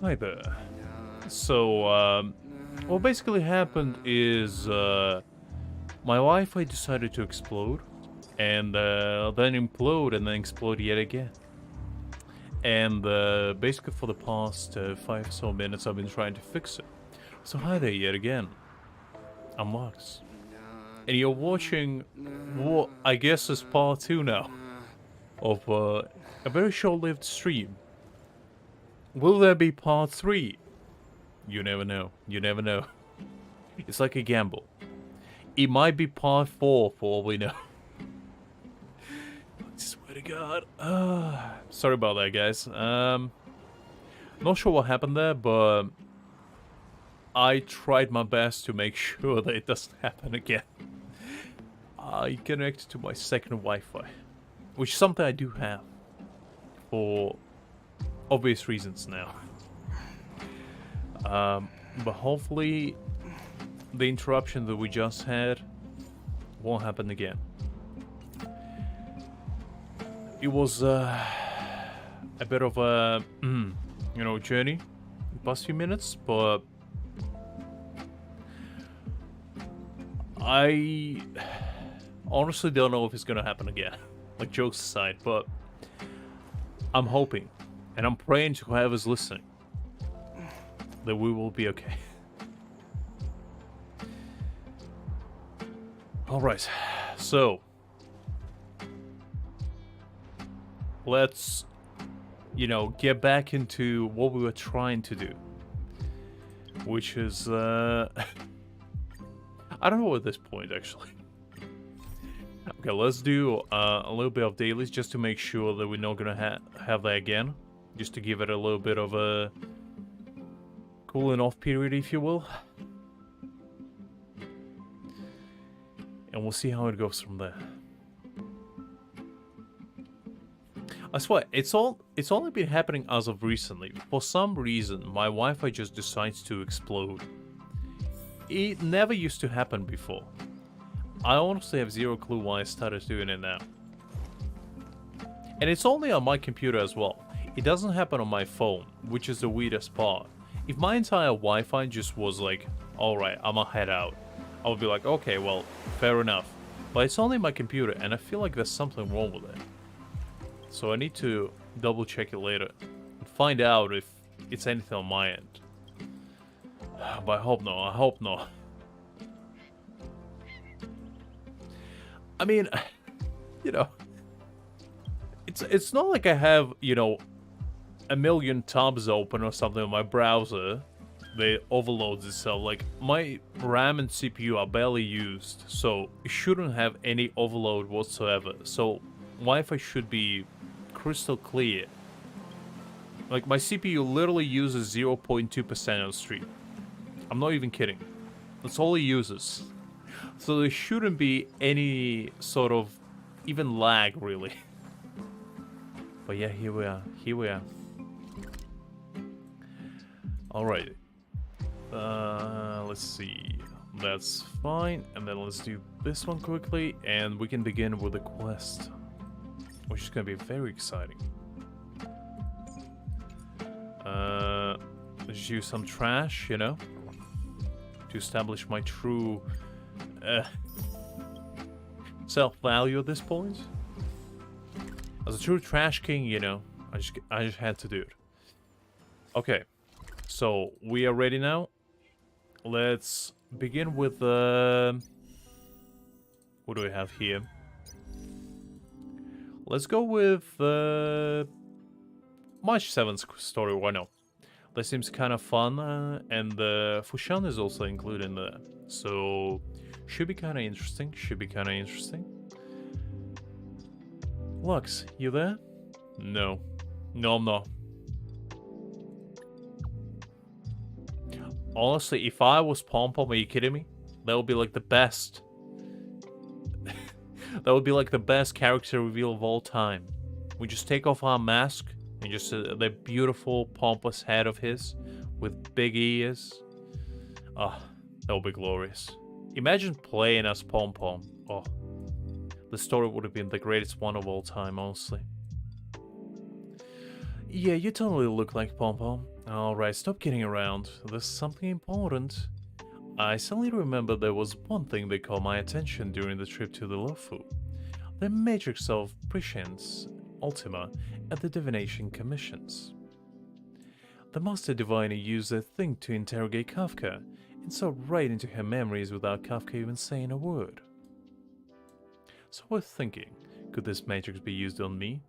Hi there. So, what basically happened is, my Wi-Fi decided to explode, and then implode, and then explode yet again. And basically for the past 5 or so minutes I've been trying to fix it. So hi there yet again. I'm Lux. And you're watching what I guess is part 2 now of a very short-lived stream. Will there be part 3? You never know. You never know. It's like a gamble. It might be part 4 for all we know. I swear to God. Sorry about that, guys. Not sure what happened there, but I tried my best to make sure that it doesn't happen again. I connected to my second Wi-Fi, which is something I do have for obvious reasons now. But hopefully the interruption that we just had won't happen again. It was a bit of a, journey the past few minutes, but I honestly don't know if it's gonna happen again. Like, jokes aside, but I'm hoping, and I'm praying to whoever's listening, that we will be okay. Alright, so let's, get back into what we were trying to do. Which is, I don't know at this point, actually. Okay, let's do a little bit of dailies just to make sure that we're not gonna have that again. Just to give it a little bit of a cooling off period, if you will. And we'll see how it goes from there. I swear, it's only been happening as of recently. For some reason, my Wi-Fi just decides to explode. It never used to happen before. I honestly have zero clue why I started doing it now. And it's only on my computer as well. It doesn't happen on my phone, which is the weirdest part. If my entire Wi-Fi just was like, alright, I'ma head out, I would be like, okay, well, fair enough. But it's only my computer, and I feel like there's something wrong with it. So I need to double check it later and find out if it's anything on my end. But I hope not, I hope not. I mean, it's not like I have, a million tabs open or something on my browser that overloads itself. Like, my RAM and CPU are barely used, so it shouldn't have any overload whatsoever. So Wi-Fi should be crystal clear. Like, my CPU literally uses 0.2% on stream. I'm not even kidding. That's all it uses. So there shouldn't be any sort of even lag, really. But yeah, here we are. Here we are. Alright. Let's see. That's fine. And then let's do this one quickly. And we can begin with the quest, which is going to be very exciting. Let's use some trash, to establish my true self-value at this point. As a true trash king, I just had to do it. Okay, so we are ready now. Let's begin with what do we have here? Let's go with March 7th story. Why not? That seems kind of fun, and Fushan is also included in there, so should be kind of interesting. Should be kind of interesting. Lux, you there? No. No, I'm not. Honestly, if I was Pom Pom, are you kidding me? That would be like the best. That would be like the best character reveal of all time. We just take off our mask and just the beautiful, pompous head of his with big ears. Ah, that would be glorious. Imagine playing as Pom Pom. Oh, the story would have been the greatest one of all time, honestly. Yeah, you totally look like Pom Pom. Alright, stop kidding around. There's something important. I suddenly remember there was one thing that caught my attention during the trip to the Lofu. The matrix of prescience, Ultima, at the divination commissions. The master diviner used that thing to interrogate Kafka, and saw right into her memories without Kafka even saying a word. So I was thinking, could this matrix be used on me?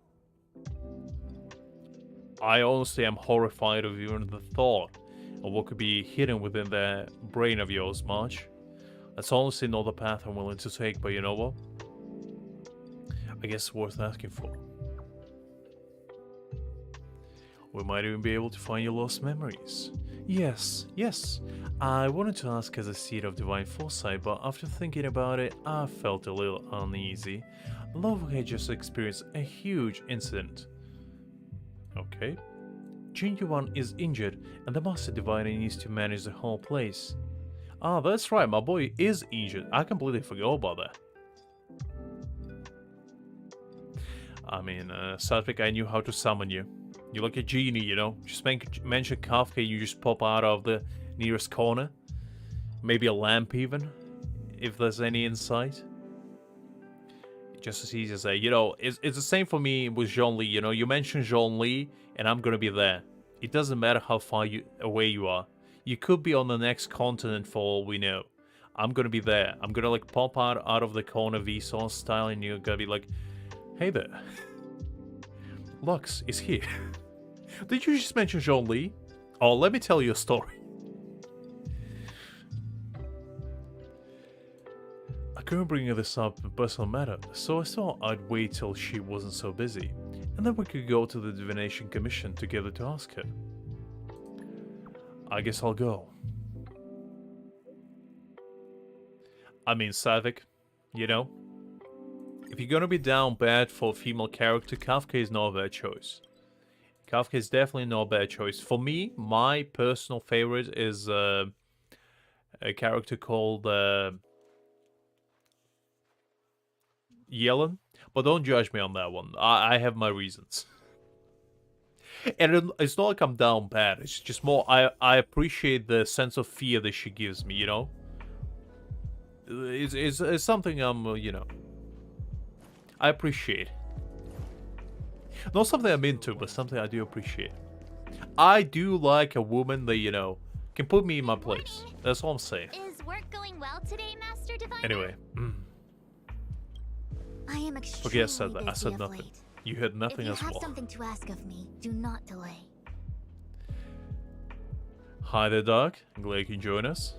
I honestly am horrified of even the thought of what could be hidden within that brain of yours, March. That's honestly not the path I'm willing to take, but you know what? I guess it's worth asking for. We might even be able to find your lost memories. Yes. I wanted to ask as a seed of divine foresight, but after thinking about it, I felt a little uneasy. Love had just experienced a huge incident. Okay. Jin Yuan is injured, and the Master Diviner needs to manage the whole place. Ah, that's right, my boy is injured. I completely forgot about that. I mean, Satvik, I knew how to summon you. You're like a genie, you know? Just mention Kafka, you just pop out of the nearest corner. Maybe a lamp even, if there's any insight. Just as easy as that. You know, it's the same for me with Zhongli, you know? You mention Zhongli, and I'm gonna be there. It doesn't matter how far away you are. You could be on the next continent for all we know. I'm gonna be there. I'm gonna like pop out of the corner Vsauce style, and you're gonna be like, hey there. Lux is here. Did you just mention Zhongli? Oh, let me tell you a story. I couldn't bring this up in personal matter, so I thought I'd wait till she wasn't so busy, and then we could go to the Divination Commission together to ask her. I guess I'll go. I mean, Savik, you know? If you're gonna be down bad for a female character, Kafka is not a bad choice. Kafka is definitely not a bad choice. For me, my personal favorite is a character called Yellen. But don't judge me on that one. I have my reasons. And it's not like I'm down bad. It's just more I appreciate the sense of fear that she gives me, you know? It's something you know, I appreciate. Not something I'm into, but something I do appreciate. I do like a woman that, you know, can put me in my place. That's all I'm saying. Is work going well today, Master Diviner? Anyway. I am extremely Okay, I said that. I busy said of nothing. late. You heard nothing if as you well. have something to ask of me, do not delay. Hi there, Doug. I'm glad you can join us.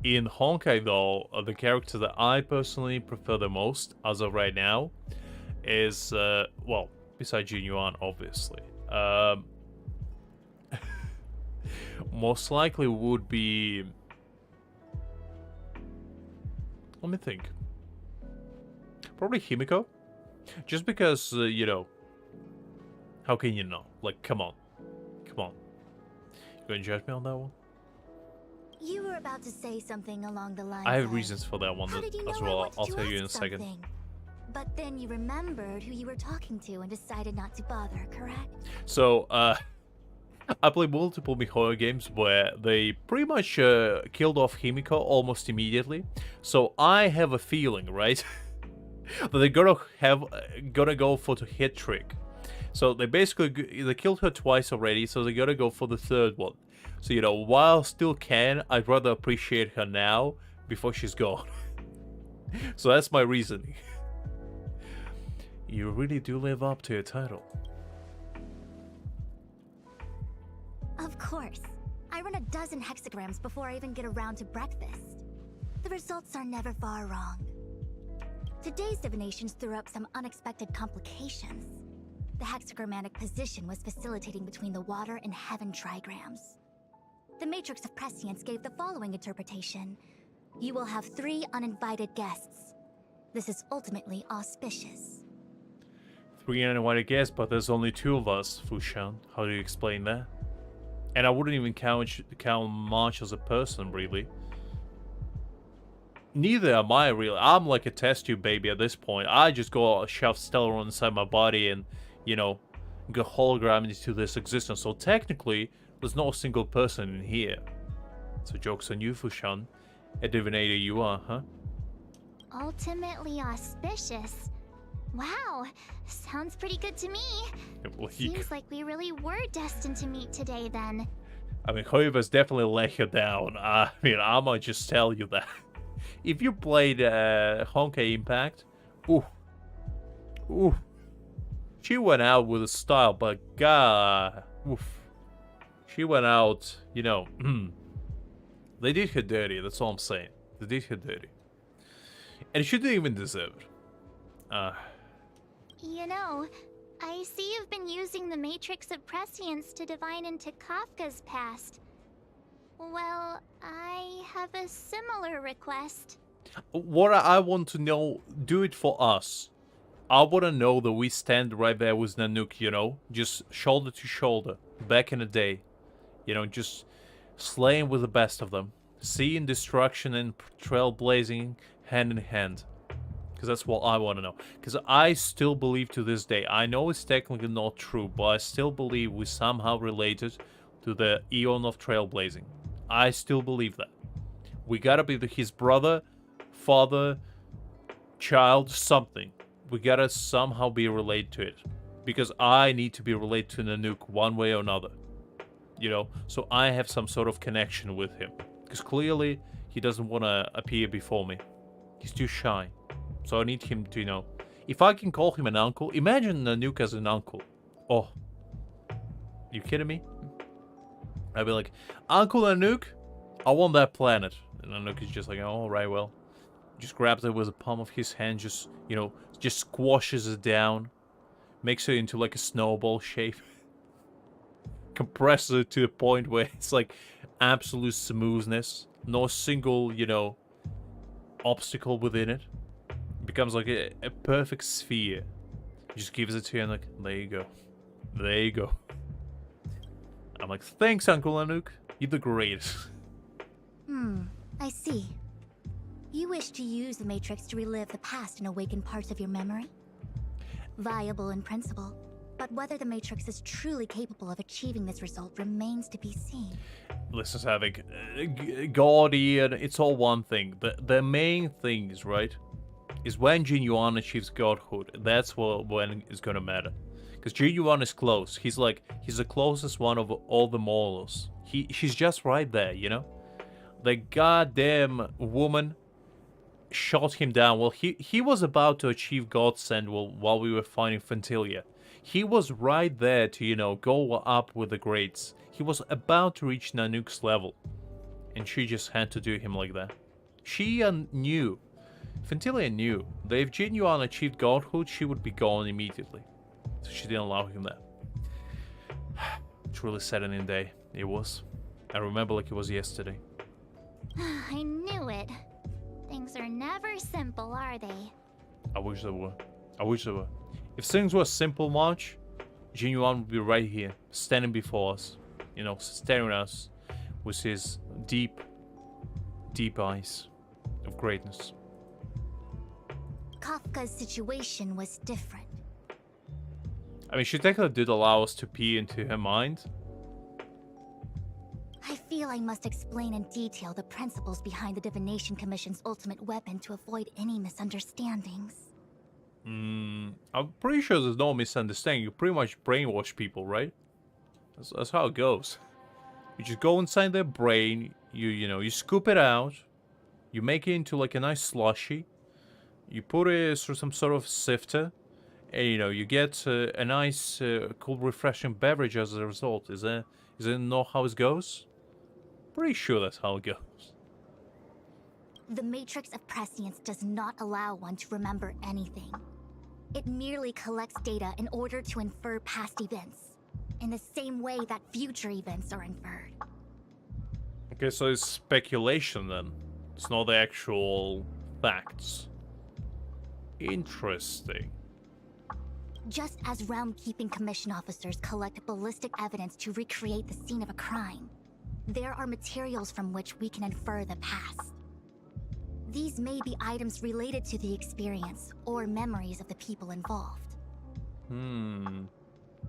In Honkai, though, the character that I personally prefer the most, as of right now, is, well, besides Jin Yuan, obviously. Most likely would be... Let me think. Probably Himiko. Just because, you know, how can you know? Like, come on. Come on. You gonna judge me on that one? You were about to say something along the lines I have of, reasons for that one how did you as know I well. wanted I'll to tell you in a ask second. something? But then you remembered who you were talking to and decided not to bother, correct? So, I play multiple MiHoYo games where they pretty much killed off Himiko almost immediately. So I have a feeling, right, that they're gonna go for the hit trick. So they killed her twice already, so they gotta go for the third one. So, you know, while I still can, I'd rather appreciate her now before she's gone. So that's my reasoning. You really do live up to your title. Of course. I run a dozen hexagrams before I even get around to breakfast. The results are never far wrong. Today's divinations threw up some unexpected complications. The hexagrammatic position was facilitating between the water and heaven trigrams. The matrix of prescience gave the following interpretation. You will have 3 uninvited guests. This is ultimately auspicious. 3 uninvited guests, but there's only 2 of us, Fushan. How do you explain that? And I wouldn't even count March as a person, really. Neither am I, really. I'm like a test tube baby at this point. I just go shove Stellar inside my body and, you know, get hologram into this existence. So technically, there's no single person in here. So joke's on you, Fushan. A divinator you are, huh? Ultimately auspicious. Wow, sounds pretty good to me. Seems like we really were destined to meet today then. I mean, Hoiva's definitely let you down. I mean, I might just tell you that. If you played Honkai Impact, ooh, she went out with a style, but God, oof, she went out, you know, they did her dirty, that's all I'm saying. They did her dirty. And she didn't even deserve it. You know, I see you've been using the Matrix of Prescience to divine into Kafka's past. Well, I have a similar request. What I want to know, do it for us. I want to know that we stand right there with Nanook, you know, just shoulder to shoulder, back in the day. You know, just slaying with the best of them. Seeing destruction and trailblazing hand in hand. Because that's what I want to know. Because I still believe to this day, I know it's technically not true, but I still believe we somehow related to the Eon of Trailblazing. I still believe that. We gotta be his brother, father, child, something. We gotta somehow be related to it. Because I need to be related to Nanook one way or another. You know, so I have some sort of connection with him. Because clearly, he doesn't want to appear before me. He's too shy. So I need him to, you know... If I can call him an uncle... Imagine Nanook as an uncle. Oh. You kidding me? I'd be like, Uncle Nanook, I want that planet. And Nanook is just like, oh, right, well. Just grabs it with the palm of his hand, just, you know, just squashes it down. Makes it into like a snowball shape. Compresses it to a point where it's like absolute smoothness. No single, you know, obstacle within it. It becomes like a perfect sphere. Just gives it to you and like, there you go. There you go. I'm like, thanks, Uncle Nanook. You're the greatest. I see. You wish to use the Matrix to relive the past and awaken parts of your memory? Viable in principle, but whether the Matrix is truly capable of achieving this result remains to be seen. Listen, Savik, Guardian, it's all one thing. The main things, right, is when Jin Yuan achieves godhood. That's when it's gonna matter. Because Jin Yuan is close. He's the closest one of all the mortals. She's just right there, you know? The goddamn woman shot him down. Well, he was about to achieve Godsend while we were fighting Fentilia. He was right there to, you know, go up with the greats. He was about to reach Nanook's level. And she just had to do him like that. She knew. Fentilia knew that if Jin Yuan achieved godhood, she would be gone immediately. So she didn't allow him that. Truly saddening day. It was. I remember like it was yesterday. I knew it. Things are never simple, are they? I wish they were. I wish they were. If things were simple, March, Jin Yuan would be right here, standing before us. You know, staring at us with his deep, deep eyes of greatness. Kafka's situation was different. I mean, she technically did allow us to peer into her mind. I feel I must explain in detail the principles behind the Divination Commission's ultimate weapon to avoid any misunderstandings. I'm pretty sure there's no misunderstanding. You pretty much brainwash people, right? That's how it goes. You just go inside their brain, you scoop it out, you make it into like a nice slushy, you put it through some sort of sifter, and you get a nice, cool, refreshing beverage as a result. Is that not how it goes? Pretty sure that's how it goes. The Matrix of Prescience does not allow one to remember anything. It merely collects data in order to infer past events, in the same way that future events are inferred. Okay, so it's speculation then. It's not the actual facts. Interesting. Just as Realm-Keeping Commission officers collect ballistic evidence to recreate the scene of a crime, there are materials from which we can infer the past. These may be items related to the experience or memories of the people involved.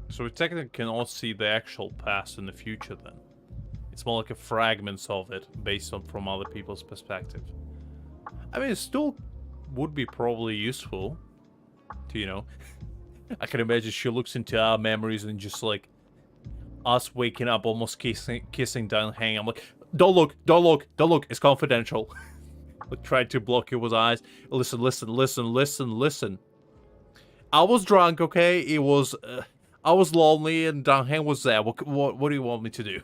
So we technically can all see the actual past and the future then. It's more like a fragments of it based on from other people's perspective. I mean, it still would be probably useful to, you know... I can imagine she looks into our memories and just like us waking up almost kissing Dan Hang. I'm like, don't look, it's confidential. Like trying to block it with eyes. Listen. I was drunk, okay? It was, I was lonely and Dan Hang was there. What do you want me to do?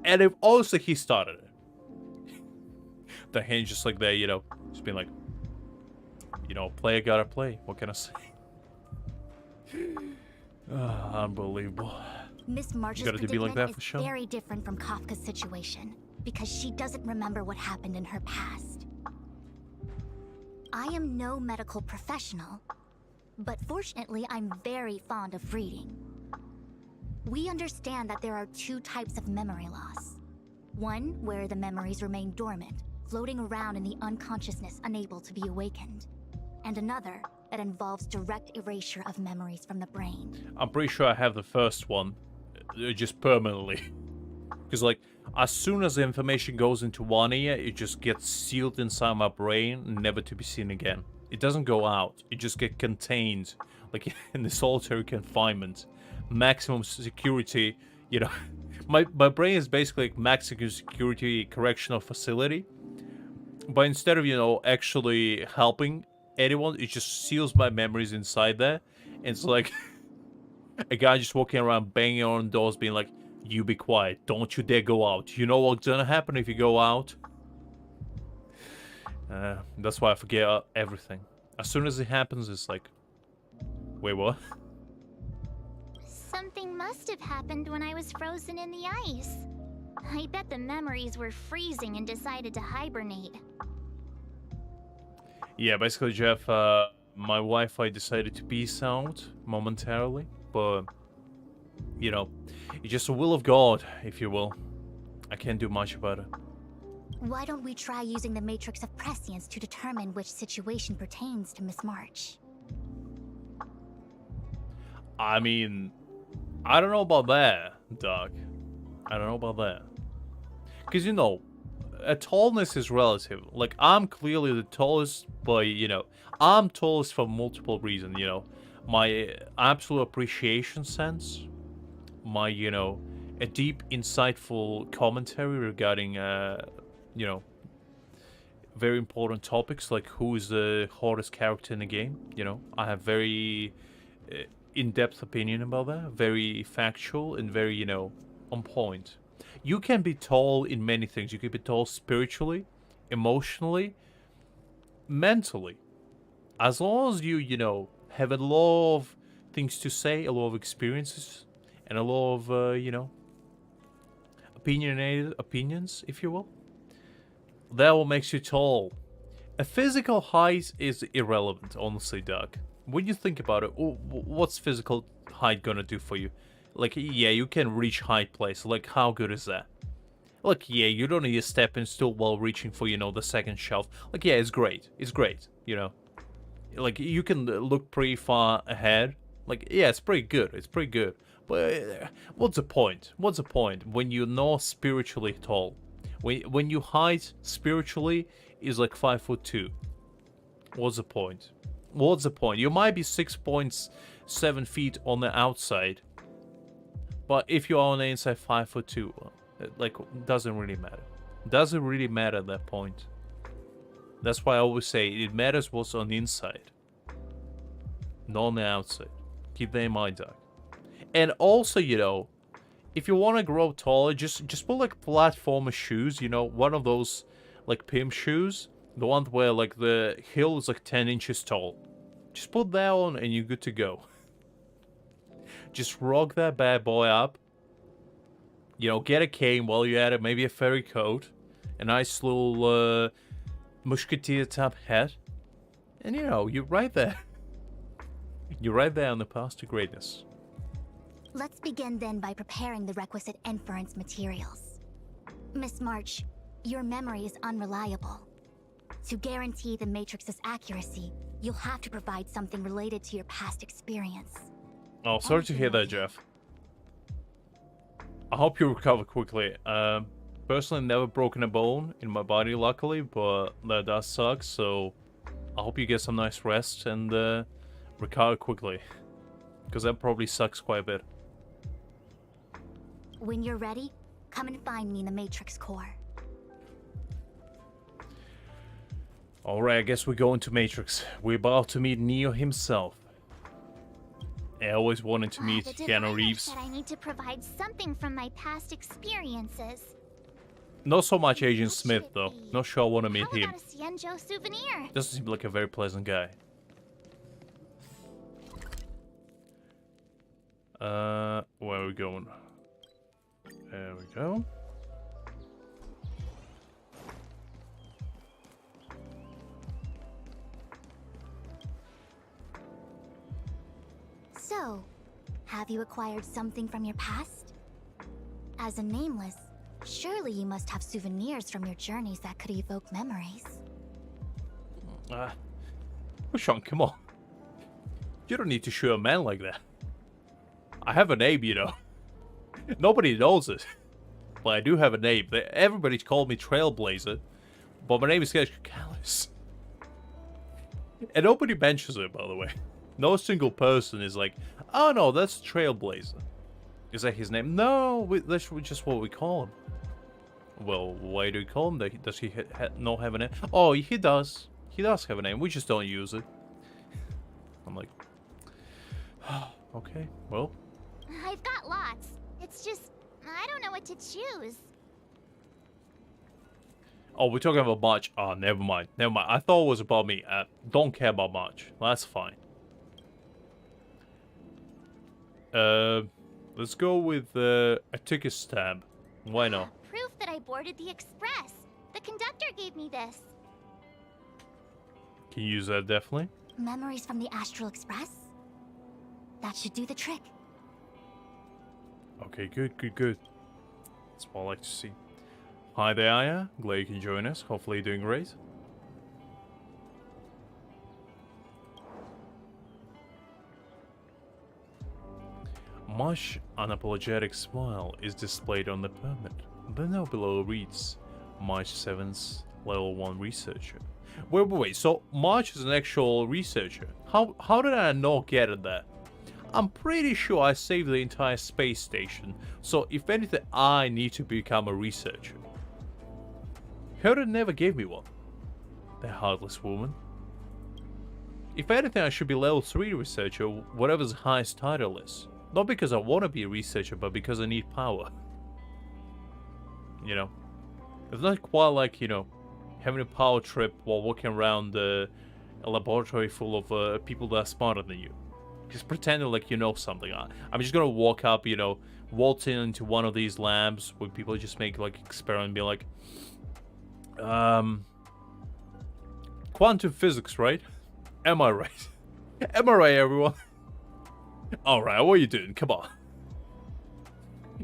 And if also he started it. Dan Hang's just like there, you know, just being like, you know, player gotta play. What can I say? Unbelievable. Miss March's predicament is very different from Kafka's situation because she doesn't remember what happened in her past. I am no medical professional, but fortunately I'm very fond of reading. We understand that there are two types of memory loss. One where the memories remain dormant, floating around in the unconsciousness unable to be awakened. And another that involves direct erasure of memories from the brain. I'm pretty sure I have the first one, just permanently. Because, like, as soon as the information goes into one ear, it just gets sealed inside my brain, never to be seen again. It doesn't go out, it just gets contained, like, in the solitary confinement. Maximum security, you know. My brain is basically like maximum security correctional facility. But instead of, you know, actually helping anyone, it just seals my memories inside there. And it's like a guy just walking around banging on doors being like, you be quiet, don't you dare go out, you know what's gonna happen if you go out. That's why I forget everything. As soon as it happens, it's like, wait, what? Something must have happened when I was frozen in the ice. I bet the memories were freezing and decided to hibernate. Yeah, basically, Jeff, my Wi-Fi decided to peace out momentarily, but, you know, it's just the will of God, if you will. I can't do much about it. Why don't we try using the matrix of prescience to determine which situation pertains to Miss March? I mean, I don't know about that, Doc. I don't know about that. Because, you know, tallness is relative. Like, I'm clearly the tallest, but, you know, I'm tallest for multiple reasons, you know. My absolute appreciation sense, my, you know, a deep, insightful commentary regarding, you know, very important topics, like who is the hottest character in the game, you know. I have very in-depth opinion about that, very factual and very, you know, on point. You can be tall in many things. You can be tall spiritually, emotionally, mentally. As long as you, you know, have a lot of things to say, a lot of experiences, and a lot of, you know, opinionated opinions, if you will. That what makes you tall. A physical height is irrelevant, honestly, Doug. When you think about it, what's physical height gonna do for you? Like, yeah, you can reach high place. Like, how good is that? Like, yeah, you don't need a stepping stool while reaching for, you know, the second shelf. Like, yeah, it's great. It's great, you know. Like, you can look pretty far ahead. Like, yeah, it's pretty good. It's pretty good. But what's the point? What's the point when you're not spiritually tall? When your height spiritually is like 5'2". What's the point? What's the point? You might be 6.7 feet on the outside, but if you are on the inside 5'2", like, doesn't really matter. Doesn't really matter at that point. That's why I always say it matters what's on the inside, not on the outside. Keep that in mind, Doug. And also, you know, if you want to grow taller, just put like platformer shoes, you know, one of those like pimp shoes, the one where like the heel is like 10 inches tall. Just put that on and you're good to go. Just rock that bad boy up. You know, get a cane while you're at it, maybe a furry coat, a nice little musketeer type hat, and you know, you're right there. You're right there on the path to greatness. Let's begin then by preparing the requisite inference materials. Miss March, your memory is unreliable. To guarantee the Matrix's accuracy, you'll have to provide something related to your past experience. Oh, sorry to hear that, Jeff. I hope you recover quickly. Personally, never broken a bone in my body, luckily, but that does suck, so I hope you get some nice rest and recover quickly. Because that probably sucks quite a bit. When you're ready, come and find me in the Matrix core. Alright, I guess we're going to Matrix. We're about to meet Neo himself. I always wanted to meet The Keanu diviner Reeves. said I need to provide something from my past experiences. Not so much Agent What should Smith, it though. be? Not sure I want to meet How him. about a Cienjo souvenir? Doesn't seem like a very pleasant guy. Where are we going? There we go. So, have you acquired something from your past? As a nameless, surely you must have souvenirs from your journeys that could evoke memories. Oh, Sean, come on. You don't need to shoot a man like that. I have a name, you know. Nobody knows it. But I do have a name. Everybody's called me Trailblazer. But my name is Callus. And nobody mentions it, by the way. No single person is like, oh no, that's Trailblazer. Is that his name? No, that's just what we call him. Well, why do we call him that? Does he not have a name? Oh, he does. He does have a name. We just don't use it. I'm like, okay, well. I've got lots. It's just, I don't know what to choose. Oh, we're talking about March. Oh, never mind. Never mind. I thought it was about me. Don't care about March. That's fine. Let's go with a ticket stamp. Why not? Proof that I boarded the express. The conductor gave me this. Can you use that, definitely? Memories from the Astral Express? That should do the trick. Okay, good. That's what I like to see. Hi there, Aya. Glad you can join us. Hopefully you're doing great. Much unapologetic smile is displayed on the permit. The note below reads, March 7th, level 1 researcher. Wait, so March is an actual researcher? How did I not get at that? I'm pretty sure I saved the entire space station, so if anything, I need to become a researcher. Herod never gave me one. That heartless woman. If anything, I should be level 3 researcher, whatever's highest title is. Not because I want to be a researcher, but because I need power. You know? It's not quite like, you know, having a power trip while walking around a laboratory full of people that are smarter than you. Just pretending like you know something. I'm just gonna walk up, you know, waltz into one of these labs where people just make like experiment and be like, quantum physics, right? Am I right? Am I right, everyone? Alright, what are you doing? Come on.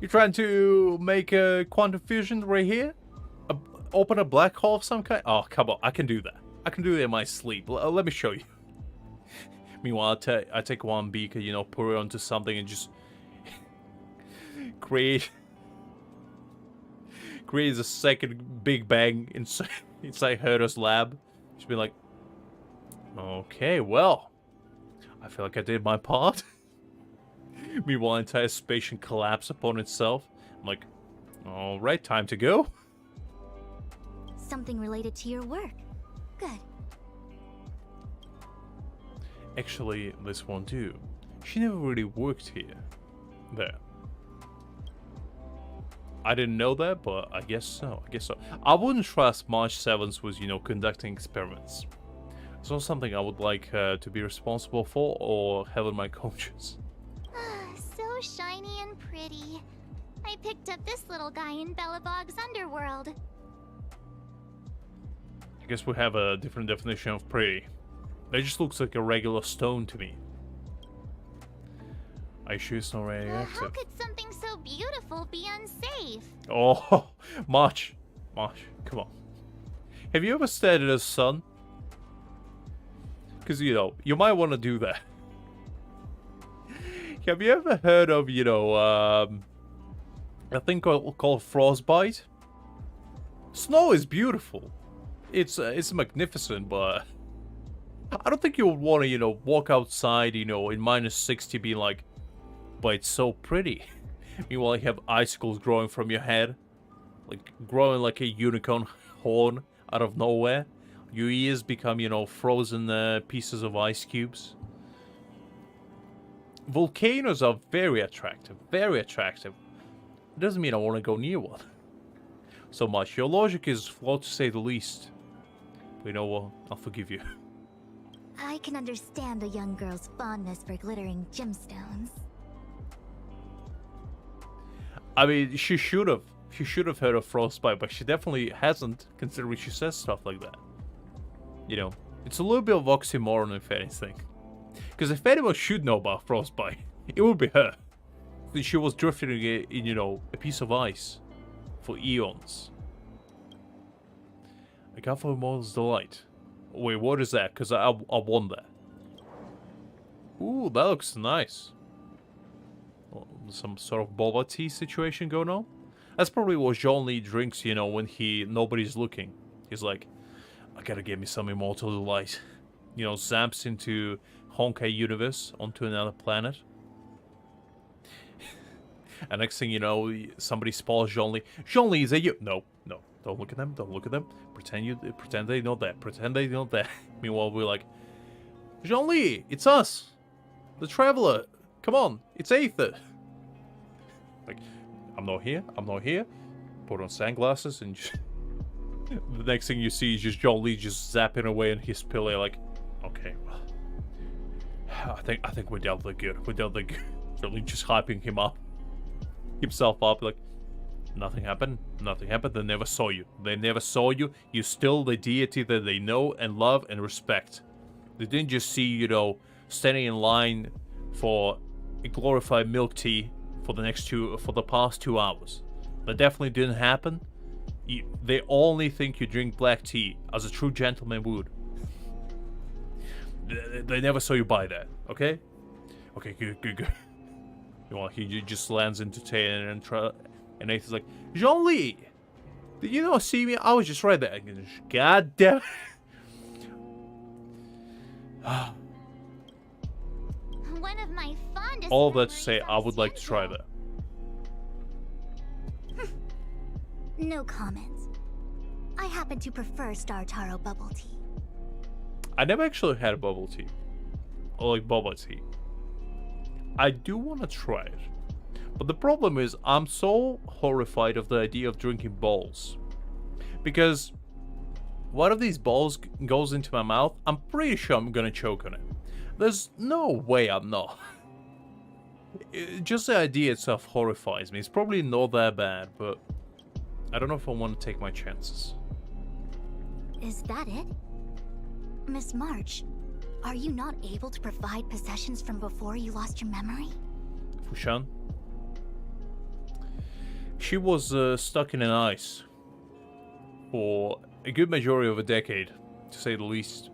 You trying to make a quantum fusion right here? Open a black hole of some kind? Oh, come on. I can do that. I can do it in my sleep. Let me show you. Meanwhile, I take one beaker, you know, pour it onto something and just create a second Big Bang inside Herder's lab. Just be like, okay, well, I feel like I did my part. Meanwhile, entire spaceship collapse upon itself. I'm like, all right, time to go. Something related to your work. Good. Actually, this won't do. She never really worked here. There. I didn't know that, but I guess so. I wouldn't trust March 7th was, you know, conducting experiments. It's not something I would like to be responsible for or have on my conscience. So shiny and pretty. I picked up this little guy in Bellabog's underworld. I guess we have a different definition of pretty. That just looks like a regular stone to me. Are you sure it's not How radioactive? could something so beautiful be unsafe? Oh, March, come on. Have you ever stared at the sun? Because, you know, you might want to do that. Have you ever heard of, you know, a thing called frostbite? Snow is beautiful. It's magnificent, but I don't think you would want to, you know, walk outside, you know, in -60 being like, but it's so pretty. Meanwhile, you have icicles growing from your head. Like, growing like a unicorn horn out of nowhere. Your ears become, you know, frozen pieces of ice cubes. Volcanoes are very attractive. Very attractive. It doesn't mean I want to go near one. So much. Your logic is flawed to say the least. But you know what? I'll forgive you. I can understand a young girl's fondness for glittering gemstones. I mean, she should have. She should have heard of frostbite, but she definitely hasn't, considering she says stuff like that. You know, it's a little bit of oxymoron, if anything. Because if anyone should know about frostbite, it would be her. She was drifting in, you know, a piece of ice for eons. A Gulf Model's Delight. Wait, what is that? Because I want that. Ooh, that looks nice. Some sort of boba tea situation going on? That's probably what John Lee drinks, you know, when nobody's looking. He's like, I gotta get me some Immortal Delight. You know, zaps into Honkai universe onto another planet. And next thing you know, somebody spoils John Lee. John Lee, is that you? No, no. Don't look at them. Don't look at them. Pretend they know that. Pretend they know that. Meanwhile, we're like, John Lee, it's us. The Traveler. Come on, it's Aether. Like, I'm not here. I'm not here. Put on sunglasses and just... The next thing you see is just John Lee just zapping away in his pillow. Like, okay, well, I think we dealt with good. We dealt with good. John Lee just hyping himself up. Like, nothing happened. Nothing happened. They never saw you. They never saw you. You're still the deity that they know and love and respect. They didn't just see, you know, standing in line for a glorified milk tea for the past 2 hours. That definitely didn't happen. They only think you drink black tea, as a true gentleman would. They never saw you buy that, okay? Okay, good. Well, he just lands into Tay and Nathan's like, Jean Lee, did you not see me? I was just right there. God damn it. One of my fondest All that to memories say, of I would like to try Central. that. No comment. I happen to prefer Star Taro bubble tea. I never actually had a bubble tea. Or like boba tea. I do want to try it. But the problem is, I'm so horrified of the idea of drinking balls. Because one of these balls goes into my mouth, I'm pretty sure I'm gonna choke on it. There's no way I'm not. Just the idea itself horrifies me. It's probably not that bad, but I don't know if I want to take my chances. Is that it? Miss March, are you not able to provide possessions from before you lost your memory? Fushan? She was stuck in an ice for a good majority of a decade, to say the least.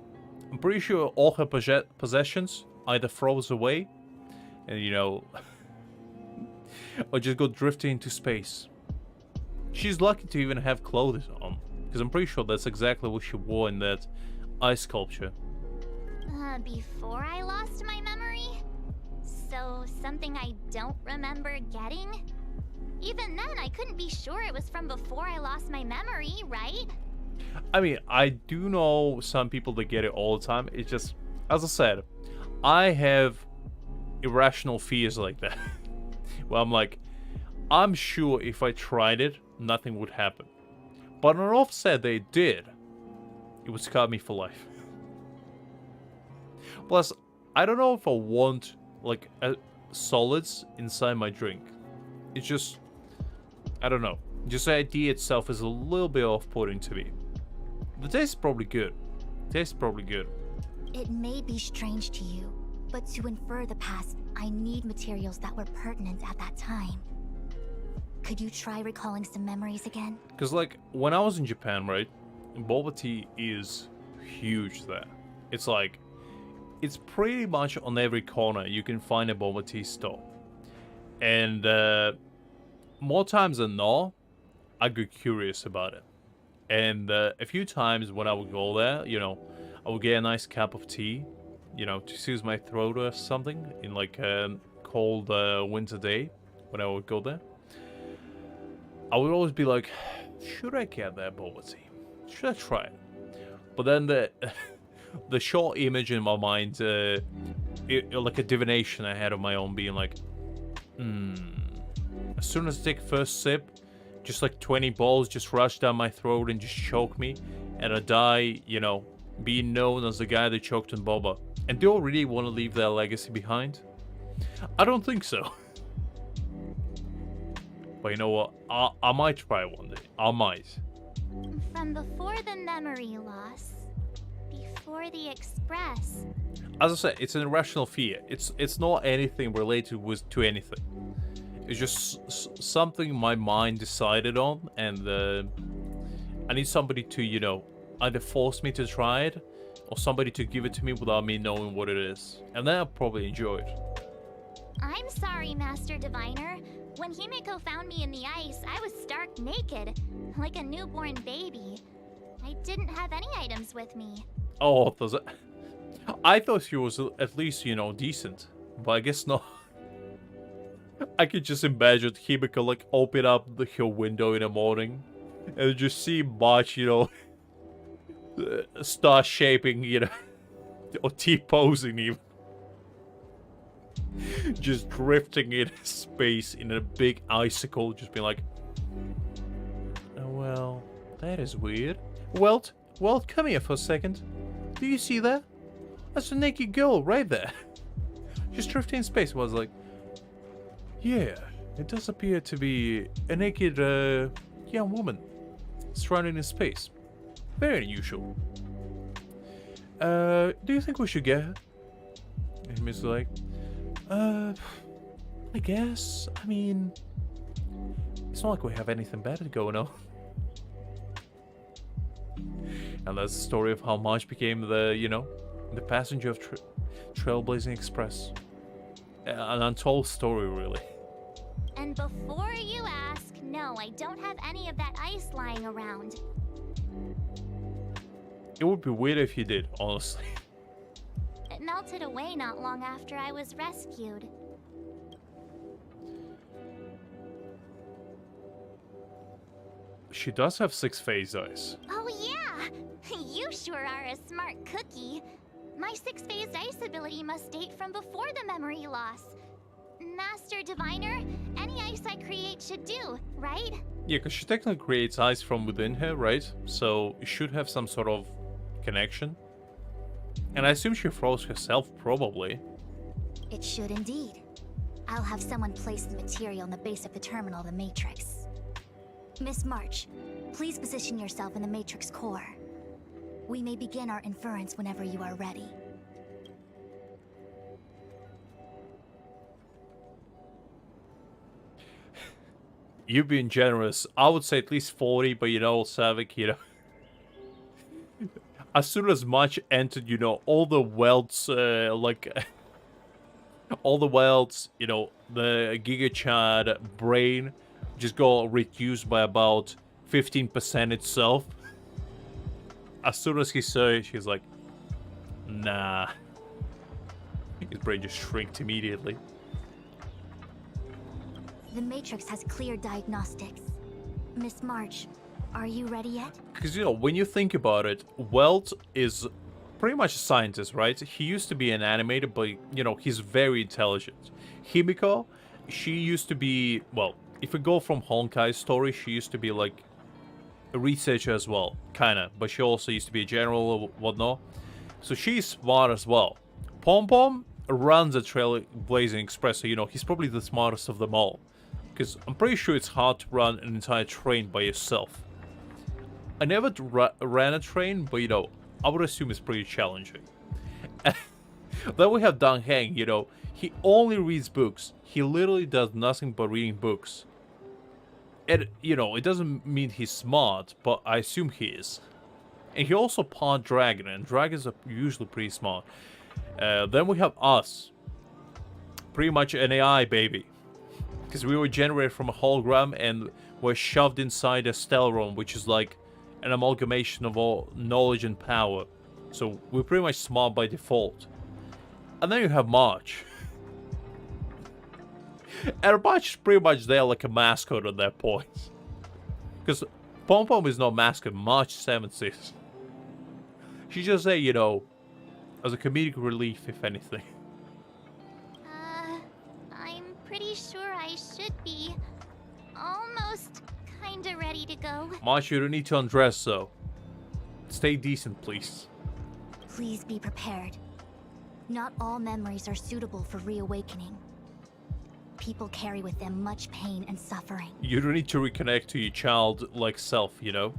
I'm pretty sure all her possessions either froze away and, you know, or just go drifting into space. She's lucky to even have clothes on, because I'm pretty sure that's exactly what she wore in that ice sculpture. Before I lost my memory? So, something I don't remember getting? Even then, I couldn't be sure it was from before I lost my memory, right? I mean, I do know some people that get it all the time. It's just, as I said, I have irrational fears like that. Well, I'm like, I'm sure if I tried it, nothing would happen. But on offset they did, it would scar me for life. Plus, I don't know if I want, like, solids inside my drink. It's just, I don't know. Just the idea itself is a little bit off-putting to me. The taste is probably good. It may be strange to you, but to infer the past, I need materials that were pertinent at that time. Could you try recalling some memories again? Because, like, when I was in Japan, right, Boba tea is huge there. It's like, it's pretty much on every corner you can find a boba tea store. And more times than not, I get curious about it. And a few times when I would go there, you know, I would get a nice cup of tea, you know, to soothe my throat or something in like a cold winter day when I would go there. I would always be like, should I get that boba tea? Should I try it? But then the short image in my mind, like a divination I had of my own, being like, as soon as I take first sip, just like 20 balls just rush down my throat and just choke me, and I die, you know, being known as the guy that choked on Boba. And do I really want to leave their legacy behind? I don't think so. But you know what? I might try one day. I might. From before the memory loss, before the express. As I said, it's an irrational fear. It's not anything related to anything. It's just something my mind decided on, and I need somebody to, you know, either force me to try it, or somebody to give it to me without me knowing what it is. And then I'll probably enjoy it. I'm sorry, Master Diviner. When Himiko found me in the ice, I was stark naked, like a newborn baby. I didn't have any items with me. Oh, does it? I thought she was at least, you know, decent, but I guess not. I could just imagine Himiko like open up her window in the morning and just see March, you know, star shaping, you know, or T-posing even. Just drifting in space in a big icicle, just being like, oh, well, that is weird. Welt, come here for a second. Do you see that? That's a naked girl right there. Just drifting in space. I was like, yeah, it does appear to be a naked young woman surrounded in space. Very unusual. Do you think we should get her? And Miss like, I guess. I mean, it's not like we have anything better going on. And that's the story of how Marge became the, you know, the passenger of Trailblazing Express. An untold story, really. And before you ask, no, I don't have any of that ice lying around. It would be weird if you did, honestly. It melted away not long after I was rescued. She does have 6 phase eyes. Oh yeah! You sure are a smart cookie. My 6-phased ice ability must date from before the memory loss. Master Diviner, any ice I create should do, right? Yeah, because she technically creates ice from within her, right? So it should have some sort of connection. And I assume she froze herself, probably. It should indeed. I'll have someone place the material in the base of the terminal, the Matrix. Miss March, please position yourself in the Matrix core. We may begin our inference whenever you are ready. You've been generous. I would say at least 40, but you know, Savik, you know. As soon as March entered, you know, all the welds, like... all the welds, you know, the Giga Chad brain just got reduced by about 15% itself. As soon as he saw it, she's like, nah. His brain just shrinked immediately. The Matrix has clear diagnostics. Miss March, are you ready yet? Because, you know, when you think about it, Welt is pretty much a scientist, right? He used to be an animator, but, you know, he's very intelligent. Himiko, she used to be, well, if we go from Honkai's story, she used to be, like, a researcher as well, kinda. But she also used to be a general or whatnot. So she's smart as well. Pom Pom runs a Trailblazing Express, so, you know, he's probably the smartest of them all. Because I'm pretty sure it's hard to run an entire train by yourself. I never ran a train, but, you know, I would assume it's pretty challenging. Then we have Dang Heng, you know, he only reads books. He literally does nothing but reading books. And, you know, it doesn't mean he's smart, but I assume he is. And he also part dragon, and dragons are usually pretty smart. Then we have us. Pretty much an AI, baby. Because we were generated from a hologram and were shoved inside a StarRail, which is like an amalgamation of all knowledge and power. So we're pretty much smart by default. And then you have March. And March is pretty much there like a mascot at that point. Because Pom Pom is not mascot, March 7th is. She's just there, you know, as a comedic relief, if anything. I'm pretty sure I should be almost kinda ready to go. March, you don't need to undress, though. Stay decent, please. Please be prepared. Not all memories are suitable for reawakening. People carry with them much pain and suffering. You don't need to reconnect to your childlike self, you know?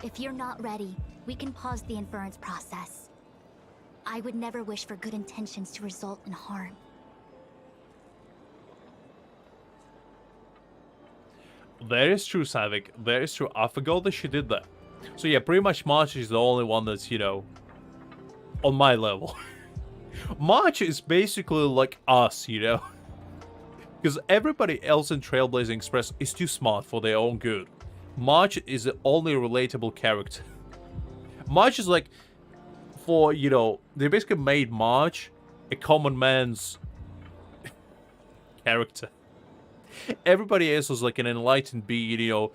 If you're not ready, we can pause the inference process. I would never wish for good intentions to result in harm. That is true, Savik. That is true. I forgot that she did that. So yeah, pretty much March is the only one that's, you know, on my level. March is basically like us, you know? Because everybody else in Trailblazing Express is too smart for their own good. March is the only relatable character. March is like, for, you know, they basically made March a common man's character. Everybody else was like an enlightened being, you know,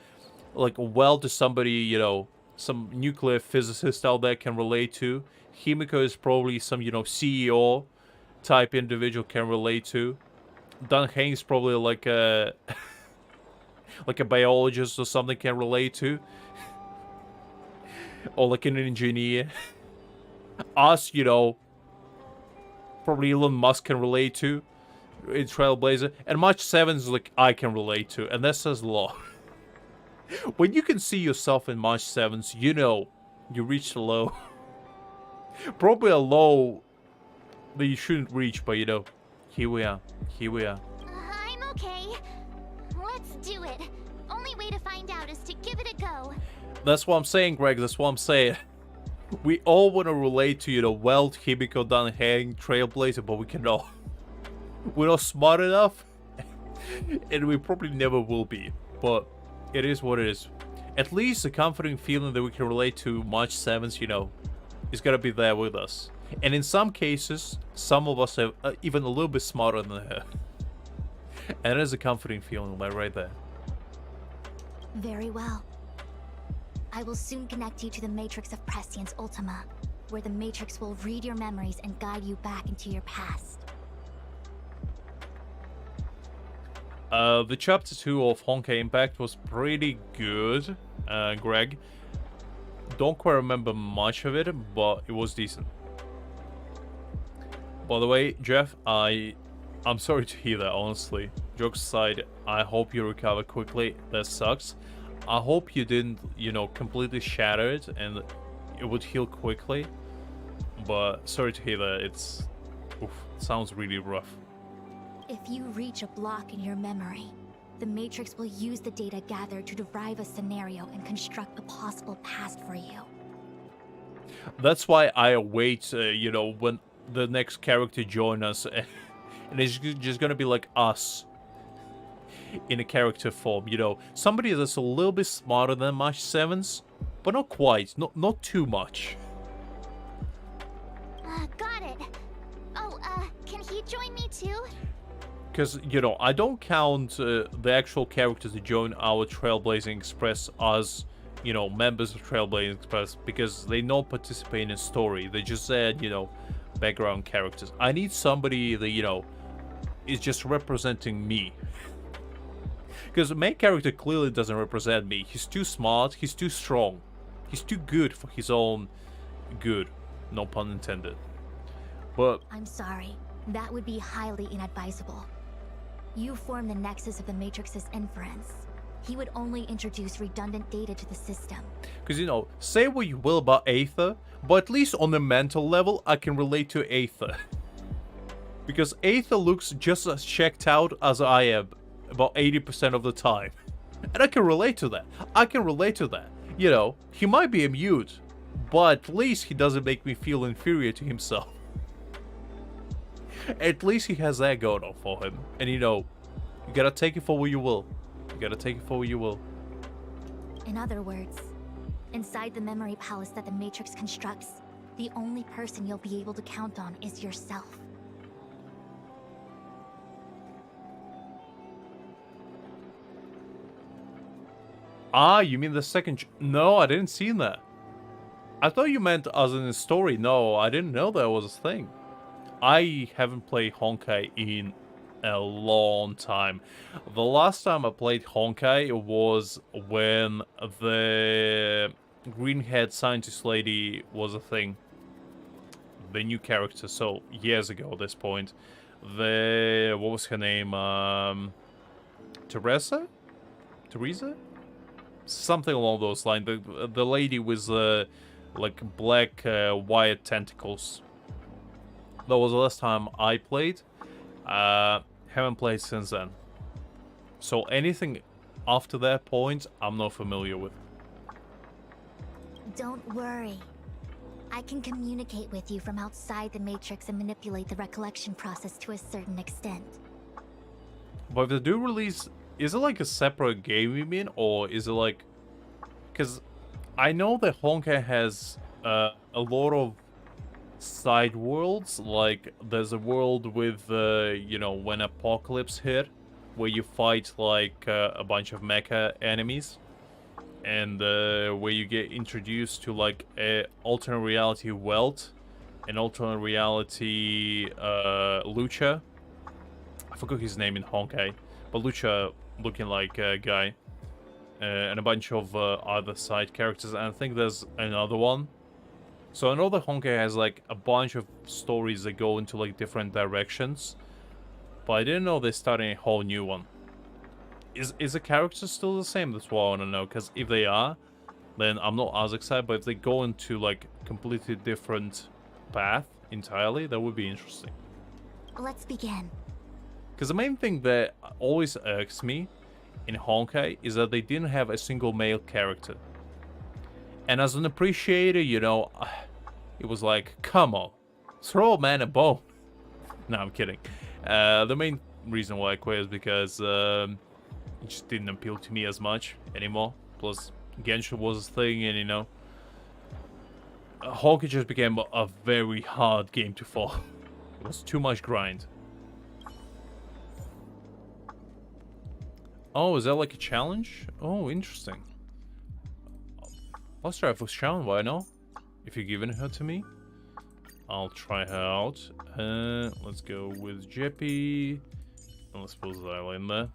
like well to somebody, you know, some nuclear physicist out there can relate to. Himiko is probably some, you know, CEO type individual can relate to. Dan Heng is probably like a like a biologist or something can relate to. Or like an engineer. Us, you know, probably Elon Musk can relate to in Trailblazer. And March 7 is like I can relate to, and that says a lot. When you can see yourself in March 7th, you know you reached a low. Probably a low that you shouldn't reach, but you know, here we are. Here we are. I'm okay. Let's do it. Only way to find out is to give it a go. That's what I'm saying, Greg. That's what I'm saying. We all want to relate to, you know, Weld, Himiko, Dan Heng, Trailblazer, but we cannot. We're not smart enough. And we probably never will be. But it is what it is. At least the comforting feeling that we can relate to March 7th, you know, is gonna be there with us. And in some cases, some of us are even a little bit smarter than her. And it is a comforting feeling right there. Very well. I will soon connect you to the Matrix of Prescience Ultima, where the Matrix will read your memories and guide you back into your past. The chapter 2 of Honkai Impact was pretty good, Greg. Don't quite remember much of it, but it was decent. By the way, Jeff, I'm sorry to hear that, honestly. Jokes aside, I hope you recover quickly. That sucks. I hope you didn't, you know, completely shatter it and it would heal quickly. But sorry to hear that. It sounds really rough. If you reach a block in your memory, the Matrix will use the data gathered to derive a scenario and construct a possible past for you. That's why I await, you know, when the next character joins us, and it's just gonna be like us in a character form, you know, somebody that's a little bit smarter than March 7's, but not quite, not too much. Got it. Oh, can he join me too? Because, you know, I don't count the actual characters that join our Trailblazing Express as, you know, members of Trailblazing Express, because they don't participate in a story. They just said, you know, background characters. I need somebody that, you know, is just representing me. Because the main character clearly doesn't represent me. He's too smart, he's too strong. He's too good for his own good. No pun intended. But I'm sorry. That would be highly inadvisable. You form the nexus of the Matrix's inference. He would only introduce redundant data to the system. Because, you know, say what you will about Aether, but at least on the mental level, I can relate to Aether. Because Aether looks just as checked out as I am about 80% of the time. And I can relate to that. I can relate to that. You know, he might be a mute, but at least he doesn't make me feel inferior to himself. At least he has that going on for him. And you know, you gotta take it for what you will. You gotta take it for what you will. In other words, inside the memory palace that the Matrix constructs, the only person you'll be able to count on is yourself. Ah, you mean the second... No, I didn't see that. I thought you meant as in the story. No, I didn't know that was a thing. I haven't played Honkai in a long time. The last time I played Honkai was when the green-haired scientist lady was a thing. The new character, so years ago at this point. What was her name? Teresa? Something along those lines. The lady with like black wired tentacles. That was the last time I played. Haven't played since then. So anything after that point, I'm not familiar with. Don't worry. I can communicate with you from outside the Matrix and manipulate the recollection process to a certain extent. But if they do release... Is it like a separate game, you mean? Or is it like... Because I know that Honkai has a lot of side worlds. Like, there's a world with, you know, when Apocalypse hit, where you fight, like, a bunch of mecha enemies. And where you get introduced to, like, a alternate reality Welt, an alternate reality Lucha. I forgot his name in Honkai. But Lucha looking like a guy. And a bunch of other side characters. And I think there's another one. So I know that Honkai has like a bunch of stories that go into like different directions. But I didn't know they're starting a whole new one. Is the character still the same? That's what I want to know. Because if they are, then I'm not as excited. But if they go into like completely different path entirely, that would be interesting. Let's begin. Because the main thing that always irks me in Honkai is that they didn't have a single male character. And as an appreciator, you know, it was like, come on, throw a man a bone. No, I'm kidding. The main reason why I quit is because it just didn't appeal to me as much anymore. Plus, Genshin was a thing, and you know, Honkai just became a very hard game to follow. It was too much grind. Oh, is that like a challenge? Oh, interesting. Let's try for challenge, why not? If you're giving her to me, I'll try her out. Let's go with Jeppy. And let's put Zyla in there.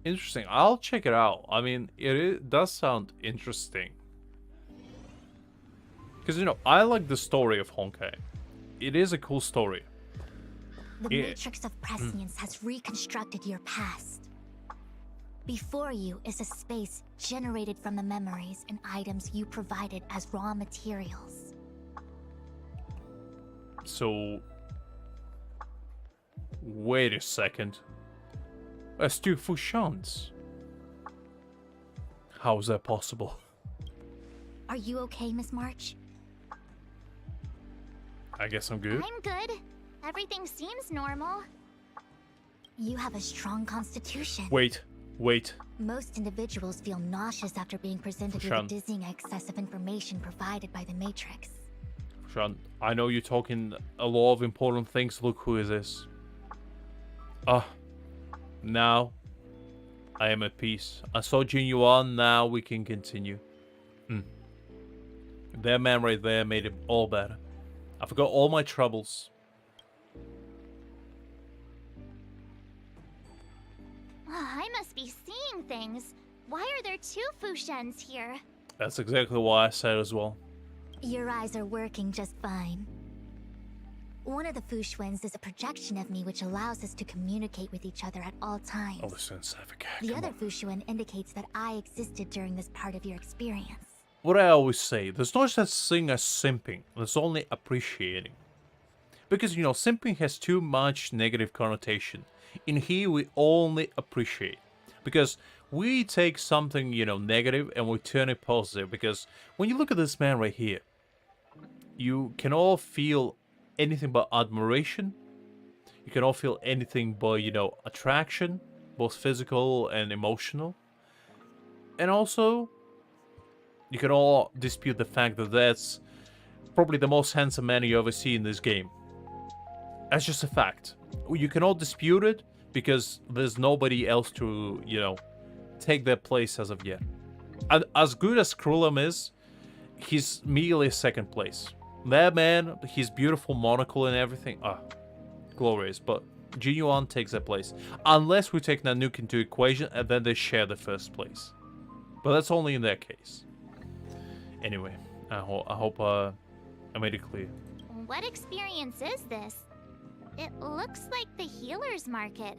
Interesting. I'll check it out. I mean, it does sound interesting. Because, you know, I like the story of Honkai. It is a cool story. The Matrix of Prescience has reconstructed your past. Before you is a space generated from the memories and items you provided as raw materials. So... Wait a second. That's two Fushans. How is that possible? Are you okay, Miss March? I guess I'm good. I'm good. Everything seems normal. You have a strong constitution. Wait. Most individuals feel nauseous after being presented with the dizzying excess of information provided by the Matrix. Fushan, I know you're talking a lot of important things. Look who is this. Now I am at peace. I saw Jinyuan, now we can continue. That man right there made it all better. I forgot all my troubles. I must be seeing things. Why are there two Fushens here? That's exactly what I said as well. Your eyes are working just fine. One of the Fushwens is a projection of me which allows us to communicate with each other at all times. Oh, listen, Savik. The other Fushwen indicates that I existed during this part of your experience. What I always say, there's no such thing as simping. There's only appreciating. Because, simping has too much negative connotation. In here, we only appreciate. Because we take something, negative and we turn it positive. Because when you look at this man right here, you can all feel anything but admiration. You can all feel anything but, attraction, both physical and emotional. And also, you can all dispute the fact that that's probably the most handsome man you ever see in this game. That's just a fact. You can all dispute it because there's nobody else to, take that place as of yet. As good as Krullum is, he's merely second place. That man, his beautiful monocle and everything, glorious. But Jinyuan takes that place. Unless we take Nanook into equation and then they share the first place. But that's only in that case. Anyway, I hope I made it clear. What experience is this? It looks like the healer's market.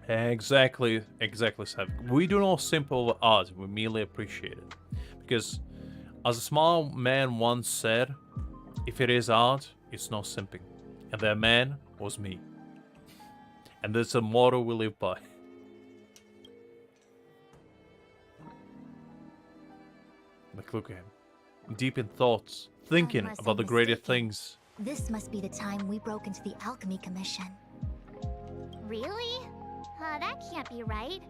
Exactly, Savik. We do not simp over art, we merely appreciate it. Because, as a small man once said, if it is art, it's no simping. And that man was me. And that's a motto we live by. Look at him. Deep in thoughts, thinking Unless about I'm the greater mistaken. things. This must be the time we broke into the Alchemy Commission. Really? That can't be right.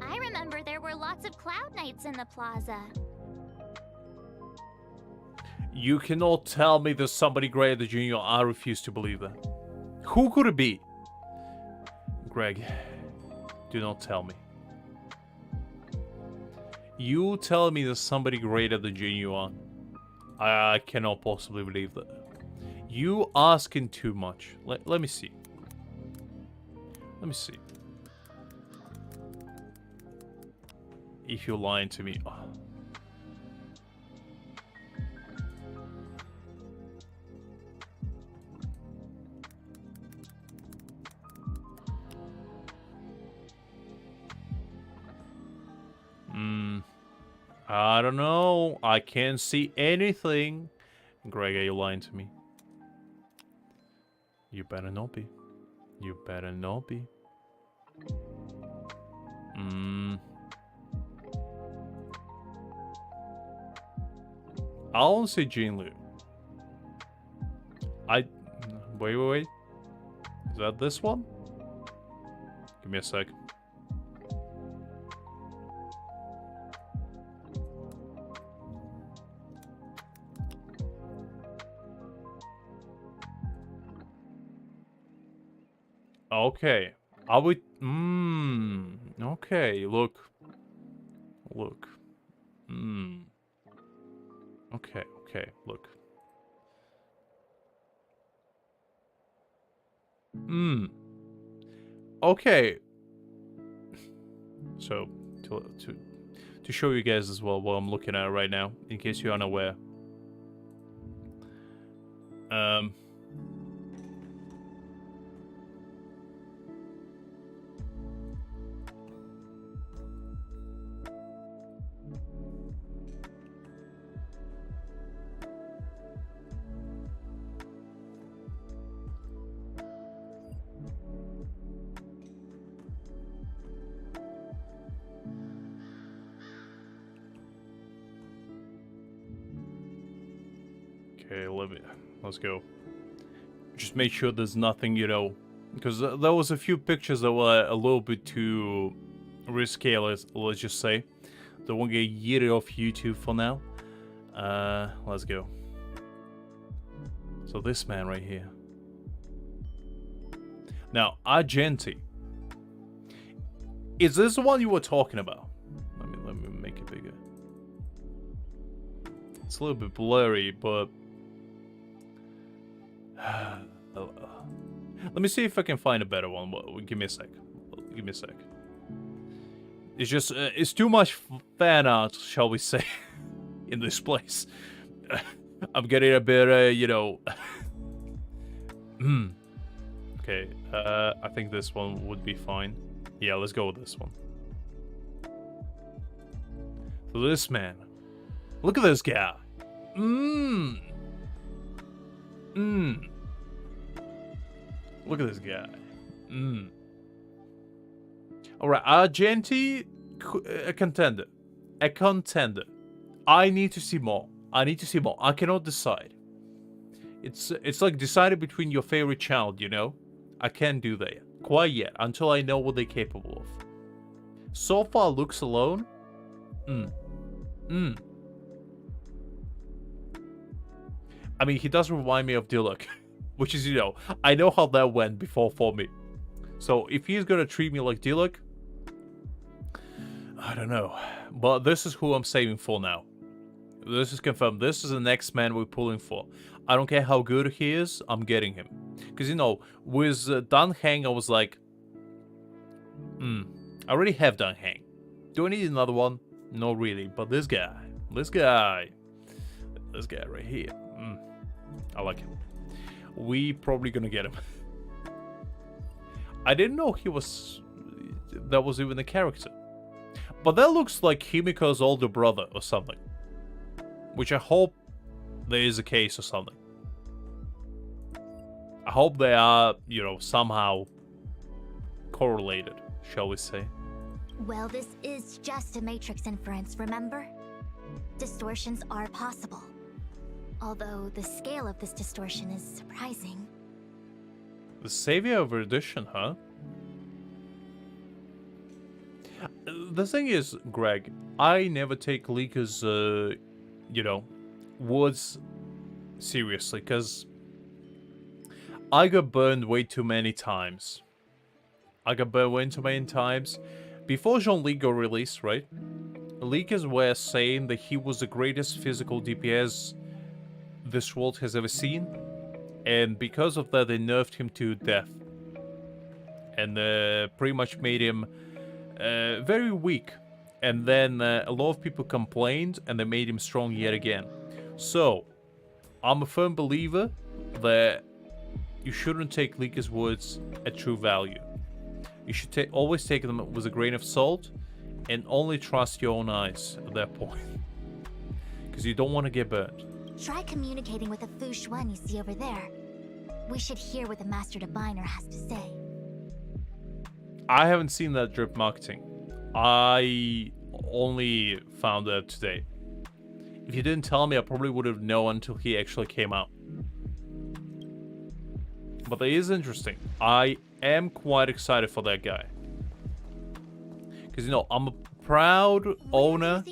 I remember there were lots of Cloud Knights in the plaza. You cannot tell me there's somebody greater than Junior. I refuse to believe that. Who could it be? Greg, do not tell me. You tell me there's somebody greater than Junior. I cannot possibly believe that. You asking too much. Let me see. Let me see. If you're lying to me. I don't know. I can't see anything. Greg, are you lying to me? You better not be. You better not be. I don't see Jinlu. Wait. Is that this one? Give me a sec. Okay. Are we... Okay, look. Okay, look. Okay. So, to show you guys as well what I'm looking at right now, in case you're unaware. Okay, let's go. Just make sure there's nothing, because there was a few pictures that were a little bit too risque, let's just say. They won't get yeeted off YouTube for now. Let's go. So this man right here. Now, Argenti. Is this the one you were talking about? Let me make it bigger. It's a little bit blurry, but... Let me see if I can find a better one. Give me a sec. It's just, it's too much fan art, shall we say, in this place. I'm getting a bit, Okay, I think this one would be fine. Yeah, let's go with this one. So this man. Look at this guy. Mmm. Look at this guy. Mmm. Alright, Argenti, a contender. A contender. I need to see more. I need to see more. I cannot decide. It's like deciding between your favorite child, you know? I can't do that yet. Quite yet, until I know what they're capable of. So far, looks alone. I mean, he does remind me of Dilek. Which is, you know, I know how that went before for me. So, if he's gonna treat me like Dilek, I don't know. But this is who I'm saving for now. This is confirmed. This is the next man we're pulling for. I don't care how good he is, I'm getting him. Because, you know, with Dan Heng, I was like... I already have Dan Heng. Do I need another one? No, really. But this guy right here. I like him. We probably gonna get him. I didn't know he was... that was even a character. But that looks like Himiko's older brother or something. Which I hope there is a case or something. I hope they are, you know, somehow correlated, shall we say. Well, this is just a matrix inference, remember? Distortions are possible. Although the scale of this distortion is surprising. The savior of erudition, huh? The thing is, Greg, I never take Leaker's, you know, words seriously, because I got burned way too many times. Before Jean-Luc got released, right? Leakers were saying that he was the greatest physical DPS this world has ever seen, and because of that they nerfed him to death. And pretty much made him very weak. And then a lot of people complained, and they made him strong yet again. So, I'm a firm believer that you shouldn't take Leaker's words at true value. You should always take them with a grain of salt, and only trust your own eyes at that point. Because you don't want to get burned. Try communicating with the Fu Xuan you see over there. We should hear what the Master Diviner has to say. I haven't seen that drip marketing. I only found out today. If you didn't tell me, I probably would have known until he actually came out. But that is interesting. I am quite excited for that guy. Because, you know, I'm a proud owner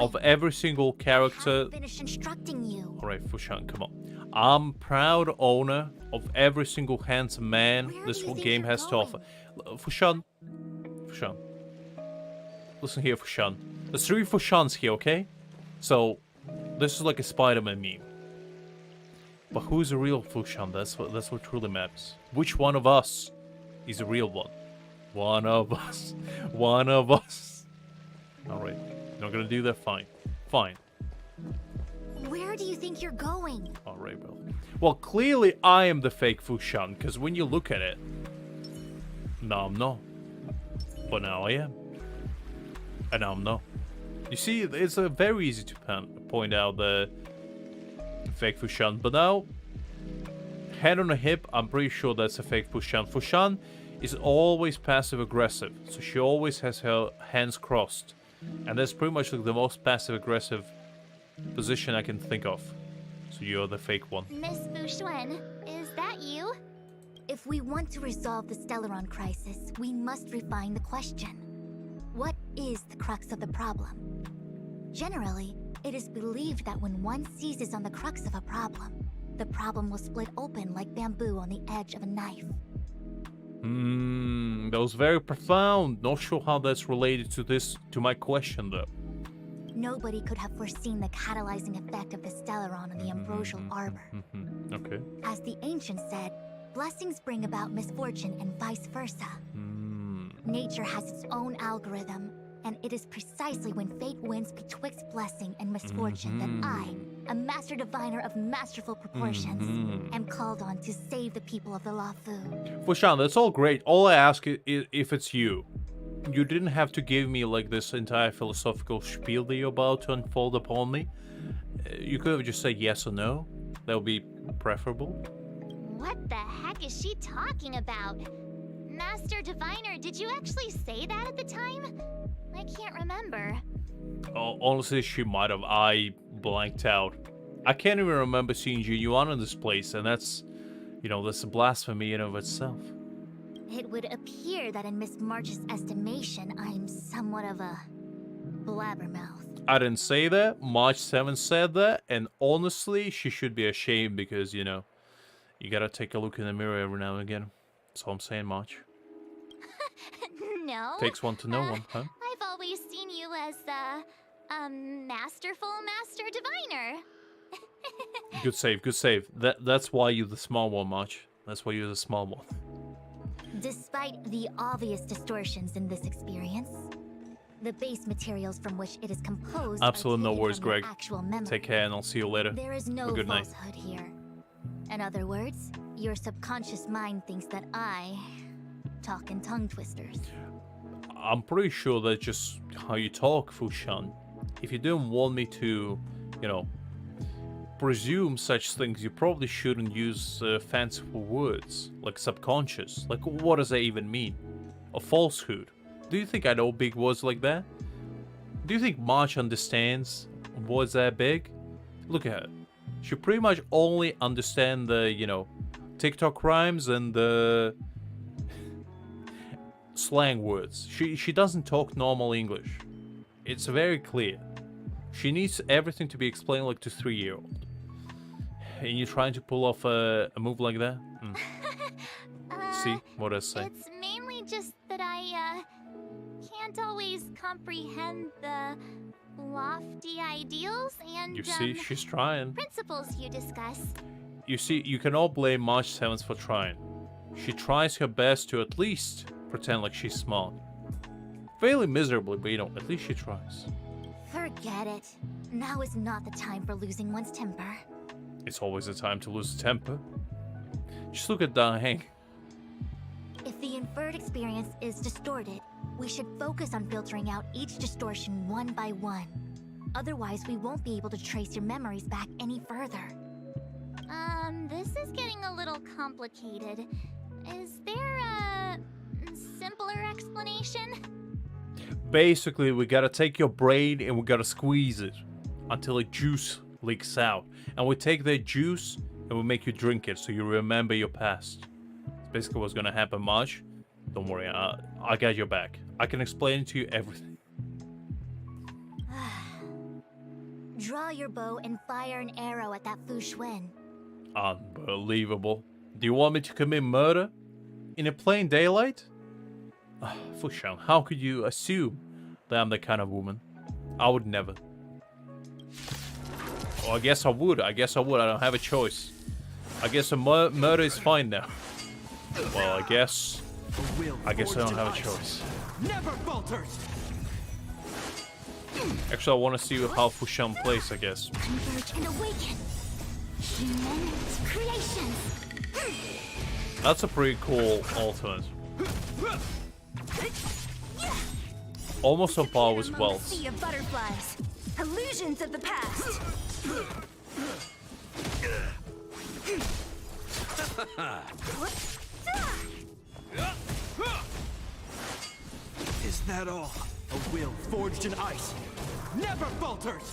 of every single character. Finish instructing you. Alright, Fushan, come on. I'm proud owner of every single handsome man this game has to offer. Fushan. Listen here, Fushan. There's 3 Fushans here, okay? So, this is like a Spider-Man meme. But who's the real Fushan? That's what truly matters. Which one of us is the real one? One of us. One of us. Alright. Not gonna do that? Fine. Fine. Where do you think you're going? Alright, well, clearly I am the fake Fushan, because when you look at it... Now I'm not. But now I am. And now I'm not. You see, it's very easy to point out the fake Fushan, but now, hand on the hip, I'm pretty sure that's a fake Fushan. Fushan is always passive-aggressive, so she always has her hands crossed. And that's pretty much like the most passive-aggressive position I can think of. So you're the fake one. Miss Fuxuan, is that you? If we want to resolve the Stellaron crisis, we must refine the question. What is the crux of the problem? Generally, it is believed that when one seizes on the crux of a problem, the problem will split open like bamboo on the edge of a knife. That was very profound. Not sure how that's related to my question though. Nobody could have foreseen the catalyzing effect of the Stellaron on the ambrosial arbor. Okay. As the ancients said, blessings bring about misfortune and vice versa. Nature has its own algorithm, and it is precisely when fate wins betwixt blessing and misfortune that I, a master diviner of masterful proportions, am called on to save the people of the Lafu. Fushan, that's all great. All I ask is if it's you. You didn't have to give me like this entire philosophical spiel that you're about to unfold upon me. You could have just said yes or no. That would be preferable. What the heck is she talking about? Master Diviner, did you actually say that at the time? I can't remember. Oh, honestly, she might have. I blanked out. I can't even remember seeing Genuine in this place, and that's, that's a blasphemy in of itself. It would appear that in Miss March's estimation, I'm somewhat of a blabbermouth. I didn't say that. March 7 said that, and honestly, she should be ashamed because, you gotta take a look in the mirror every now and again. That's all I'm saying, March. No. Takes one to know one, huh? I've always seen you as a masterful Master Diviner. Good save, good save. That's why you're the small one, March. That's why you're the small one. Despite the obvious distortions in this experience, the base materials from which it is composed Absolutely are no taken worries, from your Greg. actual memory. Take care, and I'll see you later. There is no Have a good night. falsehood here. In other words, your subconscious mind thinks that I talk in tongue twisters. I'm pretty sure that's just how you talk, Fushan. If you didn't want me to, presume such things, you probably shouldn't use fanciful words, like subconscious. Like, what does that even mean? A falsehood. Do you think I know big words like that? Do you think March understands words that big? Look at her. She pretty much only understands the, TikTok rhymes and the slang words. She doesn't talk normal English. It's very clear. She needs everything to be explained like to 3-year-old. And you're trying to pull off a move like that? See what I say? It's mainly just that I can't always comprehend the lofty ideals and You see, she's trying. principles you discuss. You see, you can all blame March 7th for trying. She tries her best to at least pretend like she's smart. Failing miserably, but at least she tries. Forget it. Now is not the time for losing one's temper. It's always a time to lose temper. Just look at Da Heng. If the inferred experience is distorted, we should focus on filtering out each distortion one by one. Otherwise, we won't be able to trace your memories back any further. This is getting a little complicated. Is there a simpler explanation? Basically, we gotta take your brain and we gotta squeeze it until a juice leaks out. And we take that juice and we make you drink it so you remember your past. That's basically what's gonna happen, Marge. Don't worry, I got your back. I can explain to you everything. Draw your bow and fire an arrow at that Fu Xuan. Unbelievable. Do you want me to commit murder? In a plain daylight? Fushan, how could you assume that I'm the kind of woman? I would never. Well, I guess I would. I don't have a choice. I guess a murder is fine now. Well, I guess I don't have a choice. Never falters. Actually, I want to see how Fushan plays, I guess. Converge and awaken. Human creations. That's a pretty cool alternate. Almost on par with Wells. Sea of butterflies. Illusions of the past. Is that all? A will forged in ice. Never falters.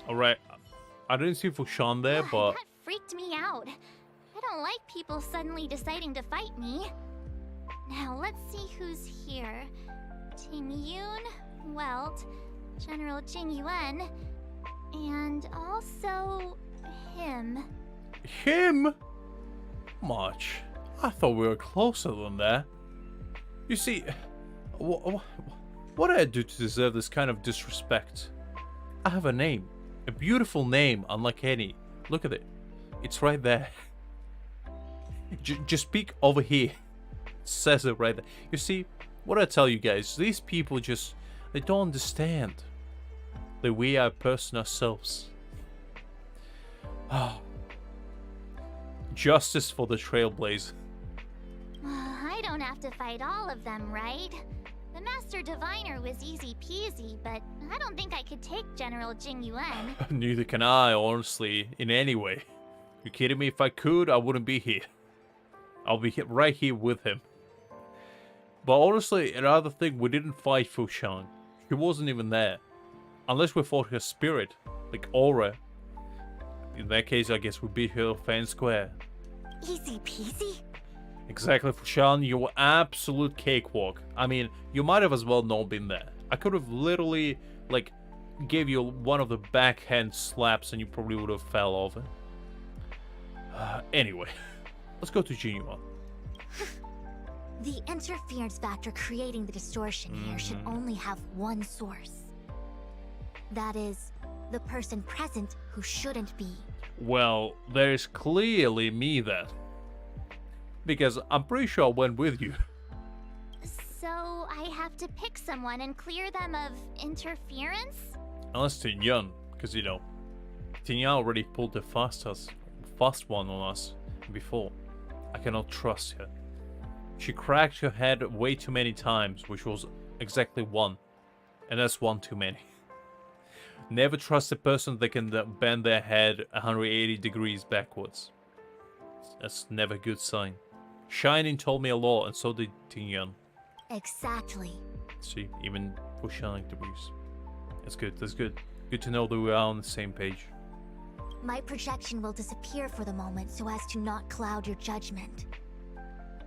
Alright, I didn't see Fushan there, but That freaked me out. I don't like people suddenly deciding to fight me. Now let's see who's here. Ting Yun, Welt, General Jing Yuan, and also him. him? March, I thought we were closer than that. You see, what did I do to deserve this kind of disrespect? I have a name. A beautiful name, unlike any. Look at it. It's right there. Just peek over here. It says it right there. You see, what I tell you guys, these people they don't understand that we are a person ourselves. Justice for the Trailblazer. I don't have to fight all of them, right? The Master Diviner was easy peasy, but I don't think I could take General Jing Yuan. Neither can I, honestly, in any way. You kidding me? If I could, I wouldn't be here. I'll be right here with him. But honestly, another thing, we didn't fight Fushan. He wasn't even there. Unless we fought her spirit, like Aura. In that case, I guess we beat her fair and square. Easy peasy? Exactly, Fushan, you were absolute cakewalk. I mean, you might have as well not been there. I could have literally, like, gave you one of the backhand slaps and you probably would have fell over. Anyway, let's go to Jinyuan. The interference factor creating the distortion here should only have one source. That is, the person present who shouldn't be. Well, there's clearly me then. Because I'm pretty sure I went with you. So I have to pick someone and clear them of interference? Unless Tinyan, because you know, Tinyan already pulled the fast one on us before. I cannot trust her. She cracked her head way too many times, which was exactly one. And that's one too many. Never trust a person that can bend their head 180 degrees backwards. That's never a good sign. Shining told me a lot, and so did Tinyan. Exactly. See, even for Shining degrees. That's good, that's good. Good to know that we are on the same page. My projection will disappear for the moment so as to not cloud your judgment.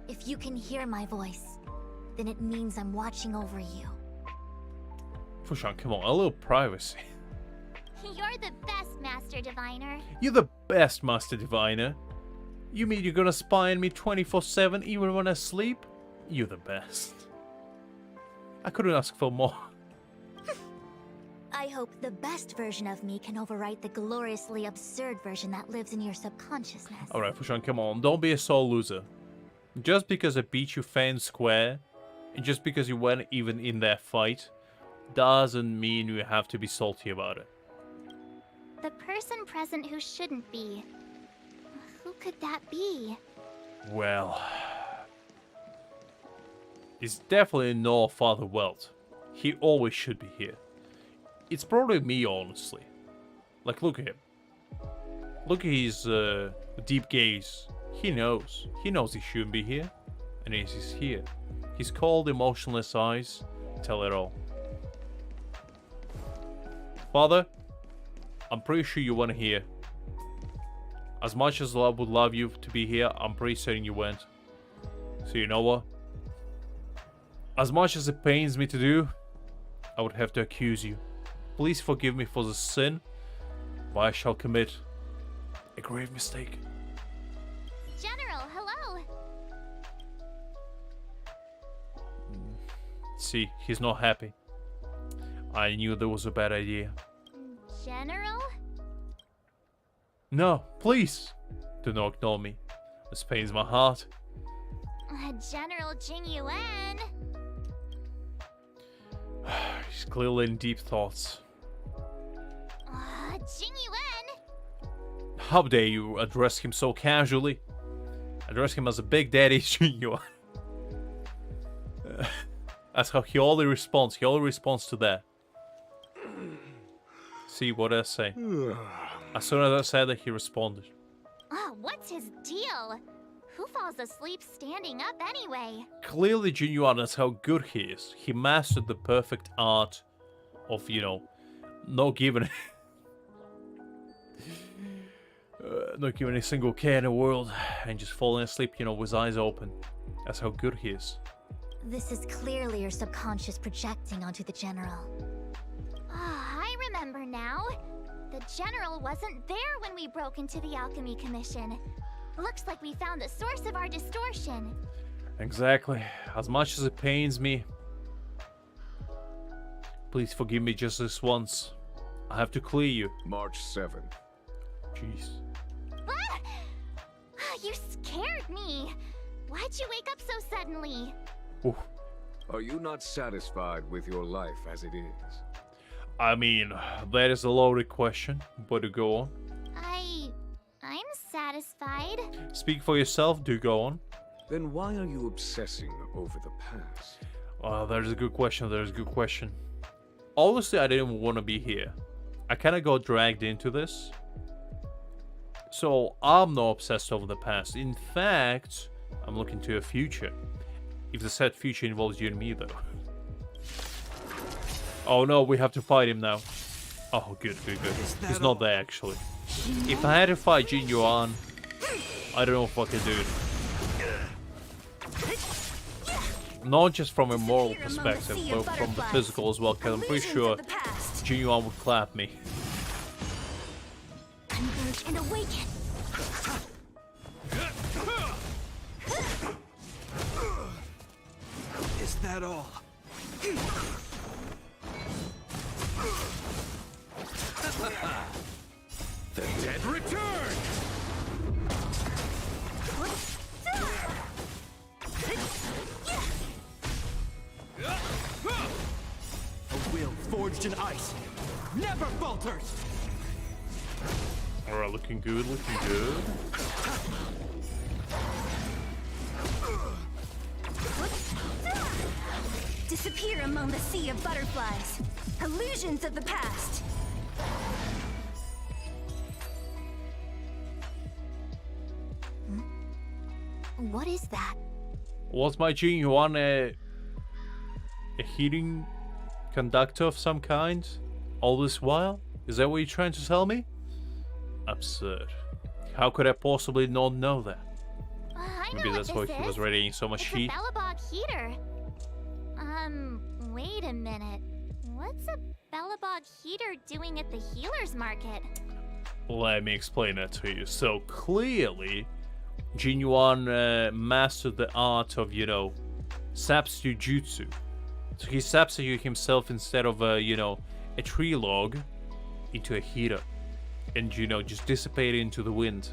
If you can hear my voice, then it means I'm watching over you. Fushan, come on, a little privacy. You're the best, Master Diviner. You're the best, Master Diviner. You mean you're gonna spy on me 24/7 even when I sleep? You're the best. I couldn't ask for more. I hope the best version of me can overwrite the gloriously absurd version that lives in your subconsciousness. Alright, Fushan, come on. Don't be a sore loser. Just because I beat you fair and square, and just because you weren't even in that fight, doesn't mean you have to be salty about it. The person present who shouldn't be. Who could that be? Well... It's definitely not Father Welt. He always should be here. It's probably me, honestly. Like, look at him. Look at his deep gaze. He knows. He knows he shouldn't be here. And he's here. His cold, emotionless eyes tell it all. Father, I'm pretty sure you weren't here. As much as I would love you to be here, I'm pretty certain you went. So you know what? As much as it pains me to do, I would have to accuse you. Please forgive me for the sin, but I shall commit a grave mistake. General, hello. See, he's not happy. I knew that was a bad idea. General? No, please, do not ignore me. This pains my heart. General Jing Yuan. He's clearly in deep thoughts. Jing Yuan? How dare you address him so casually? Address him as a big daddy Yuan. That's how he only responds. He only responds to that. See what I say. As soon as I said that, he responded. What's his deal? Who falls asleep standing up anyway? Clearly, Jin Yuan, that's how good he is. He mastered the perfect art of, you know, not giving not giving a single care in the world and just falling asleep, you know, with his eyes open. That's how good he is. This is clearly your subconscious projecting onto the General. I remember now. The General wasn't there when we broke into the Alchemy Commission. Looks like we found the source of our distortion. Exactly. As much as it pains me, please forgive me just this once. I have to clear you. March 7th. Jeez. You scared me. Why'd you wake up so suddenly? Oof. Are you not satisfied with your life as it is? I mean, that is a loaded question, but do go on. I'm satisfied. Speak for yourself, do go on. Then why are you obsessing over the past? Oh, there's a good question. There's a good question. Honestly, I didn't want to be here. I kind of got dragged into this. So, I'm not obsessed over the past. In fact, I'm looking to a future. If the said future involves you and me, though. Oh no, we have to fight him now. Oh, good. He's not there, actually. If I had to fight Jin Yuan, I don't know if I can do it. Not just from a moral perspective, but from the physical as well, because I'm pretty sure Jin Yuan would clap me. Converge and awaken. Is that all? The dead return! A will forged in ice never falters! Alright, looking good, looking good. Disappear among the sea of butterflies. Illusions of the past. What is that? Was my Jin Yuan a heating conductor of some kind all this while? Is that what you're trying to tell me? Absurd. How could I possibly not know that? I know Maybe that's why what this he was is. radiating so much It's heat. a Bellabog heater. Wait a minute. What's a Bellabog heater doing at the healer's market? Let me explain that to you. So clearly, Jin Yuan mastered the art of, Sapsu Jutsu. So he Sapsu himself instead of, a tree log into a heater. And, just dissipate into the wind.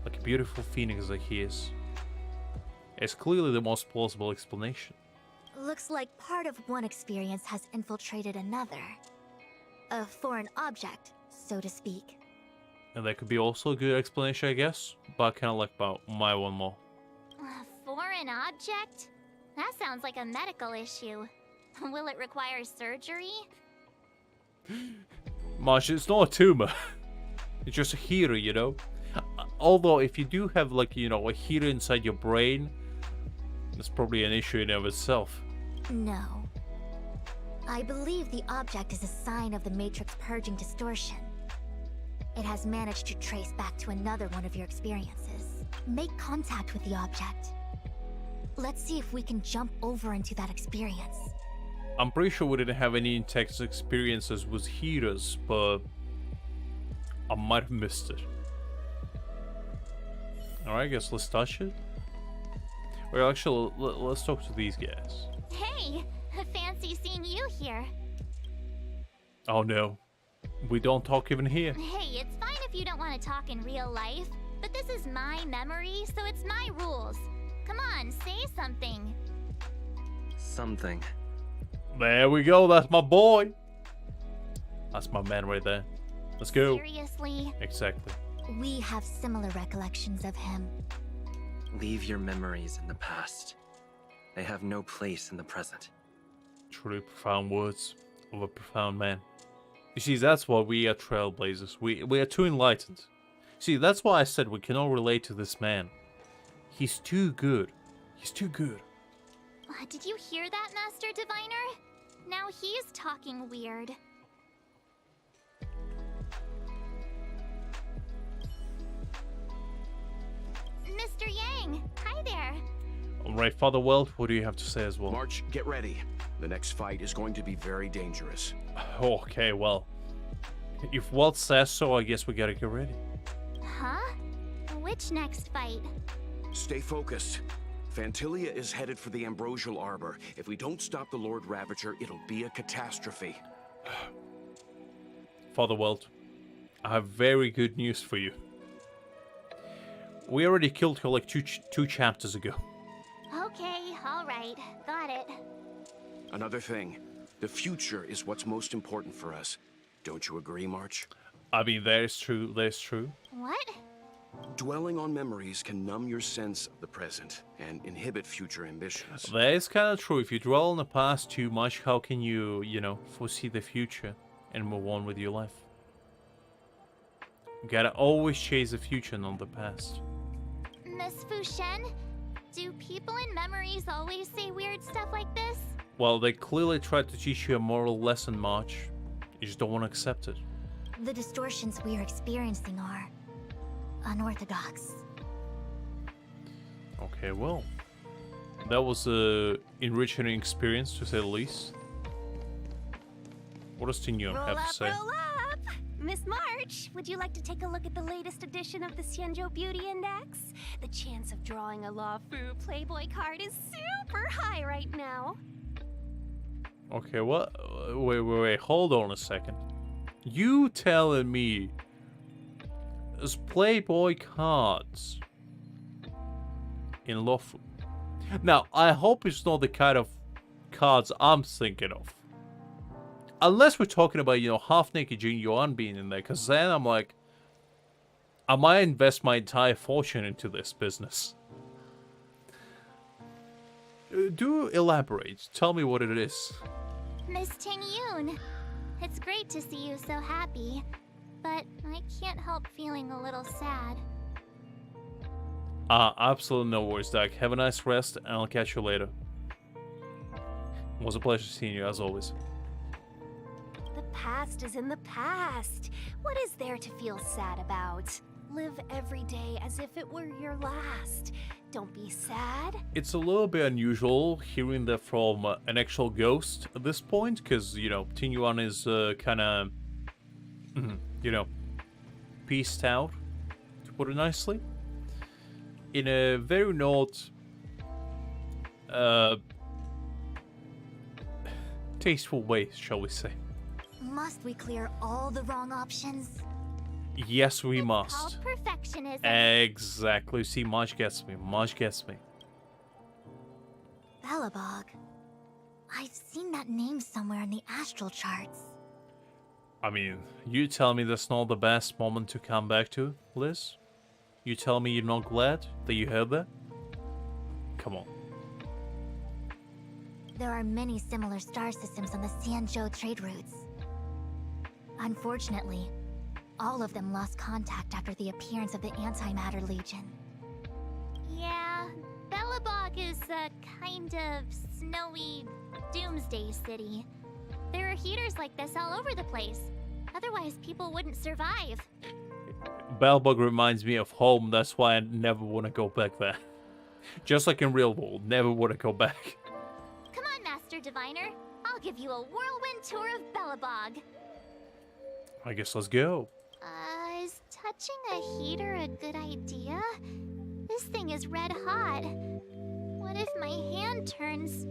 Like a beautiful phoenix like he is. It's clearly the most plausible explanation. Looks like part of one experience has infiltrated another. A foreign object, so to speak. And that could be also a good explanation, I guess. But I kind of like about my one more. A foreign object? That sounds like a medical issue. Will it require surgery? Marsh, it's not a tumor. It's just a heater, Although, if you do have, a heater inside your brain, that's probably an issue in and of itself. No. I believe the object is a sign of the Matrix purging distortion. It has managed to trace back to another one of your experiences. Make contact with the object. Let's see if we can jump over into that experience. I'm pretty sure we didn't have any intense experiences with heaters, but I might have missed it. Alright, I guess let's touch it. Well, actually, let's talk to these guys. Hey, fancy seeing you here. Oh no, we don't talk even here. Hey, it's fine if you don't want to talk in real life, but this is my memory, so it's my rules. Come on, say something. Something. There we go, that's my boy. That's my man right there. Let's go. Seriously? Exactly. We have similar recollections of him. Leave your memories in the past. They have no place in the present. Truly profound words of a profound man. You see, that's why we are trailblazers. We are too enlightened. See, that's why I said we cannot relate to this man. He's too good. He's too good. Did you hear that, Master Diviner? Now he's talking weird. Mr. Yang, hi there. Alright, Father Welt, what do you have to say as well? March, get ready. The next fight is going to be very dangerous. Okay, well. If Welt says so, I guess we gotta get ready. Huh? Which next fight? Stay focused. Fantilia is headed for the Ambrosial Arbor. If we don't stop the Lord Ravager, it'll be a catastrophe. Father Welt, I have very good news for you. We already killed her like two chapters ago. Okay, alright, got it. Another thing, the future is what's most important for us. Don't you agree, March? I mean, that is true, that is true. What? Dwelling on memories can numb your sense of the present and inhibit future ambitions. That is kind of true. If you dwell on the past too much, how can you, foresee the future and move on with your life? You gotta always chase the future, not the past. Miss Fushen, do people in memories always say weird stuff like this? Well, they clearly tried to teach you a moral lesson, March. You just don't want to accept it. The distortions we are experiencing are unorthodox. Okay, well, that was a enriching experience, to say the least. What does Tinyon have to say? Roll up! Miss March, would you like to take a look at the latest edition of the Xianzhou Beauty Index? The chance of drawing a Luofu Playboy card is super high right now. Okay, what? Wait, hold on a second. You telling me there's Playboy cards in Luofu? Now, I hope it's not the kind of cards I'm thinking of. Unless we're talking about, half-naked Jin Yuan being in there, because then I'm like, I might invest my entire fortune into this business. Do elaborate. Tell me what it is. Miss Tingyun, it's great to see you so happy, but I can't help feeling a little sad. Absolutely no worries, Doc. Have a nice rest, and I'll catch you later. It was a pleasure seeing you, as always. The past is in the past. What is there to feel sad about? Live every day as if it were your last. Don't be sad. It's a little bit unusual hearing that from an actual ghost at this point, because, Tinyuan is kind of, peaced out, to put it nicely. In a very not tasteful way, shall we say. Must we clear all the wrong options? Yes, we It's must. called perfectionism. Exactly. See, Marge gets me. Marge gets me. Belobog. I've seen that name somewhere in the astral charts. I mean, you tell me that's not the best moment to come back to, Liz? You tell me you're not glad that you heard that? Come on. There are many similar star systems on the Xianzhou trade routes. Unfortunately, all of them lost contact after the appearance of the Antimatter Legion. Yeah, Belobog is a kind of snowy doomsday city. There are heaters like this all over the place. Otherwise, people wouldn't survive. Belbog reminds me of home, that's why I never want to go back there. Just like in real world, never want to go back. Come on, Master Diviner. I'll give you a whirlwind tour of Belobog. I guess let's go. Is touching a heater a good idea? This thing is red hot. What if my hand turns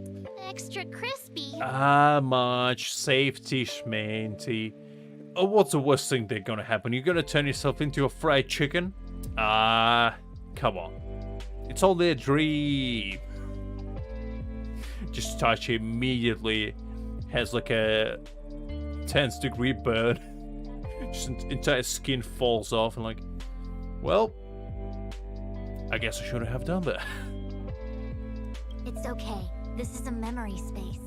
extra crispy? Much safety, schmanty. What's the worst thing that's gonna happen? You're gonna turn yourself into a fried chicken? Come on. It's only a dream. Just touch it immediately. Has like a 10-degree burn. Just entire skin falls off and like, well, I guess I shouldn't have done that. It's okay. This is a memory space.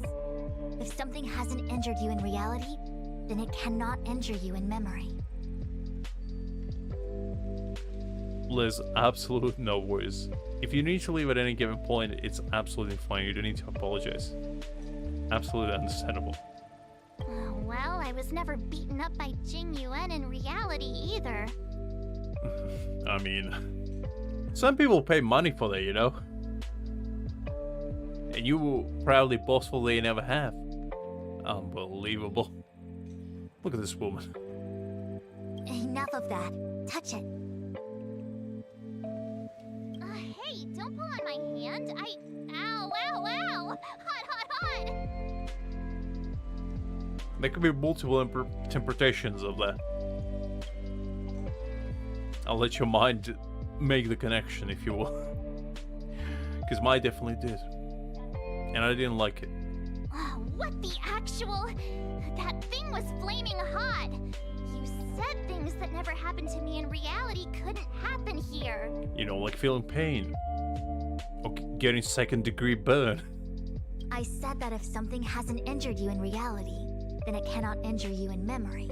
If something hasn't injured you in reality, then it cannot injure you in memory. Liz, absolute no worries. If you need to leave at any given point, it's absolutely fine. You don't need to apologize. Absolutely understandable. Well, I was never beaten up by Jing Yuan in reality either. I mean, some people pay money for that, And you proudly boastful they never have. Unbelievable. Look at this woman. Enough of that. Touch it. Hey, don't pull on my hand. Ow, ow, ow! Hot, hot, hot! There could be multiple interpretations of that. I'll let your mind make the connection, if you will. Because mine definitely did. And I didn't like it. What the actual? That thing was flaming hot. You said things that never happened to me in reality couldn't happen here. You know, like feeling pain. Or getting second-degree burn. I said that if something hasn't injured you in reality, then it cannot injure you in memory.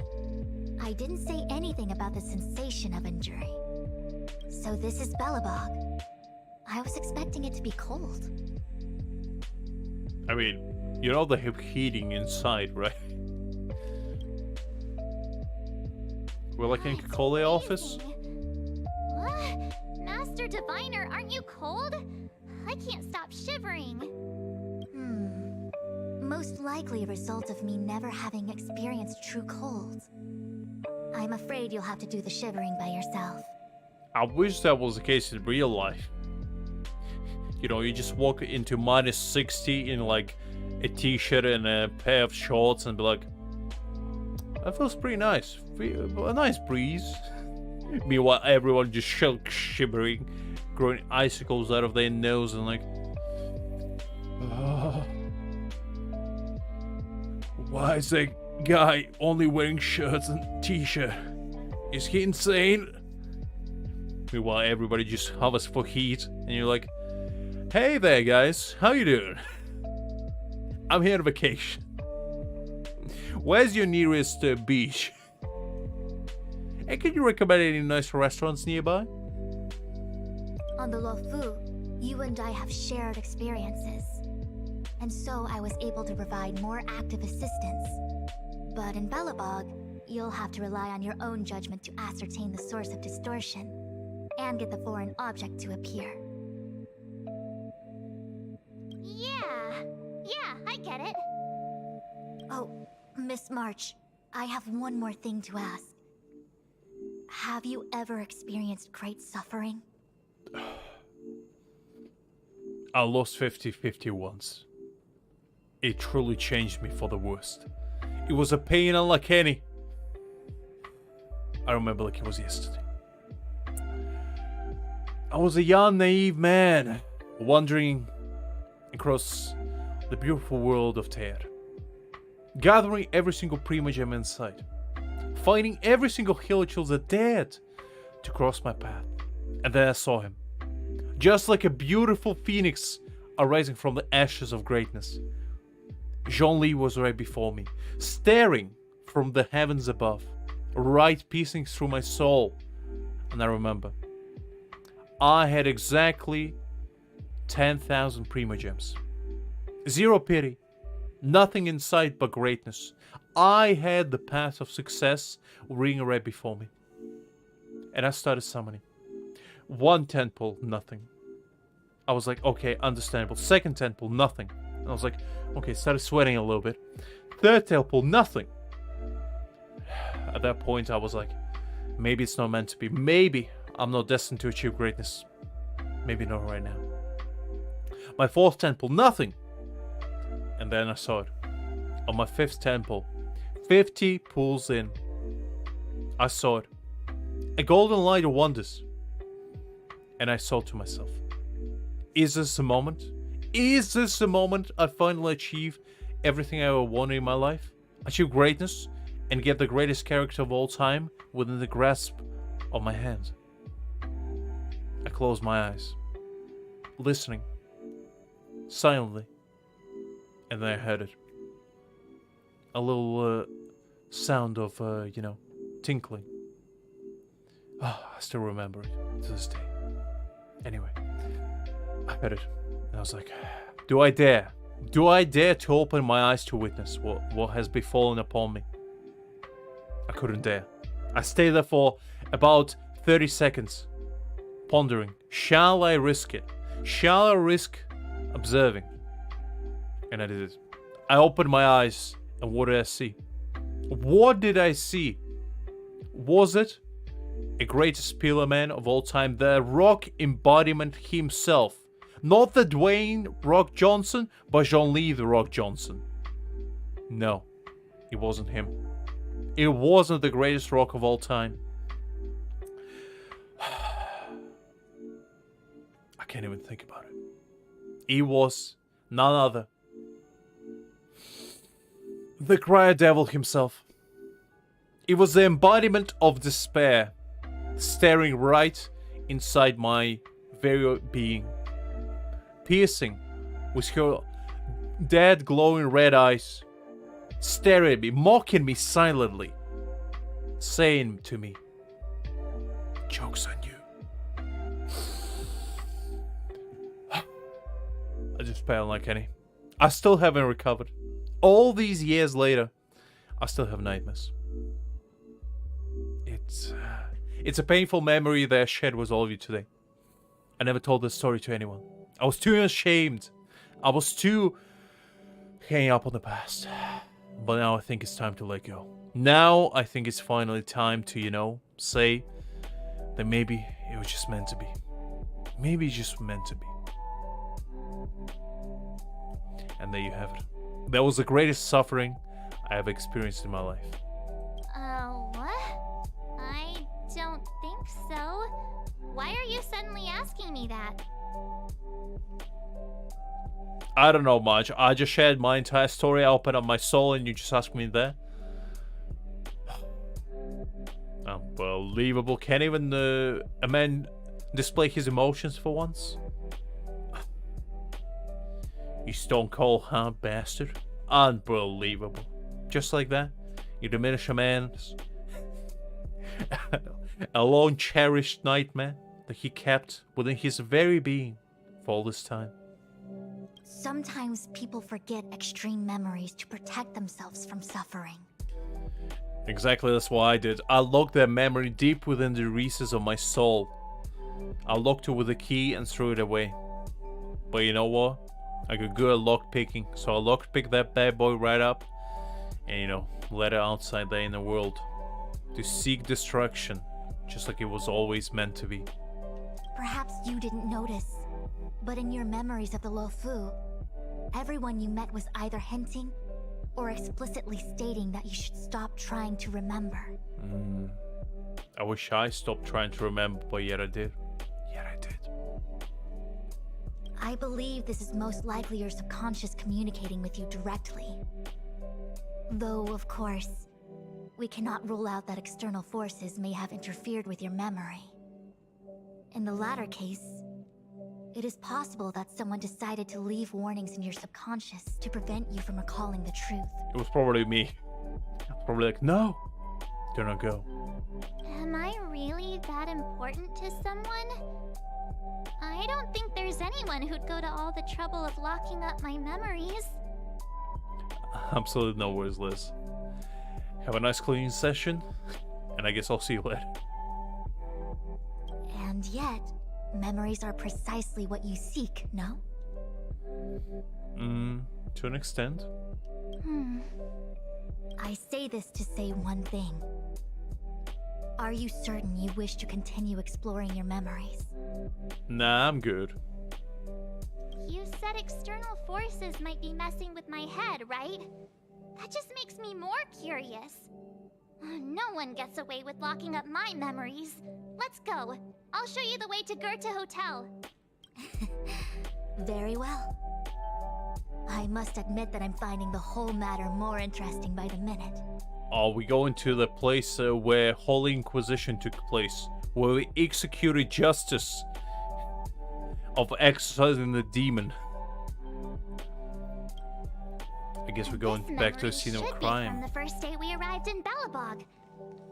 I didn't say anything about the sensation of injury. So this is Belobog. I was expecting it to be cold. I mean, you know they have heating inside, right? We're like in It's Kakole office. freezing. What? Master Diviner, aren't you cold? I can't stop shivering. Most likely a result of me never having experienced true cold. I'm afraid you'll have to do the shivering by yourself. I wish that was the case in real life. You know, you just walk into minus 60 in like a t-shirt and a pair of shorts and be like, that feels pretty nice. A nice breeze. Meanwhile, everyone just shivering, growing icicles out of their nose and like, why is that guy only wearing shirts and t-shirt? Is he insane? Meanwhile, everybody just hovers for heat, and you're like, hey there, guys, how you doing? I'm here on vacation. Where's your nearest beach? Hey, can you recommend any nice restaurants nearby? On the Lofu, you and I have shared experiences. And so I was able to provide more active assistance. But in Belobog, you'll have to rely on your own judgment to ascertain the source of distortion, and get the foreign object to appear. Yeah, I get it. Oh, Miss March, I have one more thing to ask. Have you ever experienced great suffering? I lost 50-50 once. It truly changed me for the worst. It was a pain unlike any. I remember like it was yesterday. I was a young, naive man, wandering across the beautiful world of Ter, gathering every single primogem in sight, finding every single hilichurl that dared to cross my path. And then I saw him, just like a beautiful phoenix arising from the ashes of greatness. Zhongli was right before me, staring from the heavens above, right piercing through my soul. And I remember, I had exactly 10,000 primogems. Zero pity, nothing in sight but greatness. I had the path of success ringing right before me. And I started summoning. One tentpole, nothing. I was like, okay, understandable. Second tentpole, nothing. And I was like, okay, started sweating a little bit. Third tentpole, nothing. At that point, I was like, maybe it's not meant to be. Maybe I'm not destined to achieve greatness. Maybe not right now. My fourth tentpole, nothing. And then I saw it. On my fifth tentpole, 50 pulls in. I saw it. A golden light of wonders. And I thought to myself, is this the moment? Is this the moment I finally achieve everything I ever wanted in my life? Achieve greatness and get the greatest character of all time within the grasp of my hand. I closed my eyes, listening, silently, and then I heard it. A little sound of, tinkling. I still remember it to this day. Anyway, I heard it, and I was like, do I dare? Do I dare to open my eyes to witness what has befallen upon me? I couldn't dare. I stayed there for about 30 seconds, pondering, shall I risk it? Shall I risk observing? And I did it. I opened my eyes, and what did I see? What did I see? Was it a greatest pillar man of all time, the Rock embodiment himself? Not the Dwayne Rock Johnson, but Zhongli the Rock Johnson. No, it wasn't him. It wasn't the greatest rock of all time. I can't even think about it. It was none other. The Crier Devil himself. It was the embodiment of despair, staring right inside my very being. Piercing with her dead glowing red eyes, staring at me, mocking me silently, saying to me, "Joke's on you." I just felt like any. I still haven't recovered. All these years later, I still have nightmares. It's a painful memory that I shared with all of you today. I never told this story to anyone. I was too ashamed. I was too hanging up on the past. But now I think it's time to let go. Now I think it's finally time to, say that maybe it was just meant to be. Maybe it's just meant to be. And there you have it. That was the greatest suffering I have experienced in my life. What? I don't think so. Why are you suddenly asking me that? I don't know much. I just shared my entire story. I opened up my soul and you just asked me there. Unbelievable. Can't even a man display his emotions for once? You stone cold hard bastard. Unbelievable. Just like that, you diminish a man's a long cherished nightmare that he kept within his very being for all this time. Sometimes people forget extreme memories to protect themselves from suffering. Exactly, that's what I did. I locked that memory deep within the recesses of my soul. I locked it with a key and threw it away. But you know what? I got good at lock picking, so I lock picked that bad boy right up and let it outside there in the world to seek destruction, just like it was always meant to be. Perhaps you didn't notice, but in your memories of the Lofu, everyone you met was either hinting or explicitly stating that you should stop trying to remember. I wish I stopped trying to remember, but yet I did. I believe this is most likely your subconscious communicating with you directly. Though, of course, we cannot rule out that external forces may have interfered with your memory. In the latter case, it is possible that someone decided to leave warnings in your subconscious to prevent you from recalling the truth. It was probably me. I was probably like, no, do not go. Am I really that important to someone? I don't think there's anyone who'd go to all the trouble of locking up my memories. Absolutely no worries, Liz. Have a nice cleaning session, and I guess I'll see you later. And yet, memories are precisely what you seek, no? To an extent. I say this to say one thing. Are you certain you wish to continue exploring your memories? Nah, I'm good. You said external forces might be messing with my head, right? That just makes me more curious. No one gets away with locking up my memories. Let's go. I'll show you the way to Goethe Hotel. Very well. I must admit that I'm finding the whole matter more interesting by the minute. Are we going to the place where Holy Inquisition took place? Where we executed justice of exorcising the demon? I guess we're going back to the scene of crime. From the first day we arrived in Belobog.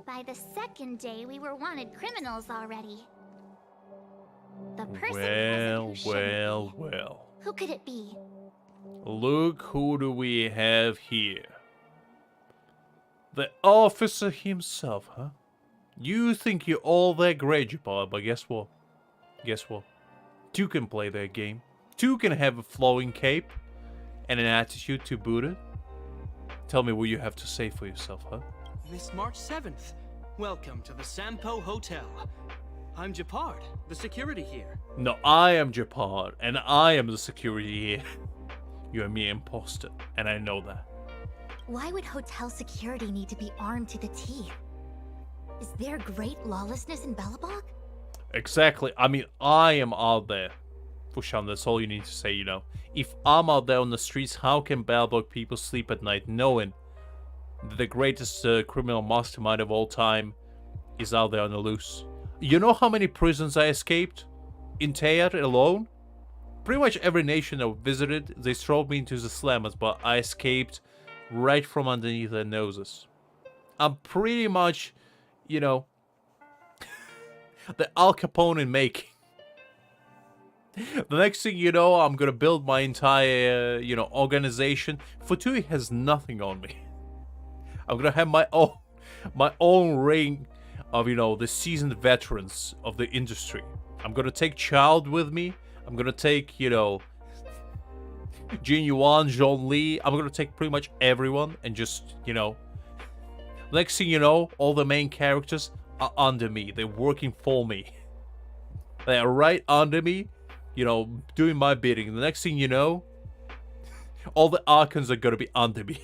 By the second day, we were wanted criminals already. The person present who shouldn't be. Well. Who could it be? Look who do we have here. The officer himself, huh? You think you're all that great, Japar, but guess what? Two can play their game. Two can have a flowing cape and an attitude to boot it. Tell me what you have to say for yourself, huh? This March 7th. Welcome to the Sampo Hotel. I'm Japard, the security here. No, I am Japard, and I am the security here. You're a mere imposter, and I know that. Why would hotel security need to be armed to the teeth? Is there great lawlessness in Belobog? Exactly. I mean, I am out there. Fushan, that's all you need to say, If I'm out there on the streets, how can Belobog people sleep at night knowing the greatest criminal mastermind of all time is out there on the loose. You know how many prisons I escaped in Tear alone? Pretty much every nation I visited, they throw me into the slammers, but I escaped right from underneath their noses. I'm pretty much, you know, the Al Capone in making. The next thing you know, I'm gonna build my entire, you know, organization. Futui has nothing on me. I'm gonna have my own ring of, you know, the seasoned veterans of the industry. I'm gonna take Child with me. I'm gonna take, you know, Jin Yuan, Zhong Li. I'm gonna take pretty much everyone and just, you know. Next thing you know, all the main characters are under me. They're working for me. They are right under me, you know, doing my bidding. The next thing you know, all the Archons are gonna be under me.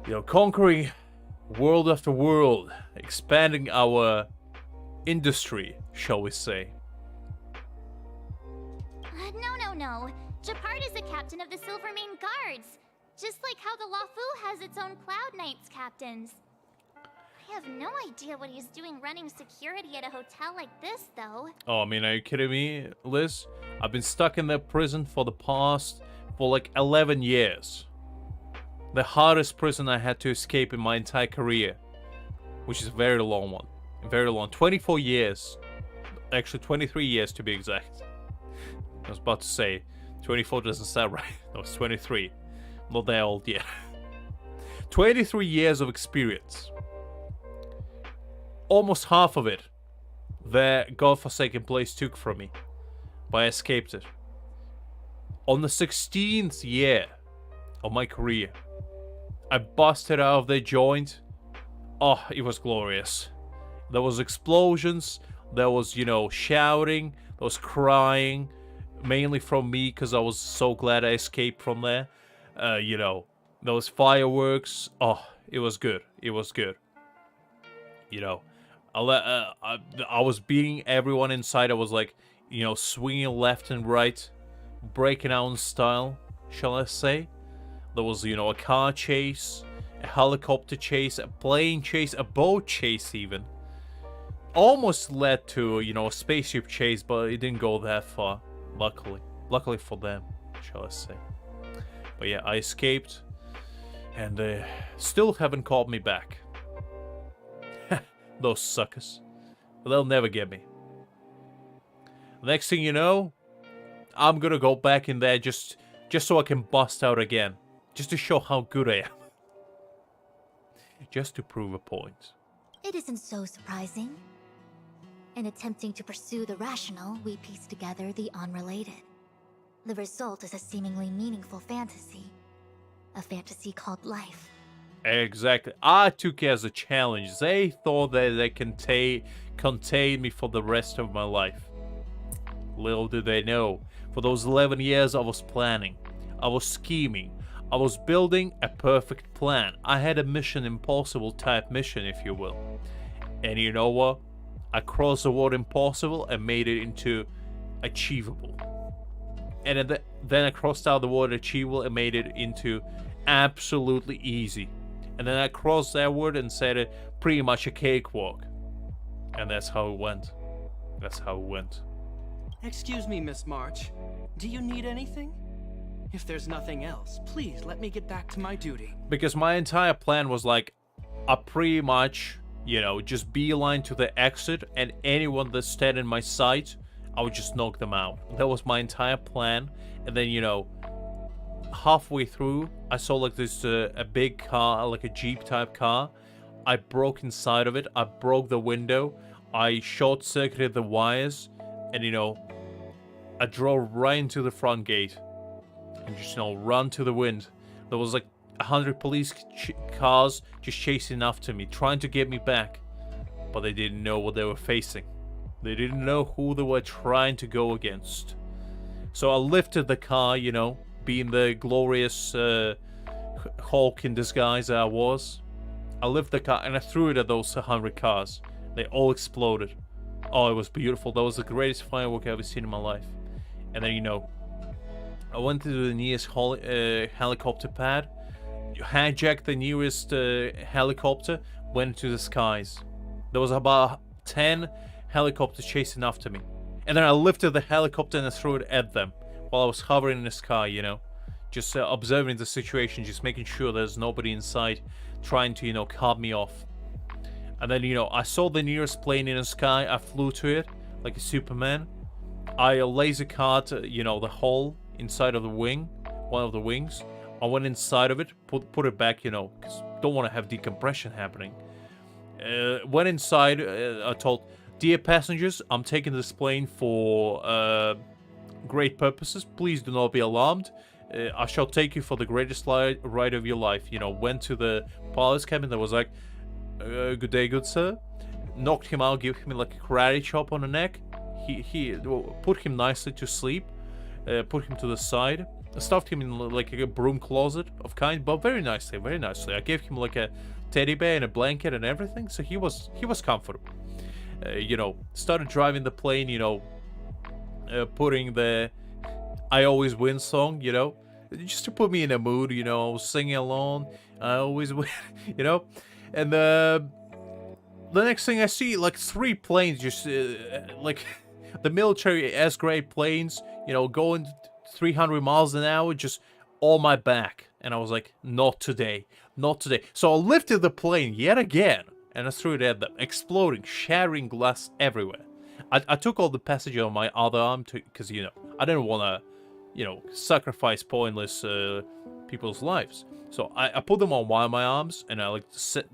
You know, conquering world after world, expanding our industry, shall we say. No. Japard is the captain of the Silvermane Guards. Just like how the Lafu has its own Cloud Knights captains. I have no idea what he's doing running security at a hotel like this, though. Oh, I mean, are you kidding me, Liz? I've been stuck in that prison for like 11 years. The hardest prison I had to escape in my entire career. Which is a very long one. Very long. 24 years. Actually, 23 years to be exact. I was about to say, 24 doesn't sound right. No, it's 23. Not that old yet. 23 years of experience. Almost half of it, that godforsaken place took from me. But I escaped it. On the 16th year of my career, I busted out of the joint. Oh, it was glorious. There was explosions. There was, you know, shouting. There was crying. Mainly from me, because I was so glad I escaped from there. You know, there was fireworks. Oh, it was good. It was good. You know, I was beating everyone inside. I was like, you know, swinging left and right, breaking out in style, shall I say. There was, you know, a car chase, a helicopter chase, a plane chase, a boat chase even. Almost led to, you know, a spaceship chase, but it didn't go that far. Luckily for them, shall I say. But yeah, I escaped, and they still haven't called me back. Those suckers. They'll never get me. Next thing you know, I'm gonna go back in there just so I can bust out again. Just to show how good I am. Just to prove a point. It isn't so surprising. In attempting to pursue the rational, we piece together the unrelated. The result is a seemingly meaningful fantasy. A fantasy called life. Exactly. I took it as a challenge. They thought that they can contain me for the rest of my life. Little did they know. For those 11 years I was planning. I was scheming. I was building a perfect plan. I had a Mission Impossible type mission, if you will. And you know what? I crossed the word impossible and made it into achievable. And then I crossed out the word achievable and made it into absolutely easy. And then I crossed that word and said it pretty much a cakewalk. And that's how it went. That's how it went. Excuse me, Miss March. Do you need anything? If there's nothing else, please let me get back to my duty. Because my entire plan was like, I pretty much, you know, just beeline to the exit, and anyone that stayed in my sight, I would just knock them out. That was my entire plan. And then, you know, halfway through, I saw like this a big car, like a Jeep type car. I broke inside of it. I broke the window. I short-circuited the wires, and you know, I drove right into the front gate and just, you know, run to the wind. There was like 100 police cars just chasing after me, trying to get me back, but they didn't know what they were facing. They didn't know who they were trying to go against. So I lifted the car, you know, being the glorious Hulk in disguise I was. I lifted the car and I threw it at those 100 cars. They all exploded. Oh, it was beautiful. That was the greatest firework I've ever seen in my life. And then, you know, I went to the nearest helicopter pad, hijacked the nearest helicopter, went to the skies. There was about 10 helicopters chasing after me. And then I lifted the helicopter and I threw it at them while I was hovering in the sky, you know. Just observing the situation, just making sure there's nobody inside trying to, you know, cut me off. And then, you know, I saw the nearest plane in the sky. I flew to it like a Superman. I laser cut, you know, the hole inside of the wing, one of the wings. I went inside of it, put it back, you know, because don't want to have decompression happening. Went inside, I told, dear passengers, I'm taking this plane for great purposes. Please do not be alarmed. I shall take you for the greatest ride of your life. You know, went to the pilot's cabin. That was like, good day, good sir. Knocked him out, gave him like a karate chop on the neck. He put him nicely to sleep. Put him to the side. Stuffed him in like a broom closet of kind, but very nicely, very nicely. I gave him like a teddy bear and a blanket and everything, so he was comfortable. You know, started driving the plane. You know, putting the "I Always Win" song. You know, just to put me in a mood. You know, I was singing along. I always win. You know, and the next thing I see, like 3 planes, just like the military S-grade planes. You know, going 300 miles an hour, just on my back. And I was like, not today, not today. So I lifted the plane yet again, and I threw it at them, exploding, shattering glass everywhere. I took all the passengers on my other arm, because, you know, I didn't want to, you know, sacrifice pointless people's lives. So I put them on one of my arms, and I, like,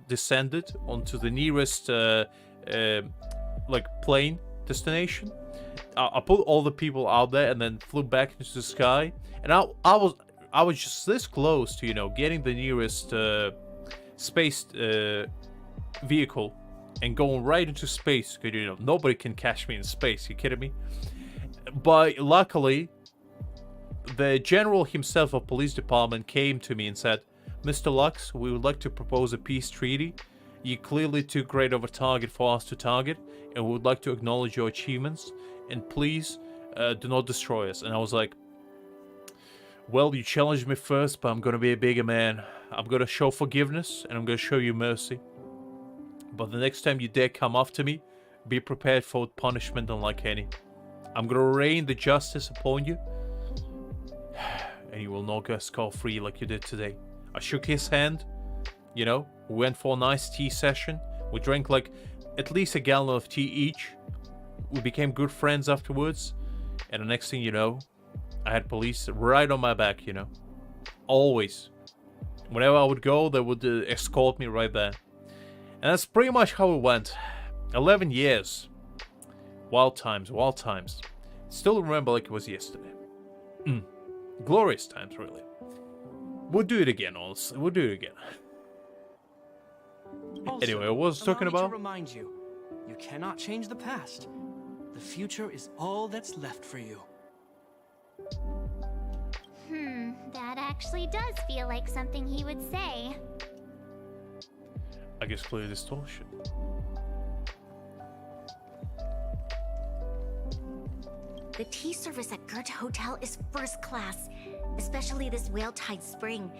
descended onto the nearest, like, plane destination. I put all the people out there and then flew back into the sky. And I was just this close to, you know, getting the nearest space vehicle and going right into space. Because, you know, nobody can catch me in space. You kidding me? But luckily, the general himself of police department came to me and said, Mr. Lux, we would like to propose a peace treaty. You clearly too great of a target for us to target, and we would like to acknowledge your achievements. And please, do not destroy us. And I was like, well, you challenged me first, but I'm going to be a bigger man. I'm going to show forgiveness, and I'm going to show you mercy. But the next time you dare come after me, be prepared for punishment unlike any. I'm going to rain the justice upon you, and you will not go scot-free like you did today. I shook his hand, you know, we went for a nice tea session. We drank like at least a gallon of tea each. We became good friends afterwards, and the next thing you know, I had police right on my back, you know. Always. Whenever I would go, they would escort me right there. And that's pretty much how it went. 11 years. Wild times, wild times. Still remember like it was yesterday. Glorious times, really. We'll do it again, honestly. We'll do it again. Also, anyway, what was I talking about? To remind you, you cannot change the past. The future is all that's left for you. That actually does feel like something he would say. I guess clear distortion. The tea service at Goethe Hotel is first class, especially this whale tide spring.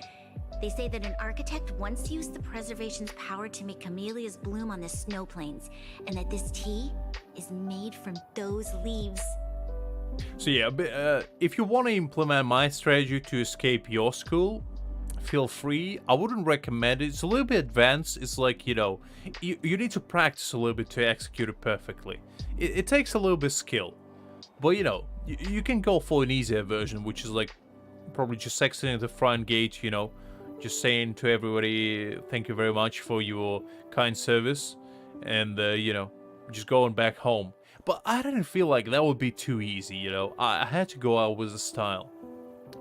They say that an architect once used the preservation's power to make camellias bloom on the snow plains, and that this tea is made from those leaves. So yeah, if you want to implement my strategy to escape your school, feel free. I wouldn't recommend it. It's a little bit advanced. It's like, you know, you need to practice a little bit to execute it perfectly. It takes a little bit of skill. But, you know, you can go for an easier version, which is like probably just exiting the front gate, you know, just saying to everybody, thank you very much for your kind service, and, you know, just going back home. But I didn't feel like that would be too easy, you know. I had to go out with a style.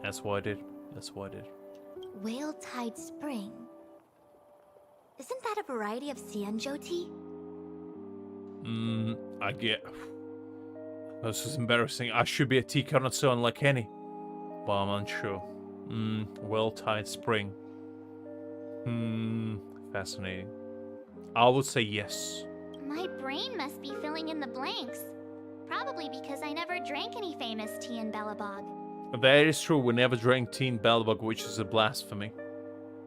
That's what I did. That's what I did. Whale tide spring. Isn't that a variety of Xianzhou tea? I get... This is embarrassing. I should be a tea connoisseur like any. But I'm unsure. Well-tied spring. Fascinating. I would say yes. My brain must be filling in the blanks. Probably because I never drank any famous tea in Belobog. That is true. We never drank tea in Belbog, which is a blasphemy.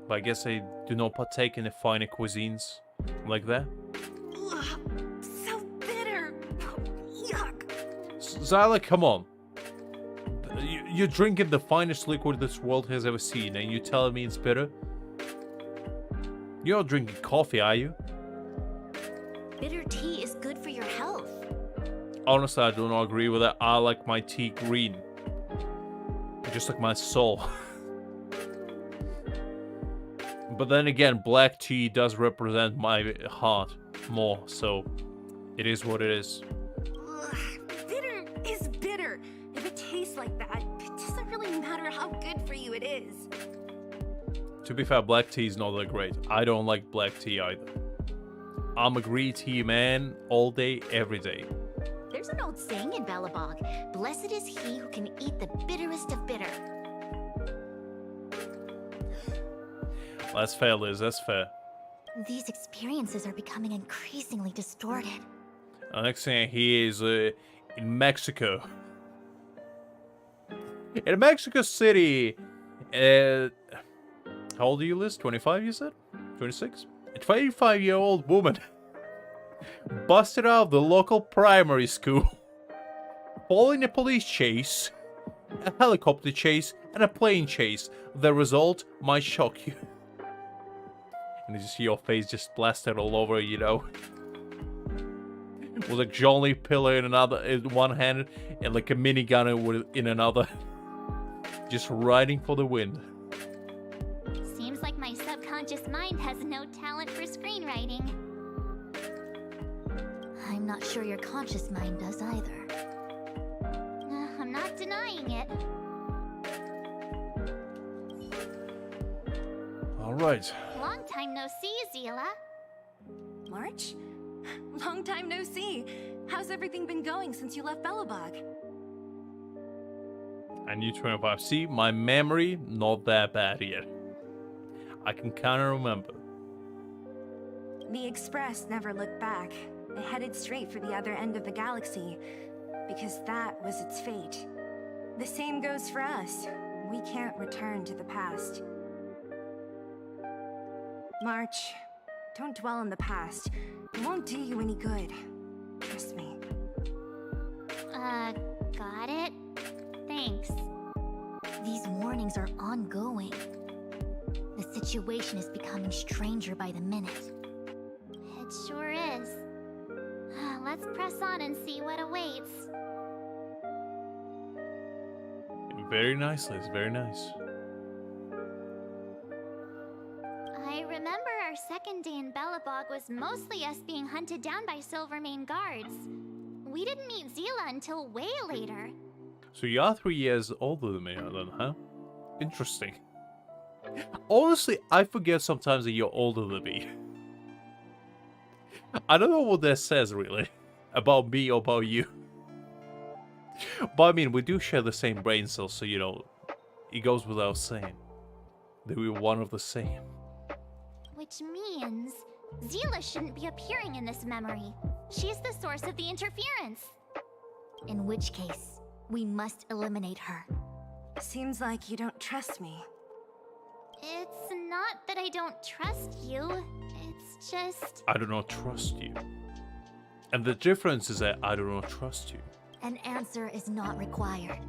But I guess I do not partake in the finer cuisines like that. Ugh, so bitter. Yuck. Zyla, come on. You're drinking the finest liquid this world has ever seen, and you're telling me it's bitter? You're not drinking coffee, are you? Bitter tea is good for your health. Honestly, I do not agree with that. I like my tea green. Just like my soul. But then again, black tea does represent my heart more, so it is what it is. Ugh, bitter is bitter. If it tastes like that, it doesn't really matter how good for you it is. To be fair, black tea is not that great. I don't like black tea either. I'm a green tea man all day, every day. There's an old saying in Balabog, blessed is he who can eat the bitterest of bitter. That's fair, Liz, that's fair. These experiences are becoming increasingly distorted. The next thing I hear is in Mexico. In Mexico City, how old are you, Liz? 25, you said? 26? A 25-year-old woman busted out of the local primary school, following a police chase, a helicopter chase, and a plane chase. The result might shock you. And you see your face just blasted all over, you know. With a jolly pillar in one hand and like a minigun in another. Just riding for the wind. Seems like my subconscious mind has no talent for screenwriting. I'm not sure your conscious mind does either. I'm not denying it. Alright. Long time no see, Zila. March? Long time no see. How's everything been going since you left Belobog? I need 25. See, my memory, not that bad yet. I can kind of remember. The Express never looked back. It headed straight for the other end of the galaxy, because that was its fate. The same goes for us. We can't return to the past. March, don't dwell on the past. It won't do you any good. Trust me. Got it? Thanks. These warnings are ongoing. The situation is becoming stranger by the minute. It sure is. Let's press on and see what awaits. Very nice, Liz. Very nice. I remember our second day in Belobog was mostly us being hunted down by Silvermane guards. We didn't meet Zila until way later. So you are 3 years older than me, then, huh? Interesting. Honestly, I forget sometimes that you're older than me. I don't know what that says, really. About me or about you. But I mean, we do share the same brain cells, so, you know, it goes without saying that we're one of the same. Which means Zila shouldn't be appearing in this memory. She's the source of the interference. In which case, we must eliminate her. Seems like you don't trust me. It's not that I don't trust you. It's just... I do not trust you. And the difference is that I do not trust you. An answer is not required.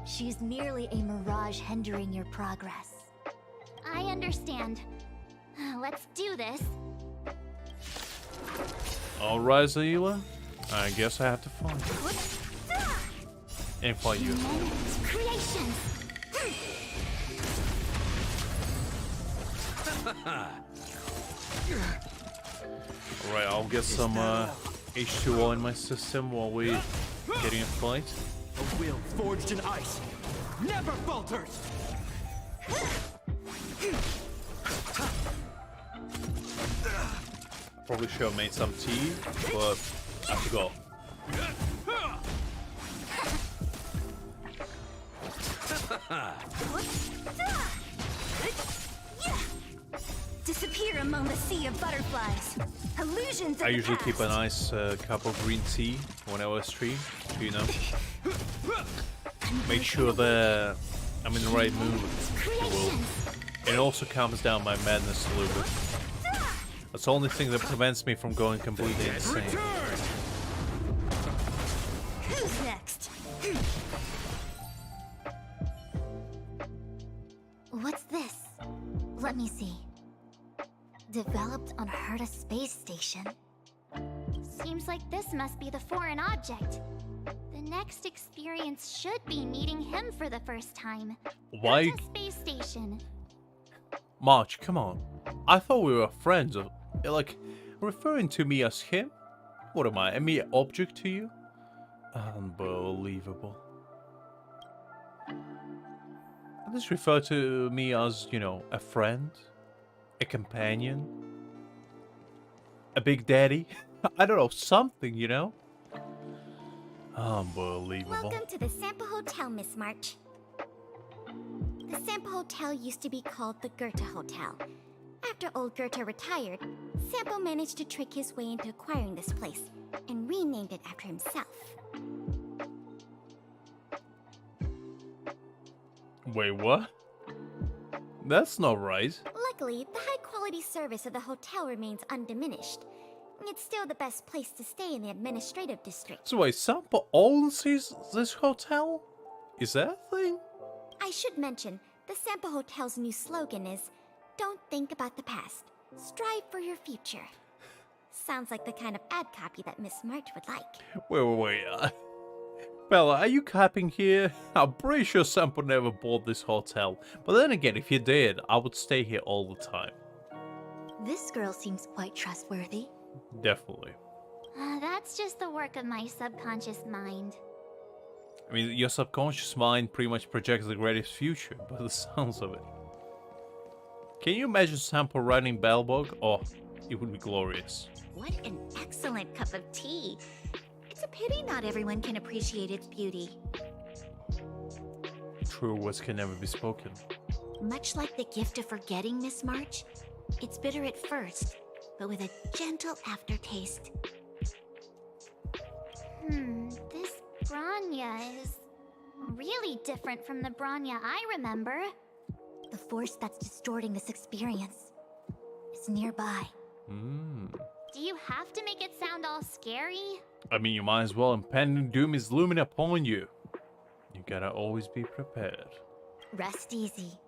She's merely a mirage hindering your progress. I understand. Let's do this. Alright, Zila. I guess I have to find you. And find you. Creation. Alright, I'll get some H2O in my system while we getting a flight. A will forged in ice never falters. Probably should have made some tea, but I forgot. Disappear among the sea of butterflies. Illusions of I the usually past. keep a nice cup of green tea whenever I stream, so you know. make sure that I'm in the right mood, if you will. It also calms down my madness a little bit. That's the only thing that prevents me from going completely insane. Who's next? What's this? Let me see. Developed on Herta space station. Seems like this must be the foreign object. The next experience should be meeting him for the first time. Why? Herta space station. March, come on. I thought we were friends. Like, referring to me as him? What am I, a mere object to you? Unbelievable. Just refer to me as, you know, a friend? A companion? A big daddy? I don't know, something, you know? Unbelievable. Welcome to the Sampo Hotel, Miss March. The Sampo Hotel used to be called the Goethe Hotel. After old Goethe retired, Sampo managed to trick his way into acquiring this place and renamed it after himself. Wait, what? That's not right. Luckily, the high-quality service of the hotel remains undiminished. It's still the best place to stay in the administrative district. So wait, Sampo owns this hotel? Is that a thing? I should mention, the Sampo Hotel's new slogan is, "Don't think about the past. Strive for your future." Sounds like the kind of ad copy that Miss March would like. Wait. Bella, are you capping here? I'm pretty sure Sampo never bought this hotel. But then again, if he did, I would stay here all the time. This girl seems quite trustworthy. Definitely. That's just the work of my subconscious mind. I mean, your subconscious mind pretty much projects the greatest future, by the sounds of it. Can you imagine Sampo riding Bellbug? Oh, it would be glorious. What an excellent cup of tea. It's a pity not everyone can appreciate its beauty. True words can never be spoken. Much like the gift of forgetting, Miss March, it's bitter at first, but with a gentle aftertaste. This Bronya is really different from the Bronya I remember. The force that's distorting this experience is nearby. Do you have to make it sound all scary? I mean, you might as well. Impending doom is looming upon you. You gotta always be prepared. Rest easy.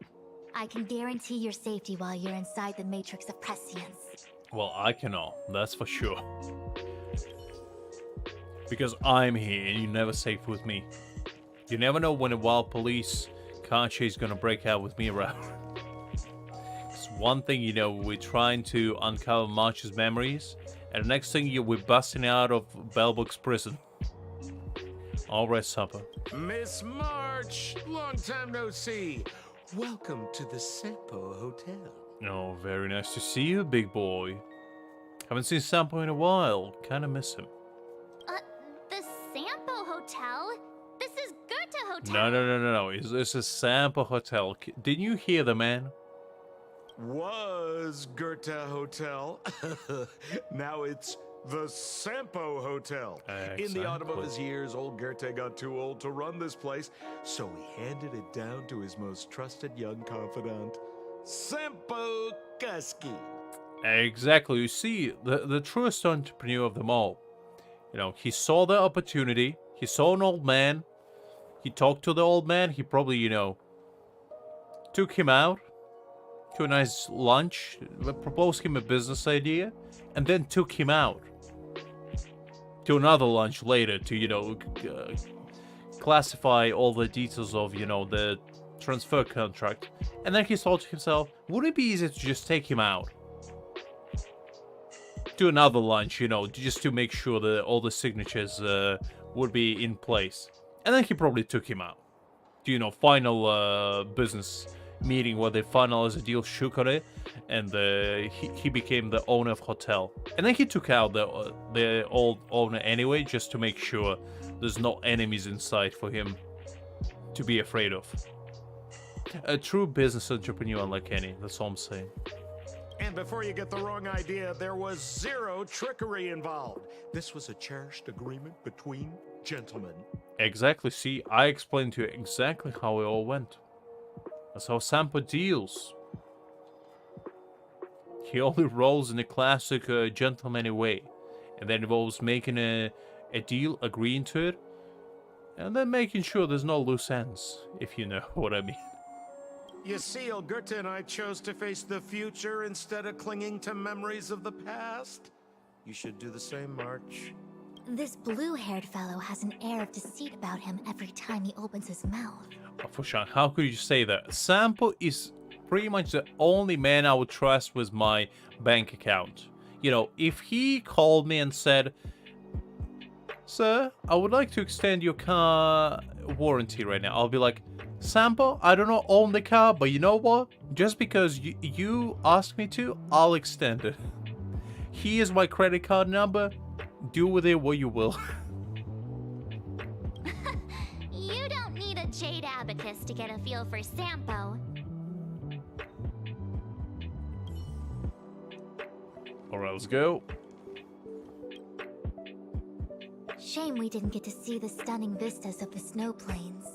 I can guarantee your safety while you're inside the matrix of prescience. Well, I cannot, that's for sure. Because I'm here and you're never safe with me. You never know when a wild police car chase is gonna break out with me around. It's one thing, you know, we're trying to uncover March's memories, and the next thing we're busting out of Bellbug's prison. All right, supper. Miss March, long time no see. Welcome to the Sampo Hotel. Oh, very nice to see you, big boy. Haven't seen Sampo in a while. Kinda miss him. The Sampo Hotel? This is Goethe Hotel. No. It's a Sampo Hotel. Didn't you hear the man? Was Goethe Hotel. Now it's the Sampo Hotel. In the autumn of his years, old Goethe got too old to run this place, so he handed it down to his most trusted young confidant, Sampo Kuski. Exactly. You see, the truest entrepreneur of them all. You know, he saw the opportunity. He saw an old man. He talked to the old man. He probably, you know, took him out to a nice lunch, proposed him a business idea, and then took him out to another lunch later to, you know, classify all the details of, you know, the transfer contract. And then he thought to himself, wouldn't it be easier to just take him out to another lunch, you know, just to make sure that all the signatures would be in place. And then he probably took him out to, you know, final business meeting where they finalized a deal, shook on it, and he became the owner of hotel. And then he took out the old owner anyway, just to make sure there's no enemies in sight for him to be afraid of. A true business entrepreneur unlike any, that's all I'm saying. And before you get the wrong idea, there was zero trickery involved. This was a cherished agreement between gentlemen. Exactly. See, I explained to you exactly how it all went. That's how Sampo deals. He only rolls in a classic gentlemanly way. And that involves making a deal, agreeing to it, and then making sure there's no loose ends, if you know what I mean. You see, Olgurta and I chose to face the future instead of clinging to memories of the past. You should do the same, March. This blue-haired fellow has an air of deceit about him every time he opens his mouth. Fushan, how could you say that? Sampo is pretty much the only man I would trust with my bank account. You know, if he called me and said, "Sir, I would like to extend your car warranty right now," I'll be like, "Sampo, I do not own the car, but you know what? Just because you asked me to, I'll extend it. Here's my credit card number. Do with it what you will." You don't need a jade abacus to get a feel for Sampo. Alright, let's go. Shame we didn't get to see the stunning vistas of the snow plains.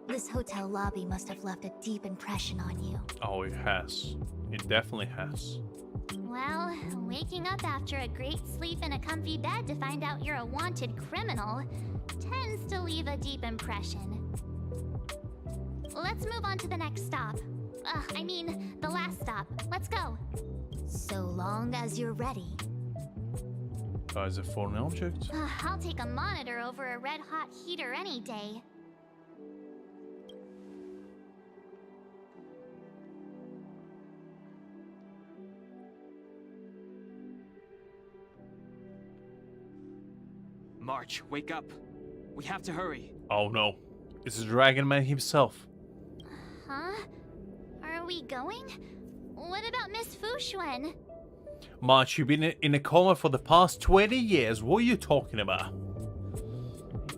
This hotel lobby must have left a deep impression on you. Oh, it has. It definitely has. Well, waking up after a great sleep in a comfy bed to find out you're a wanted criminal tends to leave a deep impression. Let's move on to the next stop. I mean, the last stop. Let's go. So long as you're ready. Is it for an object? I'll take a monitor over a red-hot heater any day. March, wake up. We have to hurry. Oh no. It's the Dragon Man himself. Huh? Are we going? What about Miss Fushuen? March, you've been in a coma for the past 20 years. What are you talking about?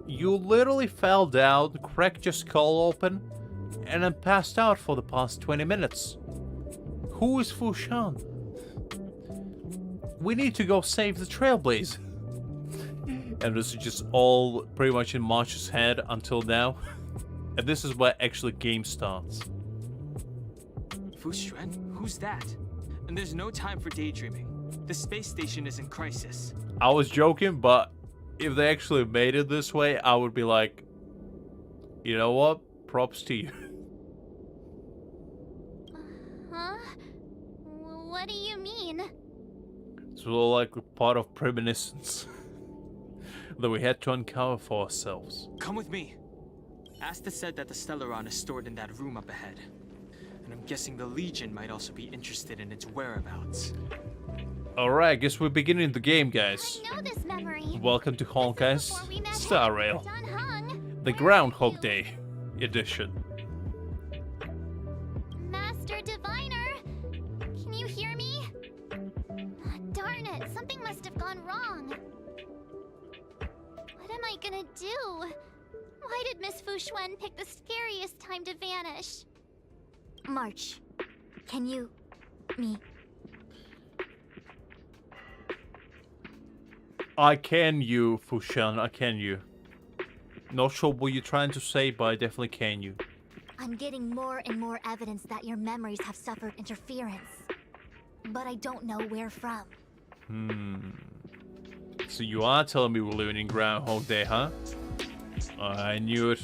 You literally fell down, cracked your skull open, and then passed out for the past 20 minutes. Who is Fushan? We need to go save the Trailblazer. And this is just all pretty much in March's head until now. And this is where actually game starts. Fushuen? Who's that? And there's no time for daydreaming. The space station is in crisis. I was joking, but if they actually made it this way, I would be like, you know what? Props to you. Huh? What do you mean? It's all like a part of premonitions that we had to uncover for ourselves. Come with me. Asta said that the Stellaron is stored in that room up ahead. And I'm guessing the Legion might also be interested in its whereabouts. Alright, I guess we're beginning the game, guys. I know this memory. Welcome to Honkai's StarRail, the Groundhog Day edition. Master Diviner, can you hear me? Darn it, something must have gone wrong. What am I gonna do? Why did Miss Fushuen pick the scariest time to vanish? March, can you... me... I can you, Fushan, I can you. Not sure what you're trying to say, but I definitely can you. I'm getting more and more evidence that your memories have suffered interference. But I don't know where from. So you are telling me we're living in Groundhog Day, huh? I knew it.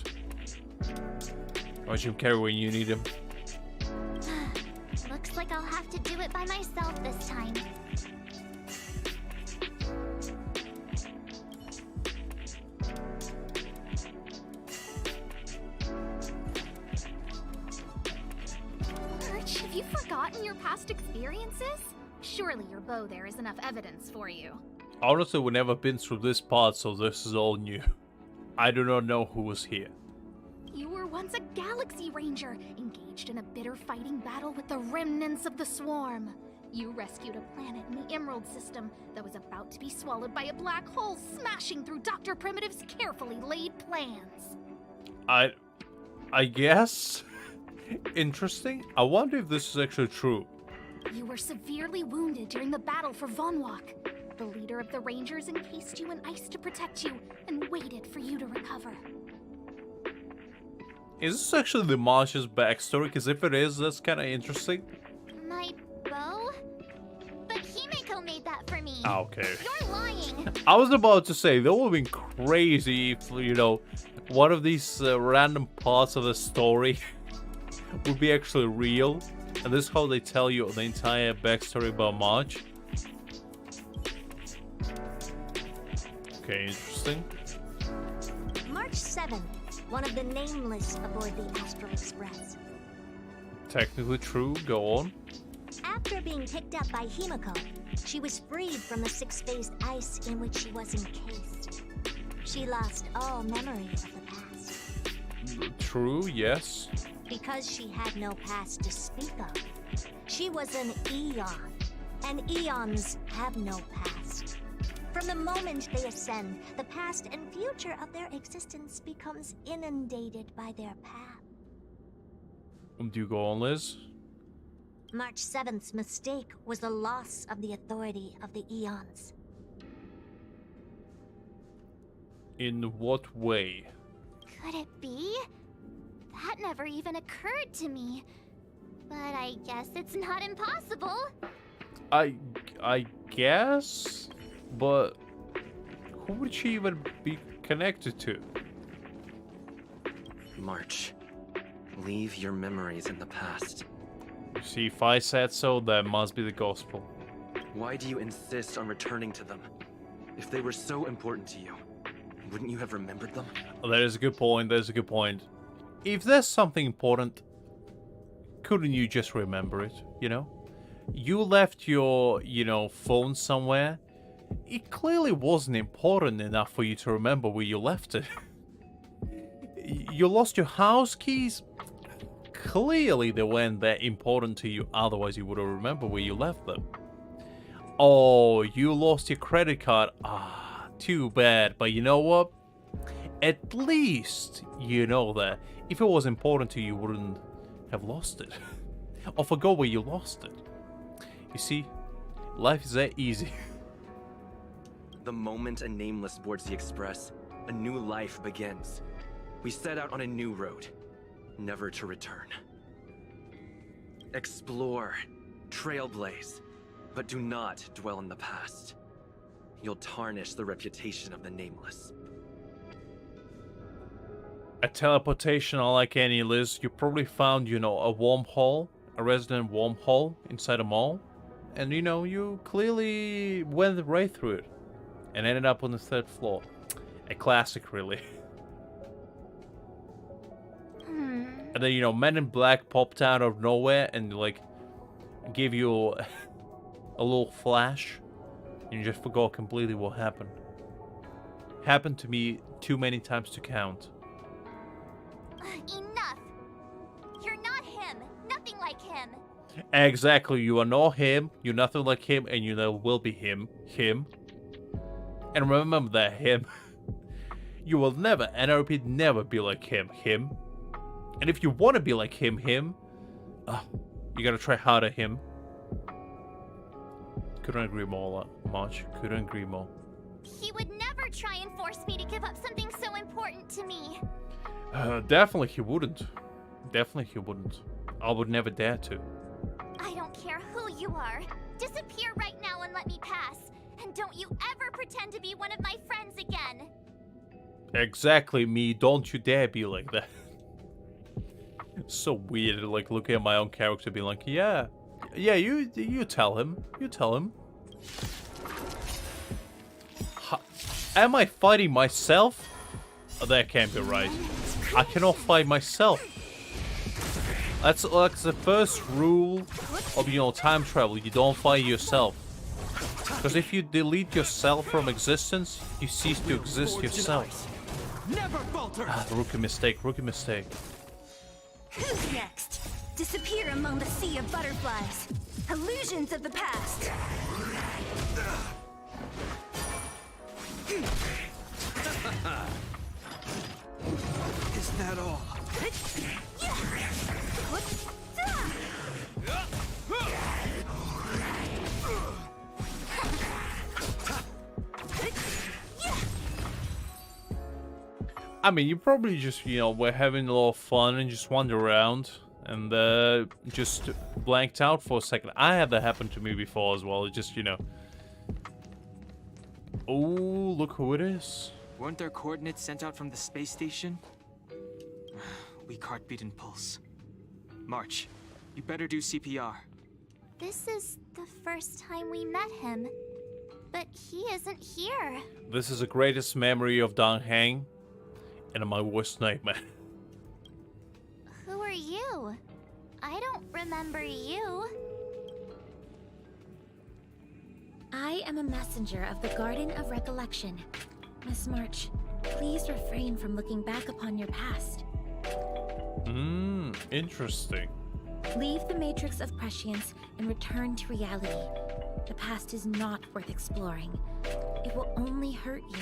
Watch him carry when you need him. Looks like I'll have to do it by myself this time. Have you forgotten your past experiences? Surely your bow there is enough evidence for you. Honestly, we've never been through this part, so this is all new. I do not know who was here. You were once a Galaxy Ranger, engaged in a bitter fighting battle with the remnants of the Swarm. You rescued a planet in the Emerald System that was about to be swallowed by a black hole, smashing through Dr. Primitive's carefully laid plans. I guess? Interesting. I wonder if this is actually true. You were severely wounded during the battle for Vonwalk. The leader of the Rangers encased you in ice to protect you and waited for you to recover. Is this actually the Marsh's backstory? Because if it is, that's kind of interesting. My bow? But Himeko made that for me. Ah, okay. You're lying. I was about to say, that would have been crazy if, you know, one of these random parts of the story would be actually real. And this is how they tell you the entire backstory about March. Okay, interesting. March 7th, one of the nameless aboard the Astral Express. Technically true, go on. After being picked up by Himeko, she was freed from the six-phase ice in which she was encased. She lost all memory of the past. True, yes. Because she had no past to speak of. She was an eon, and eons have no past. From the moment they ascend, the past and future of their existence becomes inundated by their path. Do you go on, Liz? March 7th's mistake was the loss of the authority of the eons. In what way? Could it be? That never even occurred to me. But I guess it's not impossible. I guess, but who would she even be connected to? March, leave your memories in the past. You see, if I said so, that must be the gospel. Why do you insist on returning to them? If they were so important to you, wouldn't you have remembered them? Oh, that is a good point, that is a good point. If there's something important, couldn't you just remember it, you know? You left your, phone somewhere. It clearly wasn't important enough for you to remember where you left it. You lost your house keys? Clearly they weren't that important to you, otherwise you would have remembered where you left them. Oh, you lost your credit card. Ah, too bad. But you know what? At least you know that if it was important to you, you wouldn't have lost it. Or forgot where you lost it. You see, life is that easy. The moment a nameless boards the Express, a new life begins. We set out on a new road, never to return. Explore, trailblaze, but do not dwell in the past. You'll tarnish the reputation of the nameless. A teleportation unlike any, Liz. You probably found, a wormhole, a resident wormhole inside a mall. And, you clearly went right through it. And ended up on the 3rd floor. A classic, really. And then, Men in Black popped out of nowhere and, gave you a little flash. And you just forgot completely what happened. Happened to me too many times to count. Enough! You're not him. Nothing like him. Exactly, you are not him, you're nothing like him, and you never will be him. And remember that, him. You will never, and I repeat, never be like him. And if you want to be like him, you gotta try harder, him. Couldn't agree more, March. Couldn't agree more. He would never try and force me to give up something so important to me. Definitely he wouldn't. I would never dare to. I don't care who you are. Disappear right now and let me pass. And don't you ever pretend to be one of my friends again. Exactly, me. Don't you dare be like that. So weird, looking at my own character being like, yeah, you tell him. Am I fighting myself? Oh, that can't be right. I cannot fight myself. That's the first rule of, time travel. You don't fight yourself. Because if you delete yourself from existence, you cease to exist yourself. Never falter. Rookie mistake. Who's next? Disappear among the sea of butterflies. Illusions of the past. Is that all? I mean, you probably just, you know, were having a lot of fun and just wander around and just blanked out for a second. I had that happen to me before as well. It just, you know. Oh, look who it is. Weren't there coordinates sent out from the space station? Weak heartbeat and pulse. March, you better do CPR. This is the first time we met him. But he isn't here. This is the greatest memory of Dan Hang and my worst nightmare. Who are you? I don't remember you. I am a messenger of the Garden of Recollection. Miss March, please refrain from looking back upon your past. Interesting. Leave the matrix of prescience and return to reality. The past is not worth exploring. It will only hurt you.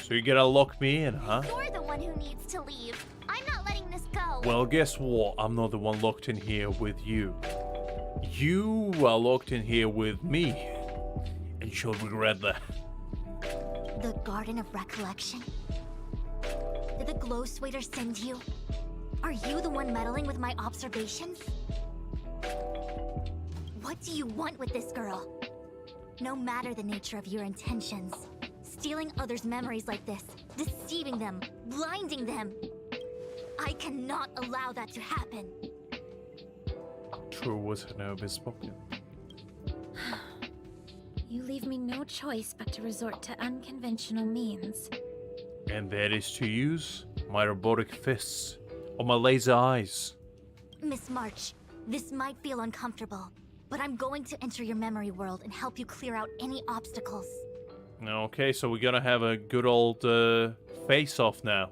So you're gonna lock me in, huh? You're the one who needs to leave. I'm not letting this go. Well, guess what? I'm not the one locked in here with you. You are locked in here with me. And you'll regret that. The Garden of Recollection? Did the Glow Swader send you? Are you the one meddling with my observations? What do you want with this girl? No matter the nature of your intentions, stealing others' memories like this, deceiving them, blinding them, I cannot allow that to happen. True words have never been spoken. You leave me no choice but to resort to unconventional means. And that is to use my robotic fists or my laser eyes. Miss March, this might feel uncomfortable, but I'm going to enter your memory world and help you clear out any obstacles. Okay, so we're gonna have a good old face-off now.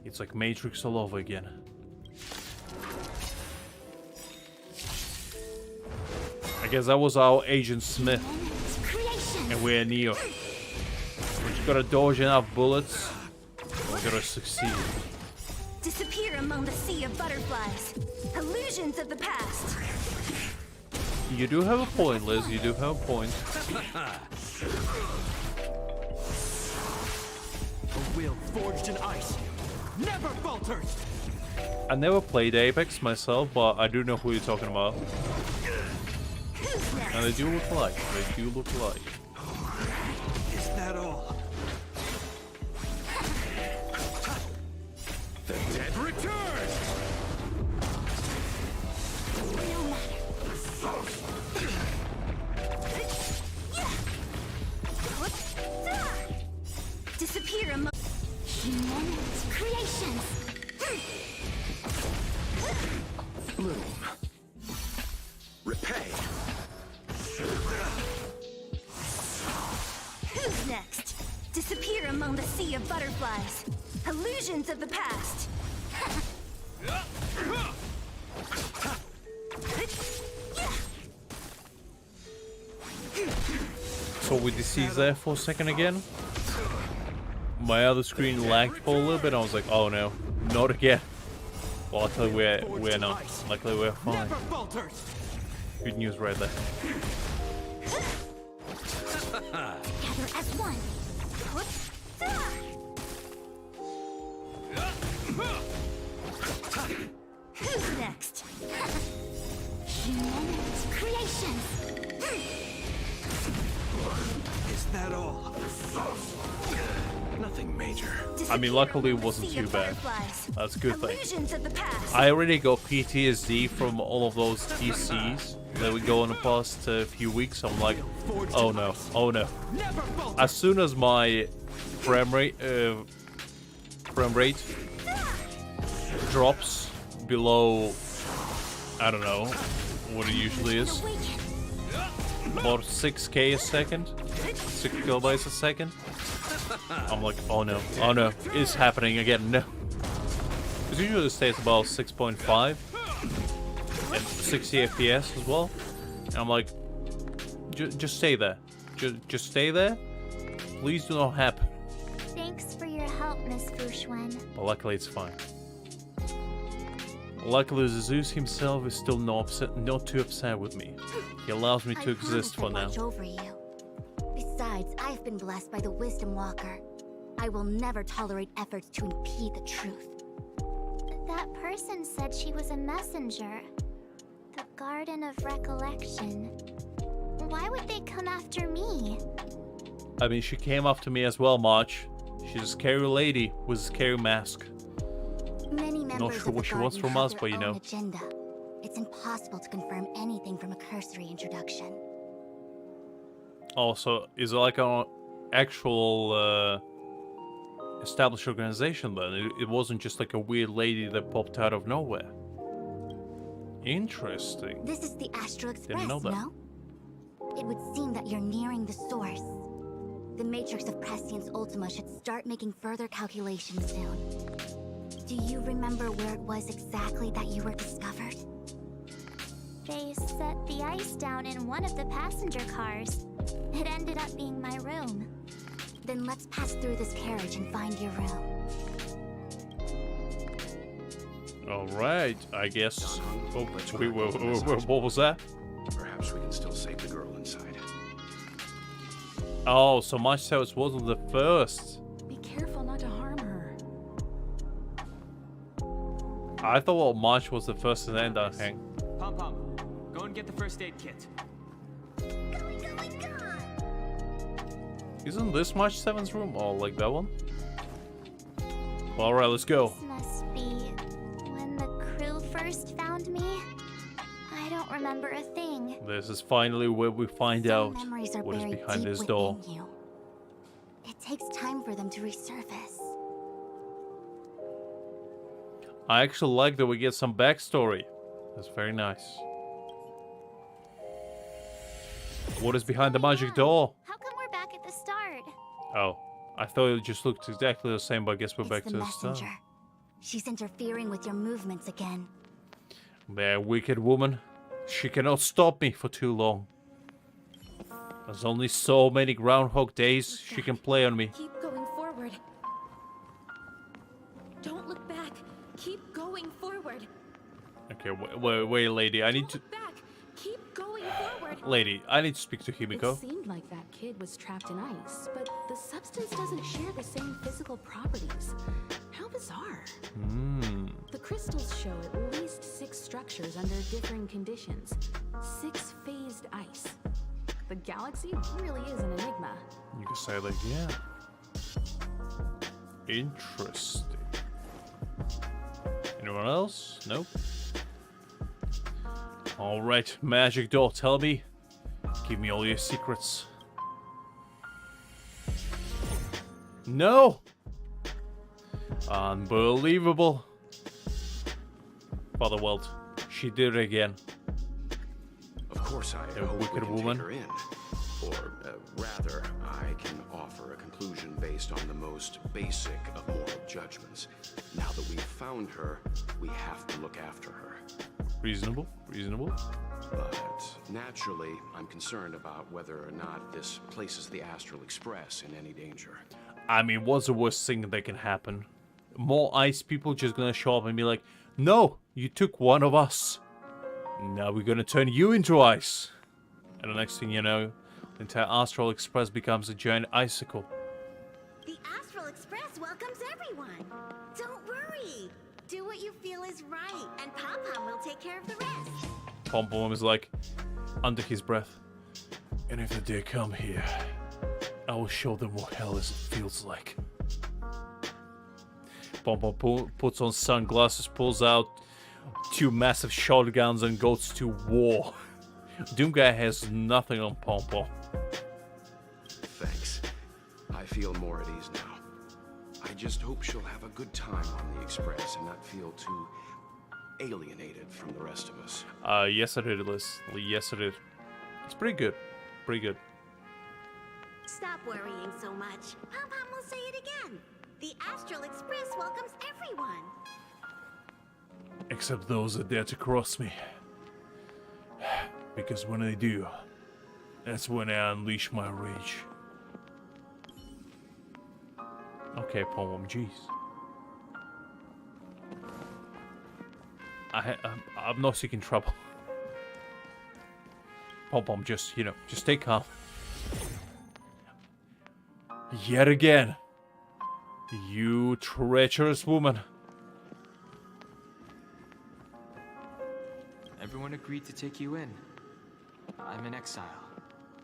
It's like Matrix all over again. I guess that was our Agent Smith. And we're Neo. We just gotta dodge enough bullets. We're gonna succeed. Disappear among the sea of butterflies. Illusions of the past. You do have a point, Liz. You do have a point. A will forged in ice never falters. I never played Apex myself, but I do know who you're talking about. And they do look alike. They do look alike. Is that all? The dead return! No matter. Disappear among human creations. Bloom. Repay. Who's next? Disappear among the sea of butterflies. Illusions of the past. So we deceased there for a second again. My other screen lagged for a little bit. I was like, oh no, not again. Well, luckily we're not. Luckily we're fine. Good news right there. Together as one. Who's next? Human creations. Is that all? Nothing major. I mean, luckily it wasn't too bad. That's a good thing. Illusions of the past. I already got PTSD from all of those TCs that we go in the past few weeks. I'm like, oh no, oh no. As soon as my frame rate drops below, I don't know what it usually is, about 6k a second, 6 kilobytes a second. I'm like, oh no, it's happening again, no. Because usually it stays about 6.5 and 60 FPS as well. And I'm like, just stay there. Just stay there. Please do not happen. Thanks for your help, Miss Fushwen. But luckily it's fine. Luckily Zeus himself is still not too upset with me. He allows me to exist for now. Watch over you. Besides, I've been blessed by the Wisdom Walker. I will never tolerate efforts to impede the truth. That person said she was a messenger. The Garden of Recollection. Why would they come after me? I mean, she came after me as well, March. She's a scary lady with a scary mask. Many members Not sure of the what she wants Garden from have us, their but you own know. agenda. It's impossible to confirm anything from a cursory introduction. Also, is it like an actual established organization then? It wasn't just like a weird lady that popped out of nowhere. Interesting. This is the Astral Express, Didn't know that. no? It would seem that you're nearing the source. The matrix of Prescience Ultima should start making further calculations soon. Do you remember where it was exactly that you were discovered? They set the ice down in one of the passenger cars. It ended up being my room. Then let's pass through this carriage and find your room. Alright, I guess. Oh, Let's wait, work on this what was that? Perhaps we can still save the girl inside. Oh, so much so it wasn't the first. Be careful not to harm her. I thought March was the first and then that thing. Pom Pom, go and get the first aid kit. Isn't this March 7's room? Oh, like that one? Alright, let's go. This must be when the crew first found me. I don't remember a thing. This is finally where we find Some out memories are what is buried behind deep this door. within you. It takes time for them to resurface. I actually like that we get some backstory. That's very nice. What is behind the magic door? How come we're back at the start? Oh, I thought it just looked exactly the same, but I guess we're It's back the to the start. messenger. She's interfering with your movements again. That wicked woman. She cannot stop me for too long. There's only so many Groundhog Days she can play on me. Keep going forward. Don't look back. Keep going forward. Okay, wait, lady. I need to... Look back. Keep going forward. Lady, I need to speak to Himiko. It seemed like that kid was trapped in ice, but the substance doesn't share the same physical properties. How bizarre. The crystals show at least 6 structures under differing conditions. 6 phased ice. The galaxy really is an enigma. You can say that, yeah. Interesting. Anyone else? Nope. Alright, magic door, tell me. Give me all your secrets. No! Unbelievable. Father Welt, she did it again. Of course, I A hope wicked we can woman. take her in. Or, rather, I can offer a conclusion based on the most basic of moral judgments. Now that we've found her, we have to look after her. Reasonable, reasonable. But naturally, I'm concerned about whether or not this places the Astral Express in any danger. I mean, what's the worst thing that can happen? More ice people just gonna show up and be like, no, you took one of us. Now we're gonna turn you into ice. And the next thing you know, the entire Astral Express becomes a giant icicle. The Astral Express welcomes everyone. Don't worry. Do what you feel is right, and Pom-Pom will take care of the rest. Pom Pom is like, under his breath, and if they dare come here, I will show them what hell is it feels like. Pom Pom puts on sunglasses, pulls out 2 massive shotguns, and goes to war. Doom Guy has nothing on Pom Pom. Thanks. I feel more at ease now. I just hope she'll have a good time on the Express and not feel too alienated from the rest of us. Yes I did, Liz. Yes I did. It's pretty good. Pretty good. Stop worrying so much. Pom-Pom will say it again. The Astral Express welcomes everyone. Except those that dare to cross me. Because when they do, that's when I unleash my rage. Okay, Pom Pom, jeez. I'm not seeking trouble. Pom Pom, just, you know, just stay calm. Yet again. You treacherous woman. Everyone agreed to take you in. I'm in exile.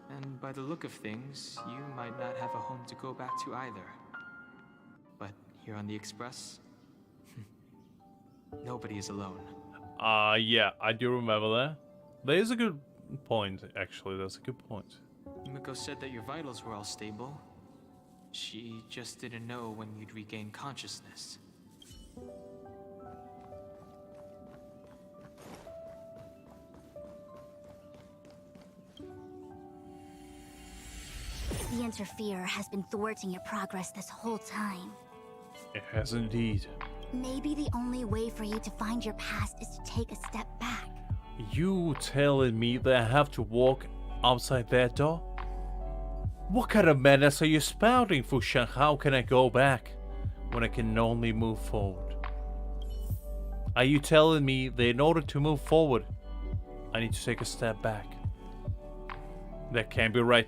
And by the look of things, you might not have a home to go back to either. But here on the Express, nobody is alone. Yeah, I do remember that. That is a good point, actually. That's a good point. Himiko said that your vitals were all stable. She just didn't know when you'd regain consciousness. The Interferer has been thwarting your progress this whole time. It has indeed. Maybe the only way for you to find your past is to take a step back. You telling me that I have to walk outside that door? What kind of madness are you spouting, Fushan? How can I go back when I can only move forward? Are you telling me that in order to move forward, I need to take a step back? That can't be right.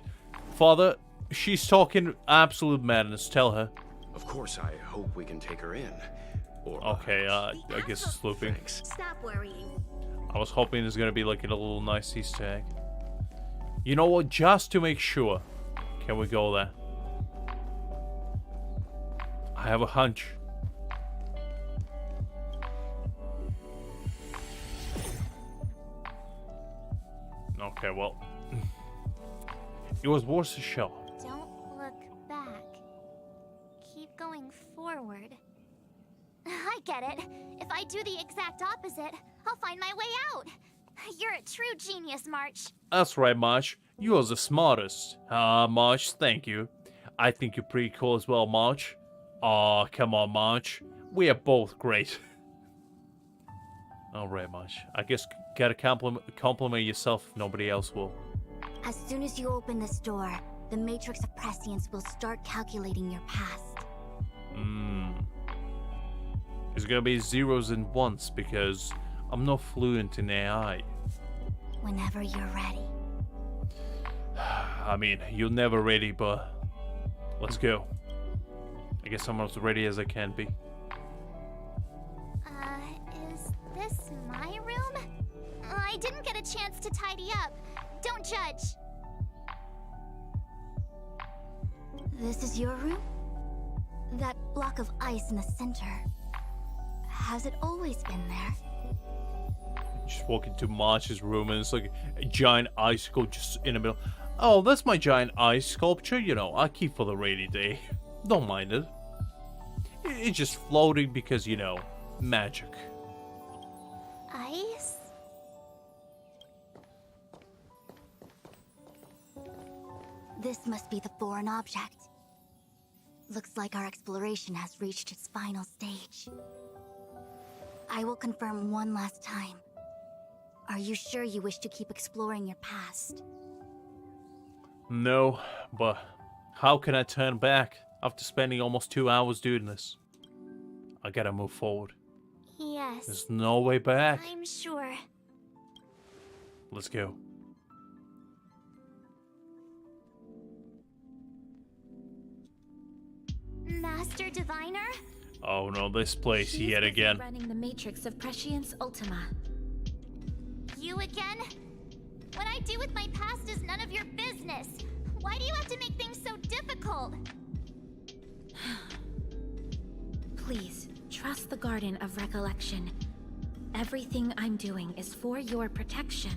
Father, she's talking absolute madness. Tell her. Of course, I hope we can take her in. Or, okay, I guess it's looping. Stop worrying. I was hoping there's gonna be like a little nice Easter egg. You know what? Just to make sure, can we go there? I have a hunch. Okay, well, it was worth a shot. Don't look back. Keep going forward. I get it. If I do the exact opposite, I'll find my way out. You're a true genius, March. That's right, March. You are the smartest. March, thank you. I think you're pretty cool as well, March. Aw, come on, March. We are both great. Alright, March. I guess gotta compliment yourself if nobody else will. As soon as you open this door, the matrix of prescience will start calculating your past. It's gonna be zeros and ones because I'm not fluent in AI. Whenever you're ready. I mean, you're never ready, but let's go. I guess I'm as ready as I can be. Is this my room? I didn't get a chance to tidy up. Don't judge. This is your room? That block of ice in the center. Has it always been there? Just walk into March's room and it's like a giant icicle just in the middle. Oh, that's my giant ice sculpture. You know, I keep for the rainy day. Don't mind it. It's just floating because, you know, magic. Ice? This must be the foreign object. Looks like our exploration has reached its final stage. I will confirm one last time. Are you sure you wish to keep exploring your past? No, but how can I turn back after spending almost 2 hours doing this? I gotta move forward. Yes. There's no way back. I'm sure. Let's go. Master Diviner? Oh no, this place She's yet busy again. running the matrix of prescience ultima. You again? What I do with my past is none of your business. Why do you have to make things so difficult? Please, trust the Garden of Recollection. Everything I'm doing is for your protection.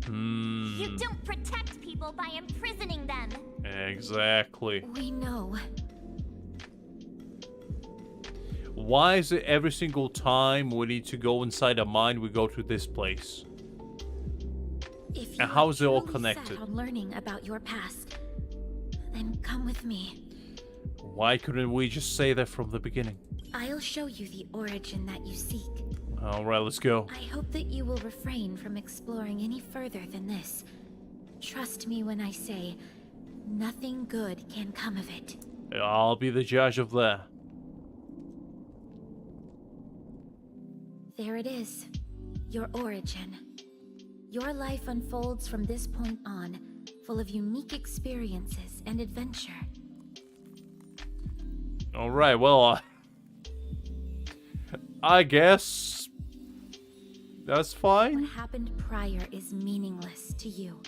You don't protect people by imprisoning them. Exactly. We know. Why is it every single time we need to go inside a mine, we go to this place? If you And how is it all truly connected? set on learning about your past, then come with me. Why couldn't we just say that from the beginning? I'll show you the origin that you seek. Alright, let's go. I hope that you will refrain from exploring any further than this. Trust me when I say, nothing good can come of it. I'll be the judge of that. There it is. Your origin. Your life unfolds from this point on, full of unique experiences and adventure. Alright, well, I guess that's fine. What happened prior is meaningless to you.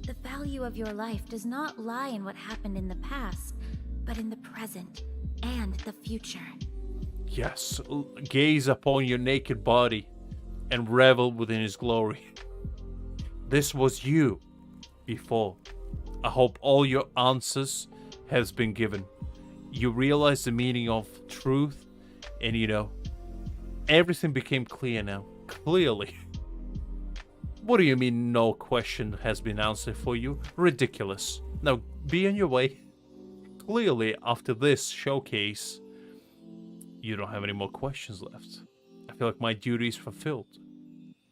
The value of your life does not lie in what happened in the past, but in the present and the future. Yes, gaze upon your naked body and revel within his glory. This was you before. I hope all your answers has been given. You realize the meaning of truth, and you know, everything became clear now. Clearly. What do you mean no question has been answered for you? Ridiculous. Now, be on your way. Clearly, after this showcase, you don't have any more questions left. I feel like my duty is fulfilled.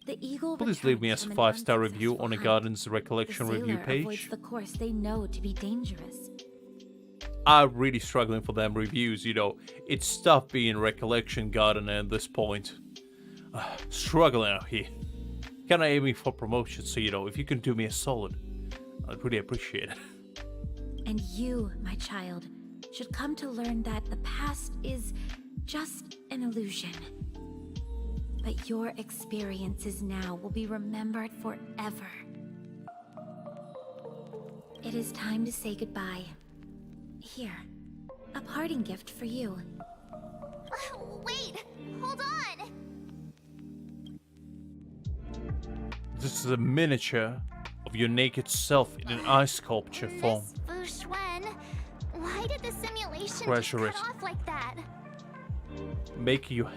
The eagle Please leave me a returns from an 5-star review unsuccessful on the hunt. Garden's recollection The review sailor page. avoids the course they know to be dangerous. I'm really struggling for them reviews, you know. It's tough being recollection gardener at this point. Struggling out here. Kinda aiming for promotion, so you know, if you can do me a solid, I'd really appreciate it. And you, my child, should come to learn that the past is just an illusion. But your experiences now will be remembered forever. It is time to say goodbye. Here, a parting gift for you. Wait! Hold on! This is a miniature of your naked self in an ice sculpture form. Miss Fushwen, why did the simulation Treasure just cut it. off like that? Make your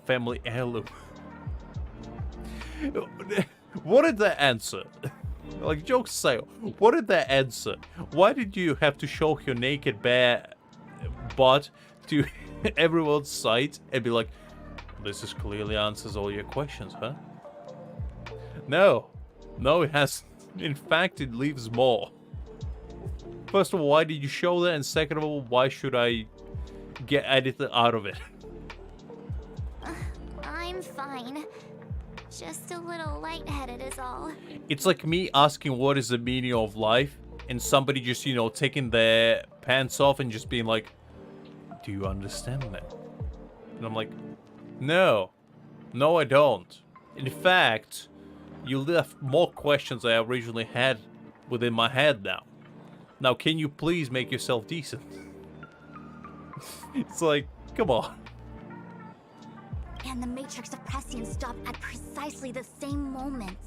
family heirloom. What did that answer? Like, jokes aside, what did that answer? Why did you have to show your naked bare butt to everyone's sight and be like, this is clearly answers all your questions, huh? No. No, it has. In fact, it leaves more. First of all, why did you show that? And second of all, why should I get anything out of it? I'm fine. Just a little lightheaded is all. It's like me asking what is the meaning of life, and somebody just, you know, taking their pants off and just being like, do you understand that? And I'm like, no. No, I don't. In fact, you left more questions I originally had within my head now. Now, can you please make yourself decent? It's like, come on. And the Matrix of Prescience stopped at precisely the same moment.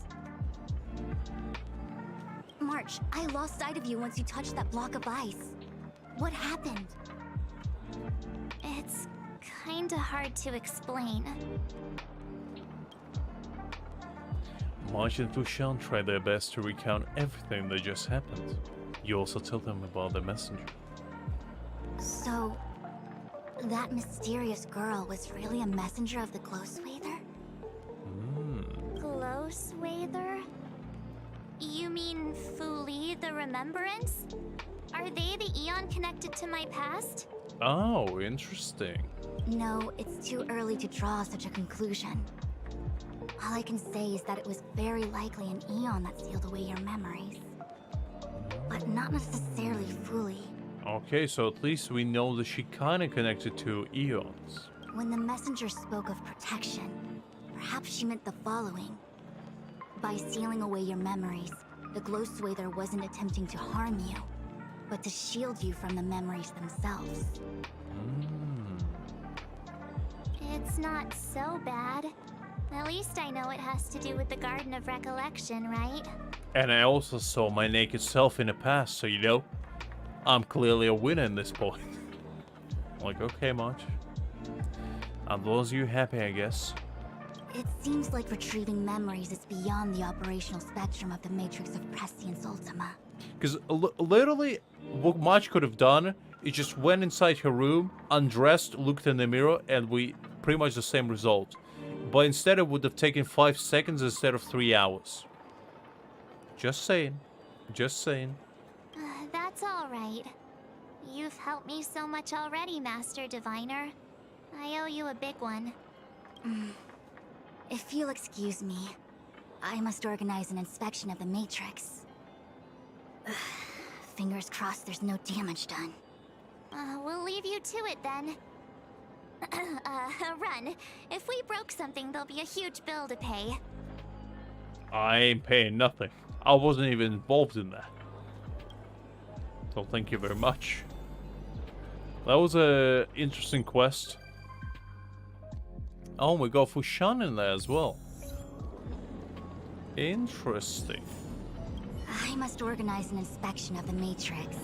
March, I lost sight of you once you touched that block of ice. What happened? It's kinda hard to explain. March and Fushan tried their best to recount everything that just happened. You also tell them about the messenger. So, that mysterious girl was really a messenger of the Glow Swather? Glow Swather? You mean Fuli the Remembrance? Are they the Eon connected to my past? Oh, interesting. No, it's too early to draw such a conclusion. All I can say is that it was very likely an Eon that sealed away your memories. But not necessarily fully. Okay, so at least we know that she kinda connected to Eons. When the messenger spoke of protection, perhaps she meant the following. By sealing away your memories, the Glow Swather wasn't attempting to harm you, but to shield you from the memories themselves. It's not so bad. At least I know it has to do with the Garden of Recollection, right? And I also saw my naked self in the past, so you know, I'm clearly a winner in this point. Like, okay, March. As long as you're happy, I guess. It seems like retrieving memories is beyond the operational spectrum of the Matrix of Prescience Ultima. Because literally, what March could have done is just went inside her room, undressed, looked in the mirror, and we pretty much the same result. But instead it would have taken 5 seconds instead of 3 hours. Just saying. Just saying. That's alright. You've helped me so much already, Master Diviner. I owe you a big one. If you'll excuse me, I must organize an inspection of the Matrix. Fingers crossed there's no damage done. We'll leave you to it then. Run. If we broke something, there'll be a huge bill to pay. I ain't paying nothing. I wasn't even involved in that. So thank you very much. That was a interesting quest. Oh, we got Fushan in there as well. Interesting. I must organize an inspection of the Matrix.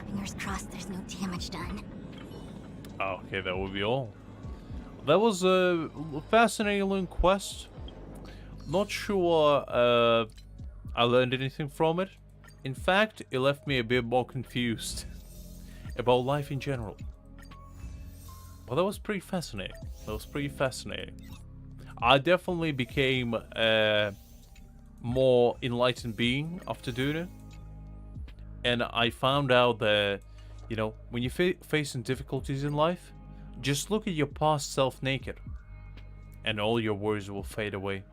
Fingers crossed there's no damage done. Okay, that would be all. That was a fascinating quest. Not sure I learned anything from it. In fact, it left me a bit more confused about life in general. Well, that was pretty fascinating. I definitely became a more enlightened being after doing it. And I found out that, you know, when you're facing difficulties in life, just look at your past self naked. And all your worries will fade away.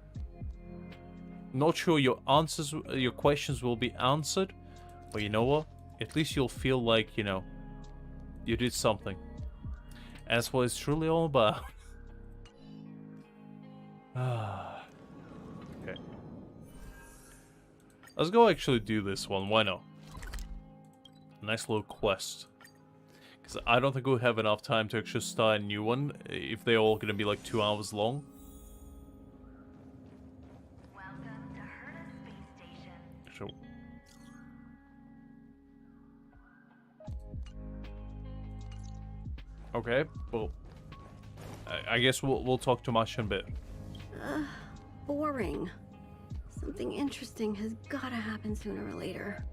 Not sure your questions will be answered, but you know what? At least you'll feel like, you know, you did something. That's what it's truly all about. Okay. Let's go actually do this one. Why not? Nice little quest. Because I don't think we'll have enough time to actually start a new one if they're all going to be like 2 hours long. Sure. Okay, well, I guess we'll talk to Masha in a bit. Boring. Something interesting has gotta happen sooner or later.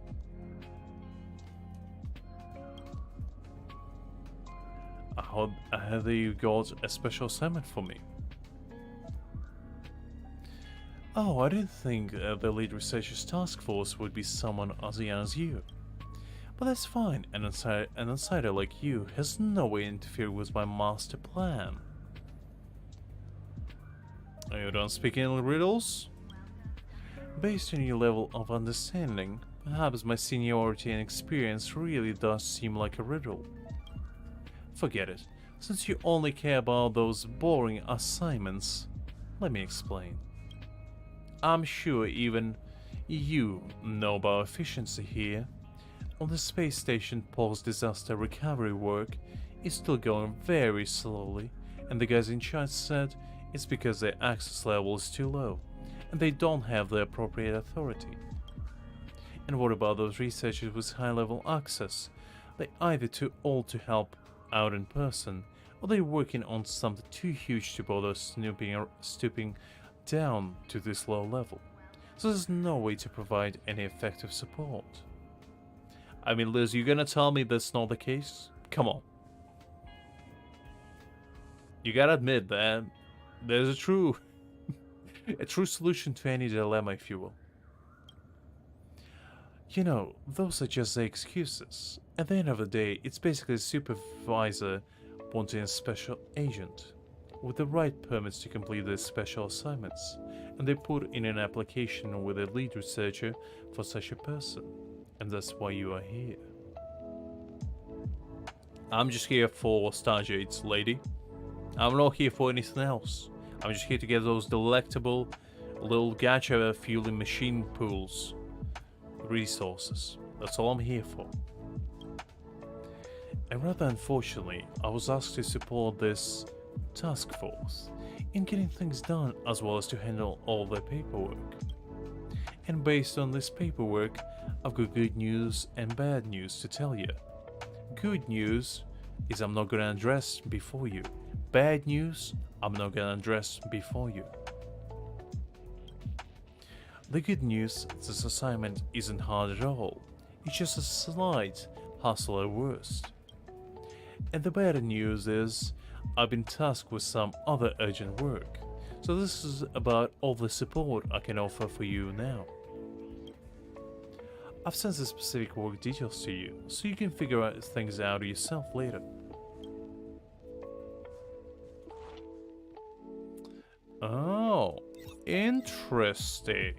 Have you got a special assignment for me? Oh, I didn't think the lead researcher's task force would be someone as young as you. But that's fine, an insider like you has no way to interfere with my master plan. Are you done speaking in riddles? Based on your level of understanding, perhaps my seniority and experience really does seem like a riddle. Forget it, since you only care about those boring assignments. Let me explain. I'm sure even you know about efficiency here. On the space station, post-disaster recovery work is still going very slowly, and the guys in charge said it's because their access level is too low, and they don't have the appropriate authority. And what about those researchers with high-level access? They're either too old to help out in person, or they're working on something too huge to bother stooping down to this low level. So there's no way to provide any effective support. I mean, Liz, you gonna tell me that's not the case? Come on. You gotta admit that there's a true solution to any dilemma, if you will. You know, those are just the excuses. At the end of the day, it's basically a supervisor wanting a special agent with the right permits to complete their special assignments, and they put in an application with a lead researcher for such a person, and that's why you are here. I'm just here for Stargates, lady. I'm not here for anything else. I'm just here to get those delectable little gacha fueling machine pools resources. That's all I'm here for. And rather unfortunately, I was asked to support this task force in getting things done as well as to handle all their paperwork. And based on this paperwork, I've got good news and bad news to tell you. Good news is I'm not gonna undress before you. Bad news, I'm not gonna undress before you. The good news, this assignment isn't hard at all. It's just a slight hassle at worst. And the better news is, I've been tasked with some other urgent work. So this is about all the support I can offer for you now. I've sent the specific work details to you, so you can figure out things out yourself later. Oh, interesting.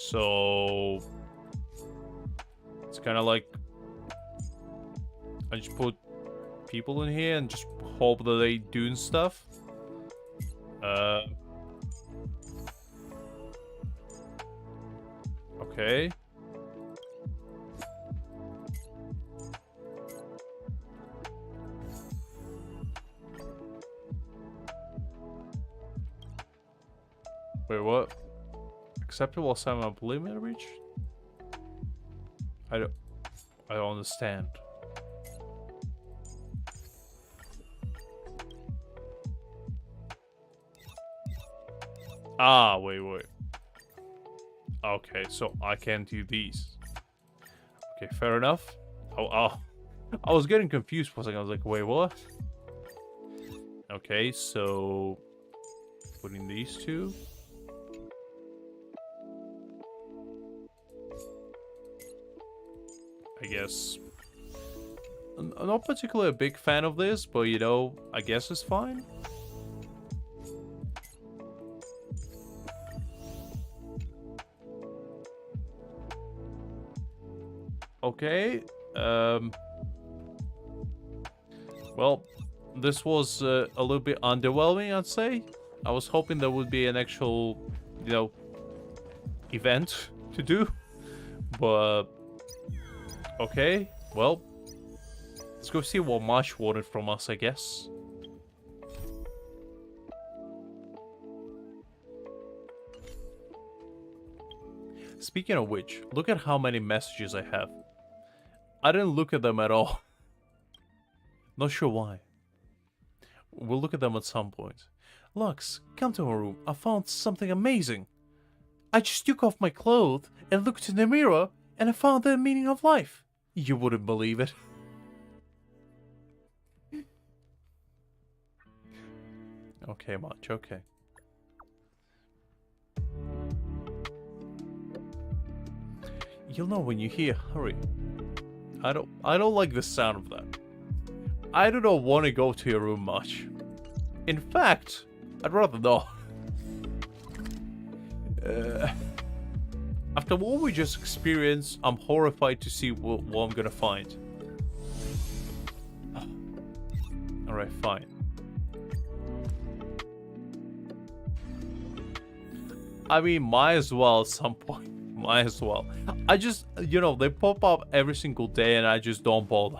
So it's kind of like I just put people in here and just hope that they doing stuff. Okay. Wait, what? Acceptable assignment limit reached? I don't understand. Ah, wait. Okay, so I can't do these. Okay, fair enough. Oh, I was getting confused for a second. I was like, wait, what? Okay, so putting these two. I guess. I'm not particularly a big fan of this, but you know, I guess it's fine. Okay. Well, this was a little bit underwhelming, I'd say. I was hoping there would be an actual, you know, event to do. But, okay. Well, let's go see what Marsh wanted from us, I guess. Speaking of which, look at how many messages I have. I didn't look at them at all. Not sure why. We'll look at them at some point. Lux, come to my room. I found something amazing. I just took off my clothes and looked in the mirror and I found the meaning of life. You wouldn't believe it. Okay, March, okay. You'll know when you hear hurry. I don't like the sound of that. I do not want to go to your room much. In fact, I'd rather not. After what we just experienced, I'm horrified to see what I'm gonna find. Alright, fine. I mean, might as well at some point. Might as well. I just, you know, they pop up every single day and I just don't bother.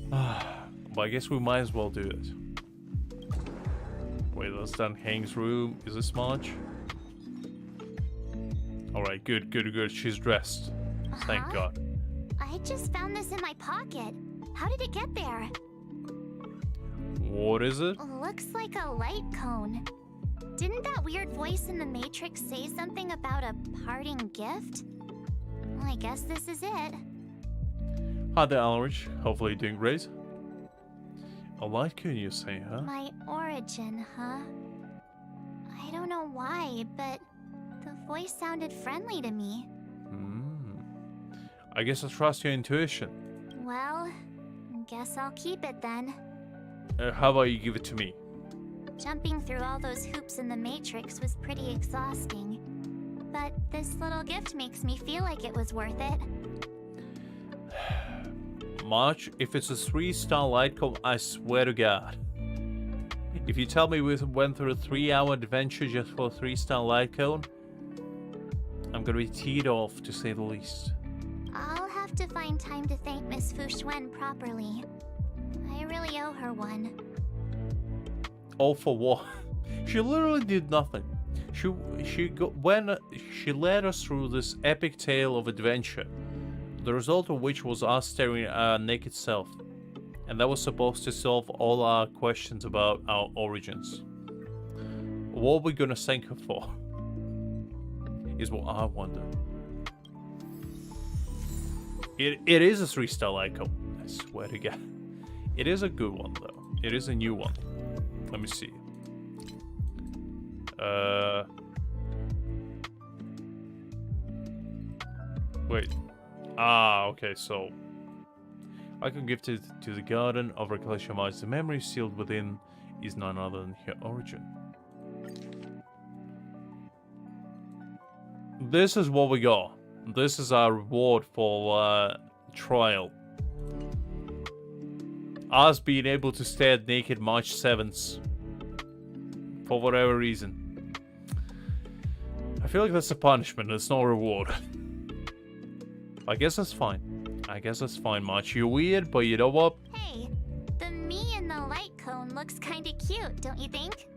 But I guess we might as well do it. Wait, that's done. Hang's room. Is this March? Alright, good. She's dressed. Thank God. I just found this in my pocket. How did it get there? What is it? Looks like a light cone. Didn't that weird voice in the Matrix say something about a parting gift? Well, I guess this is it. Hi there, Alrich. Hopefully you're doing great. A light cone, you say, huh? My origin, huh? I don't know why, but the voice sounded friendly to me. I guess I trust your intuition. Well, guess I'll keep it then. How about you give it to me? Jumping through all those hoops in the Matrix was pretty exhausting. But this little gift makes me feel like it was worth it. March, if it's a 3-star light cone, I swear to God. If you tell me we went through a 3-hour adventure just for a 3-star light cone, I'm gonna be teed off, to say the least. I'll have to find time to thank Miss Fushuen properly. I really owe her one. All for what? She literally did nothing. She led us through this epic tale of adventure, the result of which was us staring at our naked self, and that was supposed to solve all our questions about our origins. What are we gonna thank her for? Is what I wonder. It is a 3-star light cone, I swear to God. It is a good one though. It is a new one. Let me see. Wait. Okay, so I can gift it to the garden of recollection of the memory sealed within is none other than her origin. This is what we got. This is our reward for trial. Us being able to stare naked March 7th. For whatever reason. I feel like that's a punishment, it's not a reward. I guess that's fine. I guess that's fine, March. You're weird, but you know what? Hey, the me in the light cone looks kinda cute, don't you think?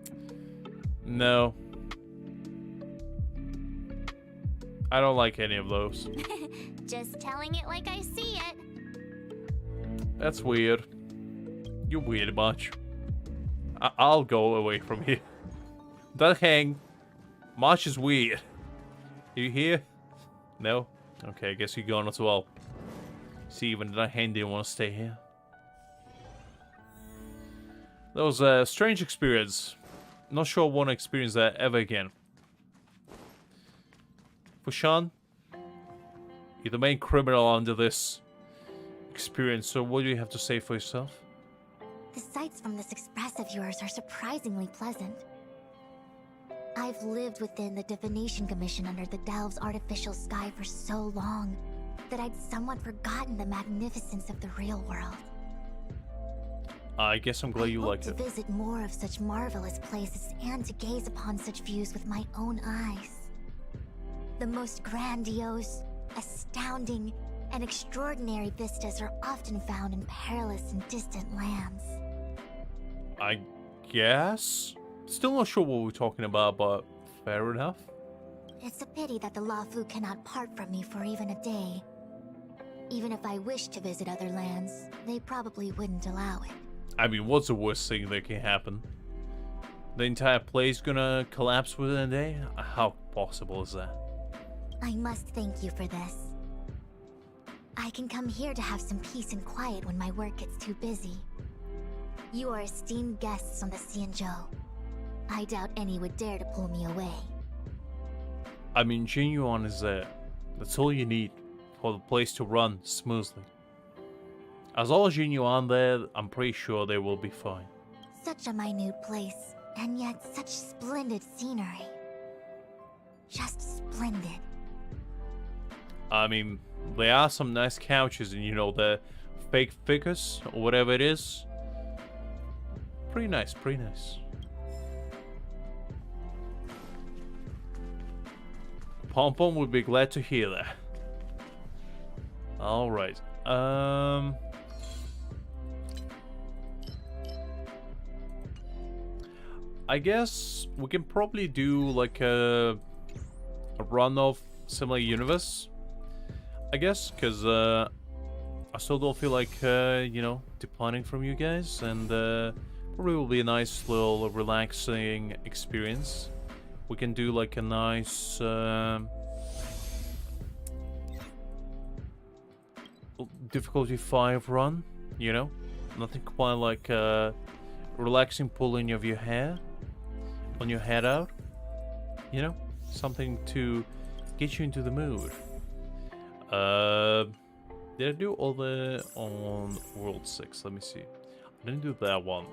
No. I don't like any of those. Just telling it like I see it. That's weird. You're weird, March. I'll go away from here. Don't hang. March is weird. You here? No? Okay, I guess you're gone as well. See, even that hand didn't want to stay here. That was a strange experience. Not sure I want to experience that ever again. Fushan, you're the main criminal under this experience, so what do you have to say for yourself? The sights from this express of yours are surprisingly pleasant. I've lived within the Divination Commission under the Delve's artificial sky for so long that I'd somewhat forgotten the magnificence of the real world. I guess I'm glad you like to it. Visit more of such marvelous places and to gaze upon such views with my own eyes. The most grandiose, astounding, and extraordinary vistas are often found in perilous and distant lands. I guess? Still not sure what we're talking about, but fair enough. It's a pity that the Lafu cannot part from me for even a day. Even if I wished to visit other lands, they probably wouldn't allow it. I mean, what's the worst thing that can happen? The entire place gonna collapse within a day? How possible is that? I must thank you for this. I can come here to have some peace and quiet when my work gets too busy. You are esteemed guests on the Xianzhou. I doubt any would dare to pull me away. I mean, Jinyuan is there. That's all you need for the place to run smoothly. As long as Jinyuan there, I'm pretty sure they will be fine. Such a minute place, and yet such splendid scenery. Just splendid. I mean, there are some nice couches and, you know, the fake figures or whatever it is. Pretty nice, pretty nice. Pom Pom would be glad to hear that. Alright. I guess we can probably do like a run of similar universe. I guess, because I still don't feel like, you know, departing from you guys. And probably will be a nice little relaxing experience. We can do like a nice difficulty 5 run, you know? Nothing quite like relaxing pulling of your hair on your head out, you know? Something to get you into the mood. Did I do all the on World 6? Let me see. I didn't do that one.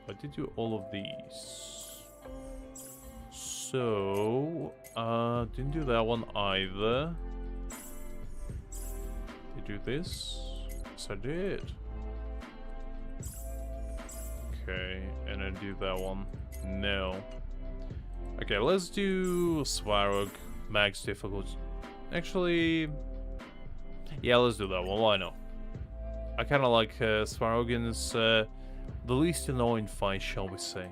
I did do all of these. So, didn't do that one either. Did I do this? Yes, I did. Okay, and I do that one. No. Okay, let's do Svarog max difficulty. Actually, yeah, let's do that one. Why not? I kind of like Svarogin's the least annoying fight, shall we say.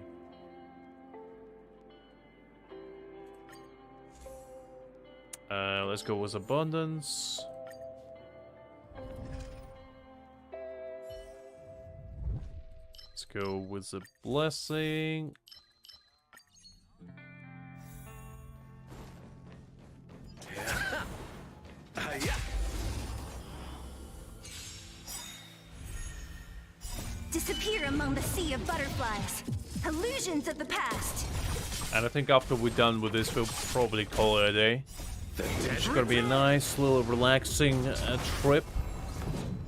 Let's go with Abundance. Let's go with the Blessing. Disappear among the sea of butterflies. Illusions of the past. And I think after we're done with this, we'll probably call it a day. It's gonna be a nice little relaxing trip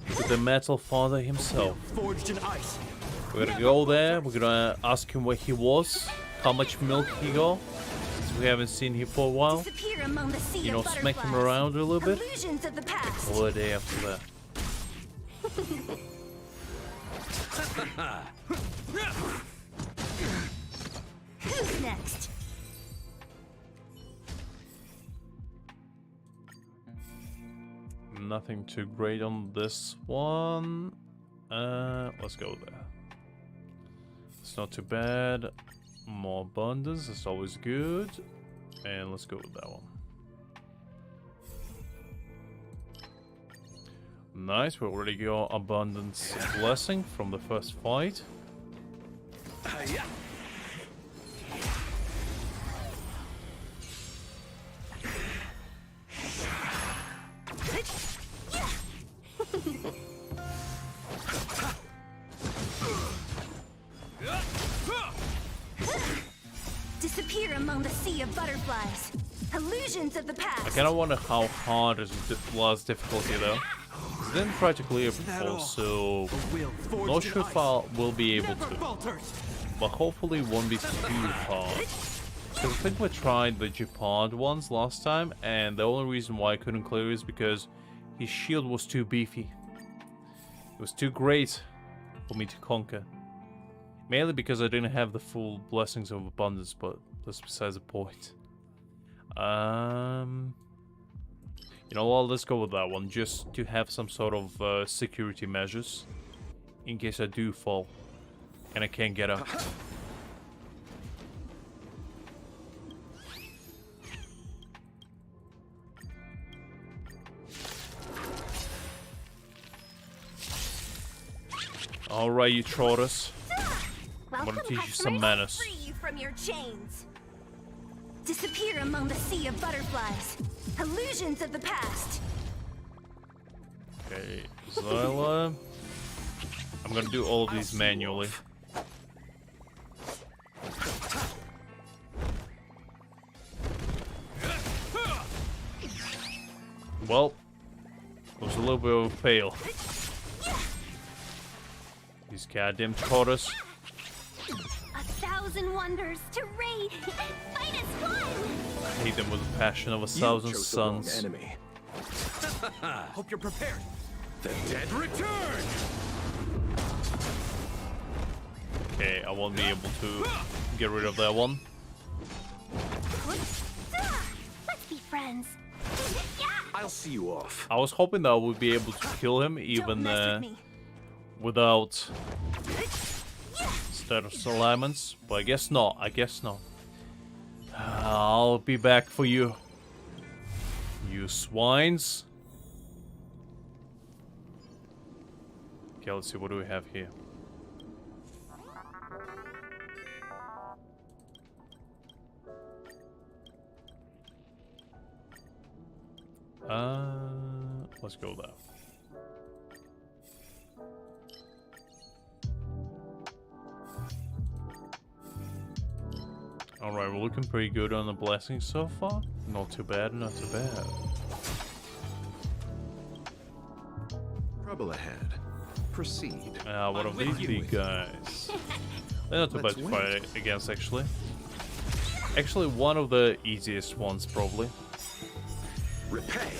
with the Metal Father himself. Forged in ice. We're gonna go there, we're gonna ask him where he was, how much milk he got, since we haven't seen him for a while. You know, smack him around a little bit. Illusions of the past. Call it a day after that. Who's next? Nothing too great on this one. Let's go there. It's not too bad. More abundance is always good. And let's go with that one. Nice, we already got abundance blessing from the first fight. Disappear among the sea of butterflies. Illusions of the past. I kind of wonder how hard is the last difficulty though. I didn't try to clear before, so not sure if I will be able to. But hopefully it won't be too hard. Because I think we tried the Japad ones last time, and the only reason why I couldn't clear is because his shield was too beefy. It was too great for me to conquer. Mainly because I didn't have the full blessings of abundance, but that's besides the point. You know what, let's go with that one, just to have some sort of security measures in case I do fall and I can't get up. Alright, you trotters. I'm gonna teach you some manners. Free you from your chains. Disappear among the sea of butterflies. Illusions of the past. Okay, Zyla. I'm gonna do all of these manually. Well, it was a little bit of a fail. These goddamn trotters. 1,000 wonders to raid. Fight as one. I hate them with the passion of 1,000 suns. Enemy. Hope you're prepared. The dead return! Okay, I won't be able to get rid of that one. Let's be friends. I'll see you off. I was hoping that I would be able to kill him even without status alignments, but I guess not. I guess not. I'll be back for you, you swines. Okay, let's see, what do we have here? Let's go there. Alright, we're looking pretty good on the blessings so far. Not too bad, not too bad. Trouble ahead. Proceed. What of these big guys? They're not too bad to fight against, actually. Actually, one of the easiest ones, probably. Repay.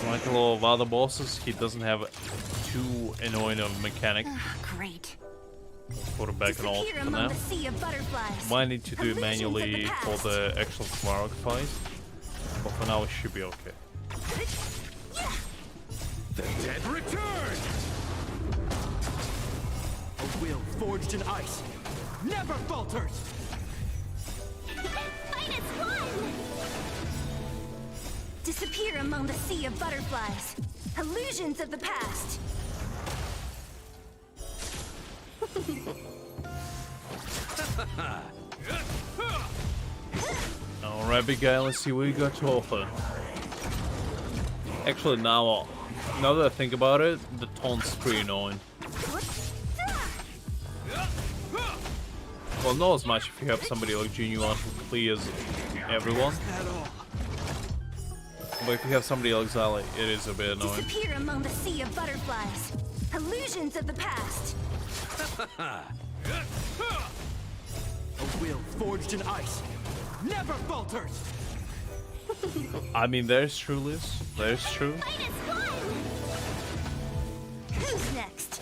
Like a lot of other bosses, he doesn't have too annoying of a mechanic. Great. Put it back on alt for now. Might need to do it manually for the actual Smaragd fight, but for now it should be okay. The dead return! A will forged in ice never falters! Fight as one! Disappear among the sea of butterflies. Illusions of the past. Alright, big guy, let's see what you got to offer. Actually, now that I think about it, the taunt's pretty annoying. Well, not as much if you have somebody like Genuine who clears everyone. But if you have somebody like Zali, it is a bit annoying. Disappear among the sea of butterflies. Illusions of the past. A will forged in ice never falters! I mean, there's true, Liz. There's true. Who's next?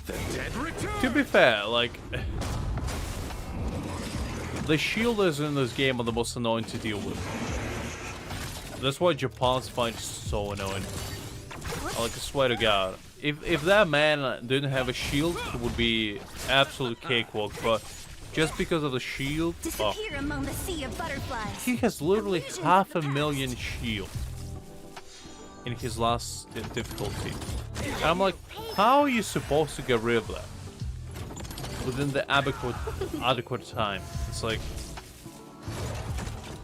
The dead return. To be fair, like, the shielders in this game are the most annoying to deal with. That's why Japan's fight is so annoying. Like, I swear to God, if that man didn't have a shield, it would be absolute cakewalk. But just because of the shield, Disappear among the sea of butterflies. he has literally 500,000 shield in his last difficulty. And I'm like, how are you supposed to get rid of that within the adequate time? It's like,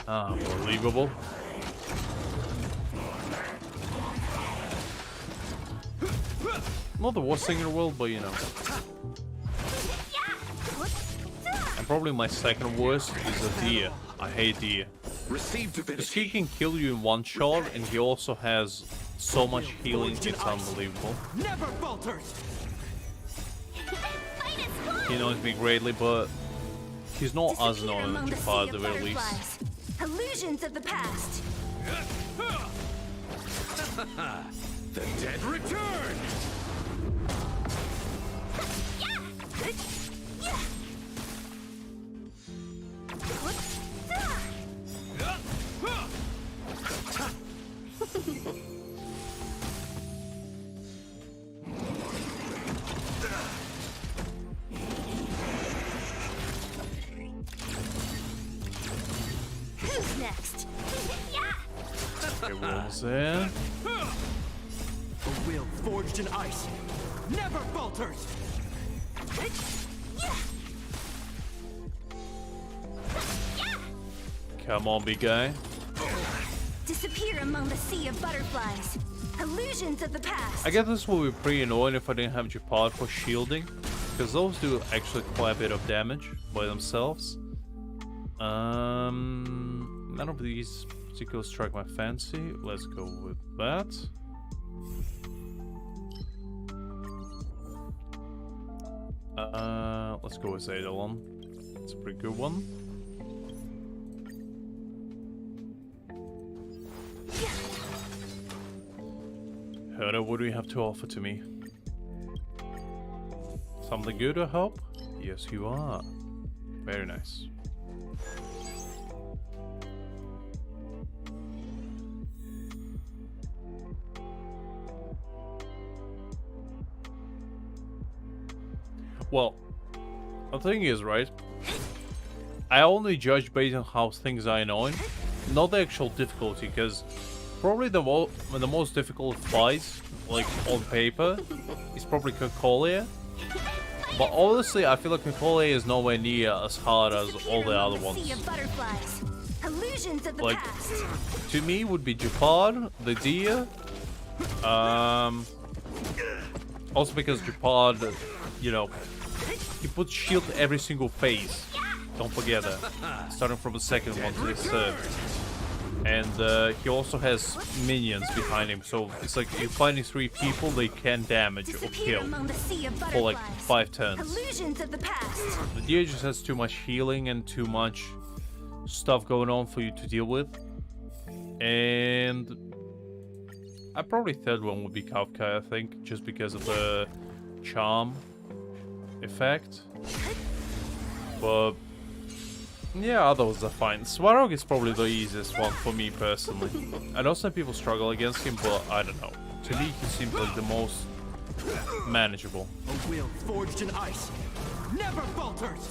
unbelievable. Not the worst thing in the world, but you know. And probably my second worst is a deer. I hate deer. Because he can kill you in one shot, and he also has so much healing, it's unbelievable. Never falters. He annoys me greatly, but he's not as annoying as Japar at the very least. Illusions of the past. The dead return. Who's next? Everyone's there. A will forged in ice never falters. Come on, big guy. Disappear among the sea of butterflies. Illusions of the past. I guess this would be pretty annoying if I didn't have Japar for shielding, because those do actually quite a bit of damage by themselves. None of these particularly strike my fancy. Let's go with that. Let's go with Eidolon. It's a pretty good one. Herda, what do you have to offer to me? Something good, I hope? Yes, you are. Very nice. Well, the thing is, right? I only judge based on how things are annoying, not the actual difficulty, because probably the most difficult fight, like on paper, is probably Concolia. But honestly, I feel like Concolia is nowhere near as hard as all the other ones. Like, to me, would be Japar, the deer. Also because Japar, you know, he puts shield every single phase. Don't forget that. Starting from the second one to the third. And he also has minions behind him, so it's like you're fighting 3 people, they can damage or kill for like 5 turns. The deer just has too much healing and too much stuff going on for you to deal with. And probably third one would be Honkai, I think, just because of the charm effect. But yeah, others are fine. Svarog is probably the easiest one for me personally. I know some people struggle against him, but I don't know. To me, he seems like the most manageable. A will forged in ice never falters.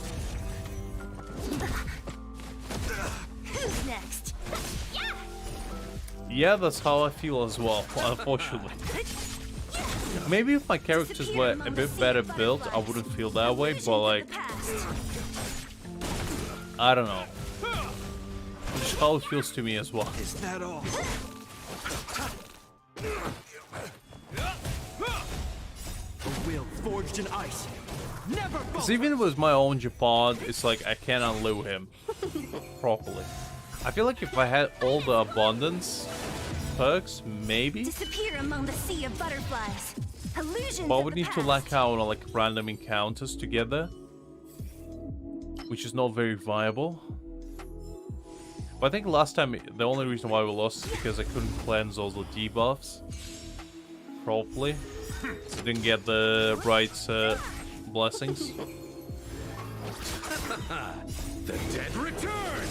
Who's next? Yeah, that's how I feel as well, unfortunately. Maybe if my characters were a bit better built, I wouldn't feel that way, but like, I don't know. Just how it feels to me as well. Is that all? A will forged in ice never falters. Because even with my own Japar, it's like I can't unload him properly. I feel like if I had all the abundance perks, maybe. Disappear among the sea of butterflies. Illusions But I would need to lack out on like random encounters together, which is not very viable. But I think last time, the only reason why we lost is because I couldn't cleanse all the debuffs properly. So I didn't get the right blessings. The dead return!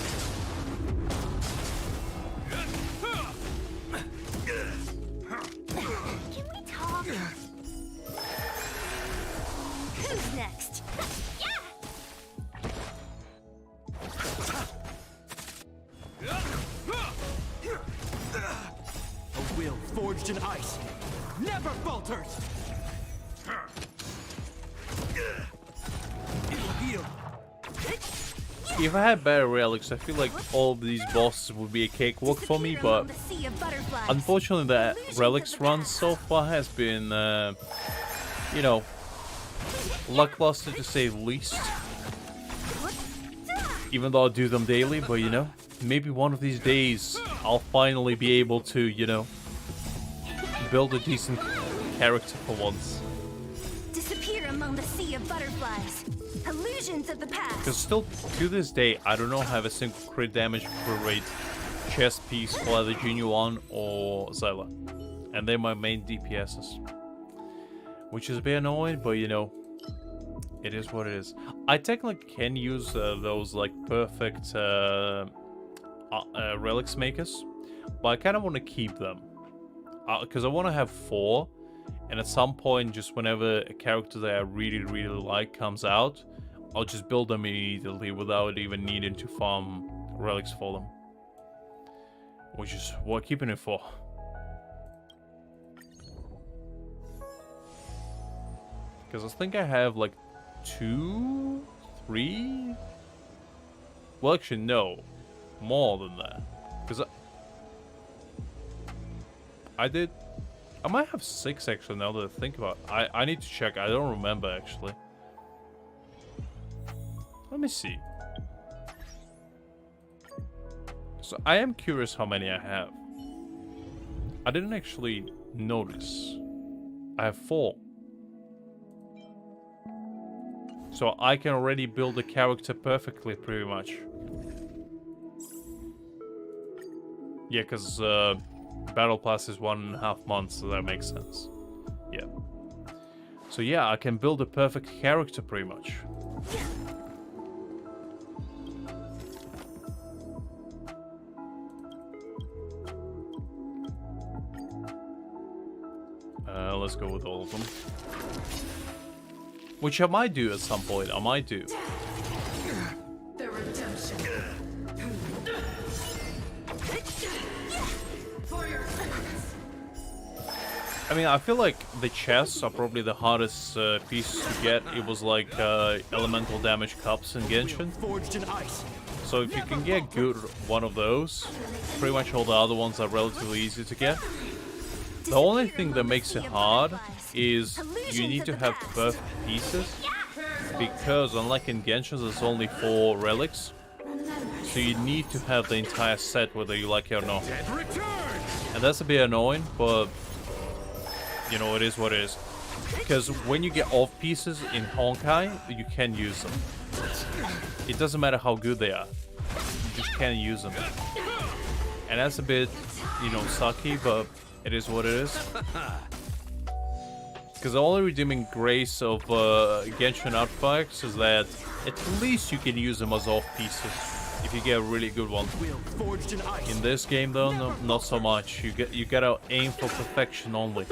Can we talk? Who's next? A will forged in ice never falters. It'll heal. If I had better relics, I feel like all of these bosses would be a cakewalk for me, but unfortunately the relics run so far has been, you know, lackluster to say the least. Even though I do them daily, but you know, maybe one of these days I'll finally be able to, you know, build a decent character for once. Disappear among the sea of butterflies. Illusions of the past. Because still, to this day, I do not have a single crit damage per rate chest piece for either Genuine or Zyla. And they're my main DPSs. Which is a bit annoying, but you know, it is what it is. I technically can use those like perfect relics makers, but I kind of want to keep them. Because I want to have 4, and at some point, just whenever a character that I really, really like comes out, I'll just build them immediately without even needing to farm relics for them. Which is what I'm keeping it for. Because I think I have like 2, 3... Well, actually, no. More than that. Because I did... I might have 6 actually now that I think about it. I need to check. I don't remember actually. Let me see. So I am curious how many I have. I didn't actually notice. I have 4. So I can already build a character perfectly pretty much. Yeah, because Battle Pass is 1.5 months, so that makes sense. Yeah. So yeah, I can build a perfect character pretty much. Let's go with all of them. Which I might do at some point, I might do. The redemption. For your sins. I mean, I feel like the chests are probably the hardest pieces to get. It was like elemental damage cups in Genshin. Forged in ice. So if you can get good one of those, pretty much all the other ones are relatively easy to get. The only thing that makes it hard is you need to have perfect pieces, because unlike in Genshin there's only 4 relics, so you need to have the entire set whether you like it or not. And that's a bit annoying, but you know, it is what it is. Because when you get off pieces in Honkai, you can use them. It doesn't matter how good they are, you just can't use them. And that's a bit, you know, sucky, but it is what it is. Because the only redeeming grace of Genshin artifacts is that at least you can use them as off pieces if you get a really good one. In this game though, no, not so much. You gotta aim for perfection only.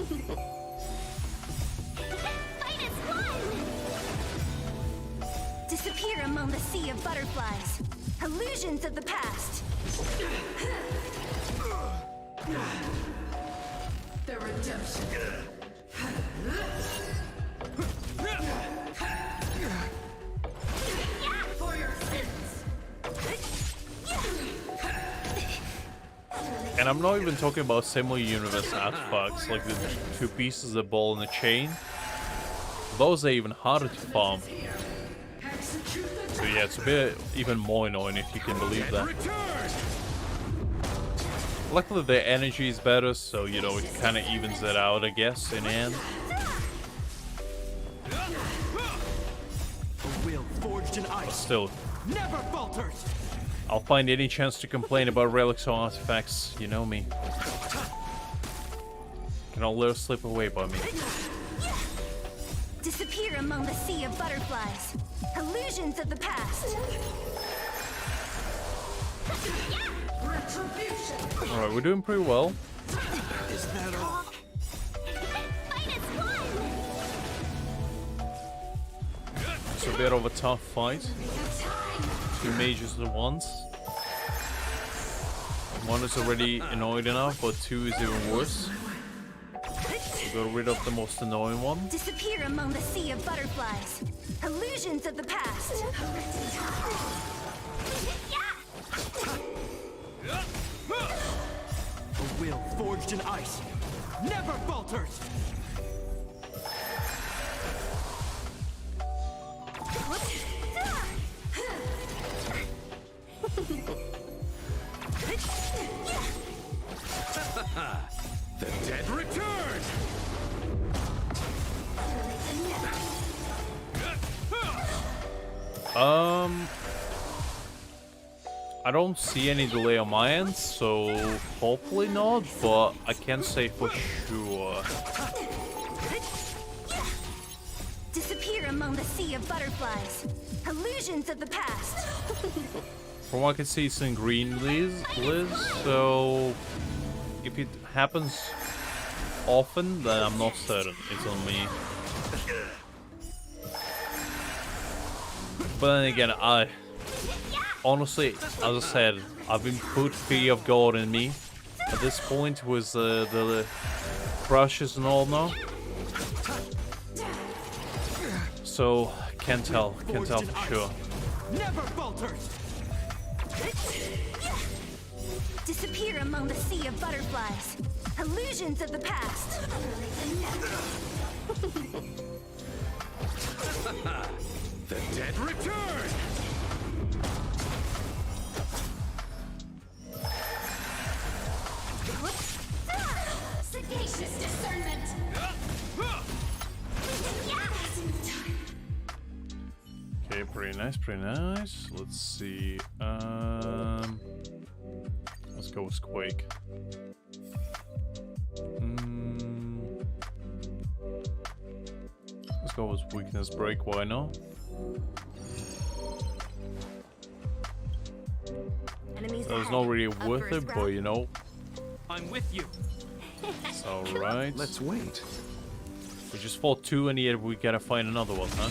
Disappear among the sea of butterflies. Illusions of the past. The redemption. For your sins. And I'm not even talking about similar universe artifacts like the 2 pieces of ball and a chain. Those are even harder to farm. So yeah, it's a bit even more annoying if you can believe that. Luckily the energy is better, so you know, it kind of evens it out, I guess, in the end. A will forged in ice. But still, never falters. I'll find any chance to complain about relics or artifacts. You know me. Can all let slip away by me. Disappear among the sea of butterflies. Illusions of the past. Alright, we're doing pretty well. Is that all? It's a bit of a tough fight. 2 mages at once. 1 is already annoyed enough, but 2 is even worse. We got rid of the most annoying one. Disappear among the sea of butterflies. Illusions of the past. A will forged in ice never falters. The dead return! I don't see any delay on my end, so hopefully not, but I can't say for sure. Disappear among the sea of butterflies. Illusions of the past. From what I can see, it's in green, Liz, so if it happens often, then I'm not certain. It's on me. But then again, honestly, as I said, I've been put fear of God in me. At this point, with the crushes and all now. So, can't tell for sure. Never falters. Disappear among the sea of butterflies. Illusions of the past. The dead return! Sagacious discernment. Okay, pretty nice, pretty nice. Let's see. Let's go with Quake. Let's go with Weakness Break, why not? It's not really worth it, but you know. I'm with you. It's alright. Let's wait. We just fought 2 and yet we gotta find another one, huh?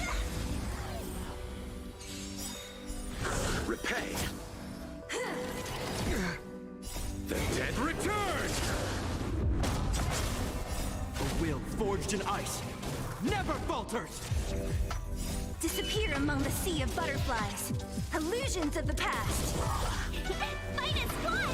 Repay! The dead return! A will forged in ice never falters. Disappear among the sea of butterflies. Illusions of the past. Fight is fun!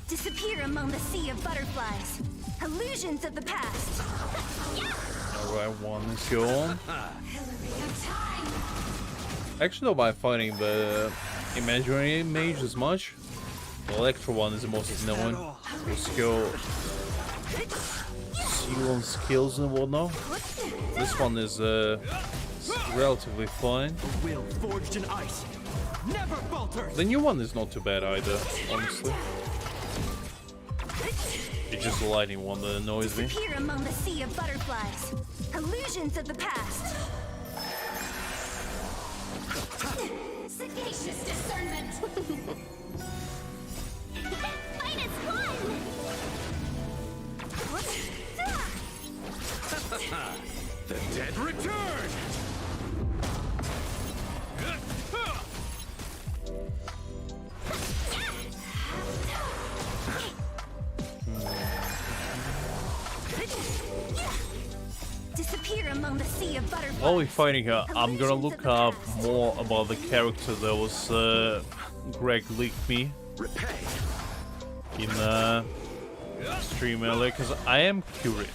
Disappear among the sea of butterflies. Illusions of the past. Alright, 1 is gone. Actually, don't mind fighting the imaginary mage as much. The electro one is the most annoying. Let's go seal on skills and whatnot. This one is relatively fine. Will forged in ice never falters. The new one is not too bad either, honestly. It's just the lightning one that annoys me. Disappear among the sea of butterflies. Illusions of the past. Sagacious discernment. Fight is fun! The dead return! Disappear among the sea of butterflies. While we're fighting her, I'm gonna look up more about the character that was Greg leaked me in stream earlier, because I am curious.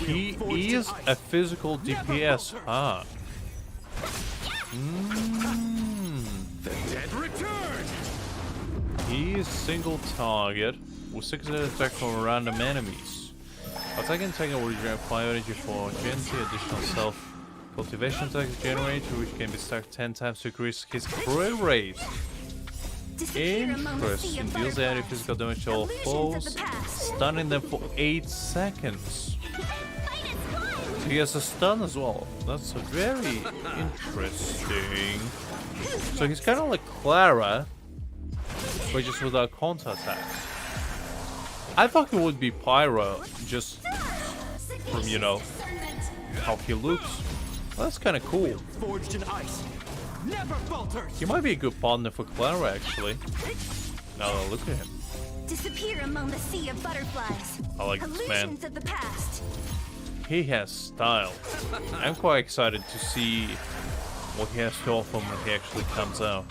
He is a physical DPS, huh? The dead return. He is single target with 6 attack from random enemies. Attacking taking will regenerate 5 energy for agility, additional self cultivation attacks generated, which can be stacked 10 times to increase his crit rate. Interesting. Deals any physical damage to all foes, stunning them for 8 seconds. He has a stun as well. That's very interesting. So he's kind of like Clara, but just without counter attacks. I thought it would be Pyro, just from, you know, how he looks. Well, that's kind of cool. Forged in ice. Never falters. He might be a good partner for Clara, actually. Now that I look at him. Disappear among the sea of butterflies. I like this man. Illusions of the past. He has style. I'm quite excited to see what he has to offer when he actually comes out.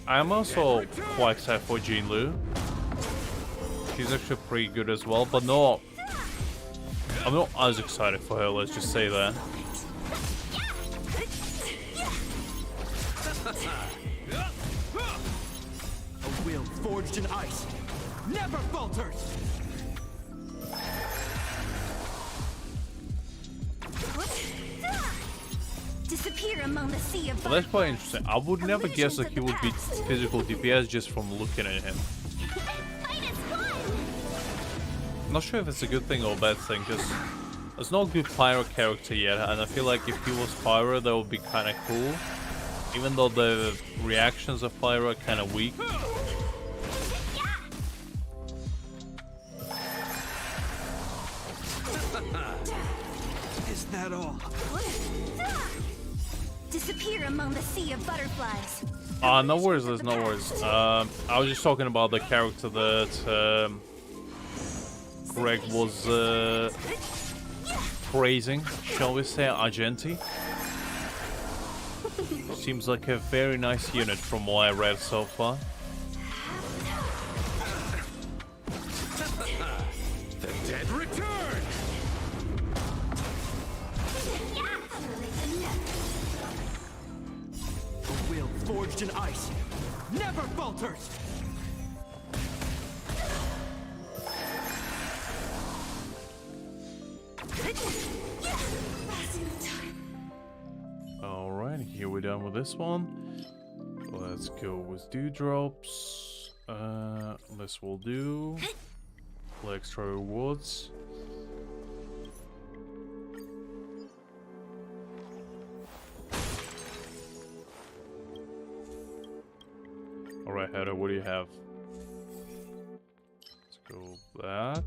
I'm also quite excited for Jinlu. She's actually pretty good as well, but no, I'm not as excited for her, let's just say that. A will forged in ice. Never falters. Disappear among the sea of Well, that's quite interesting. I would never guess that he would be physical DPS just from looking at him. I'm not sure if it's a good thing or a bad thing, because there's no good Pyro character yet, and I feel like if he was Pyro, that would be kind of cool. Even though the reactions of Pyro are kind of weak. Is that all? Disappear among the sea of butterflies. No worries, there's no worries. I was just talking about the character that Greg was praising, shall we say, Argenti. Seems like a very nice unit from what I read so far. The dead return. A will forged in ice. Never falters. Alright, here we're done with this one. Let's go with dewdrops. This will do. Extra rewards. Alright, Heather, what do you have? Let's go that.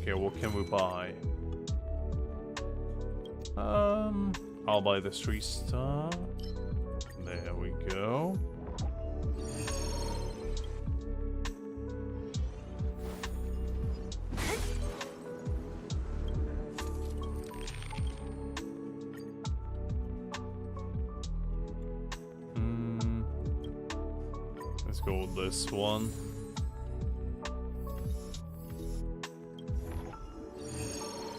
Okay, what can we buy? I'll buy the 3-star. There we go. Let's go with this one.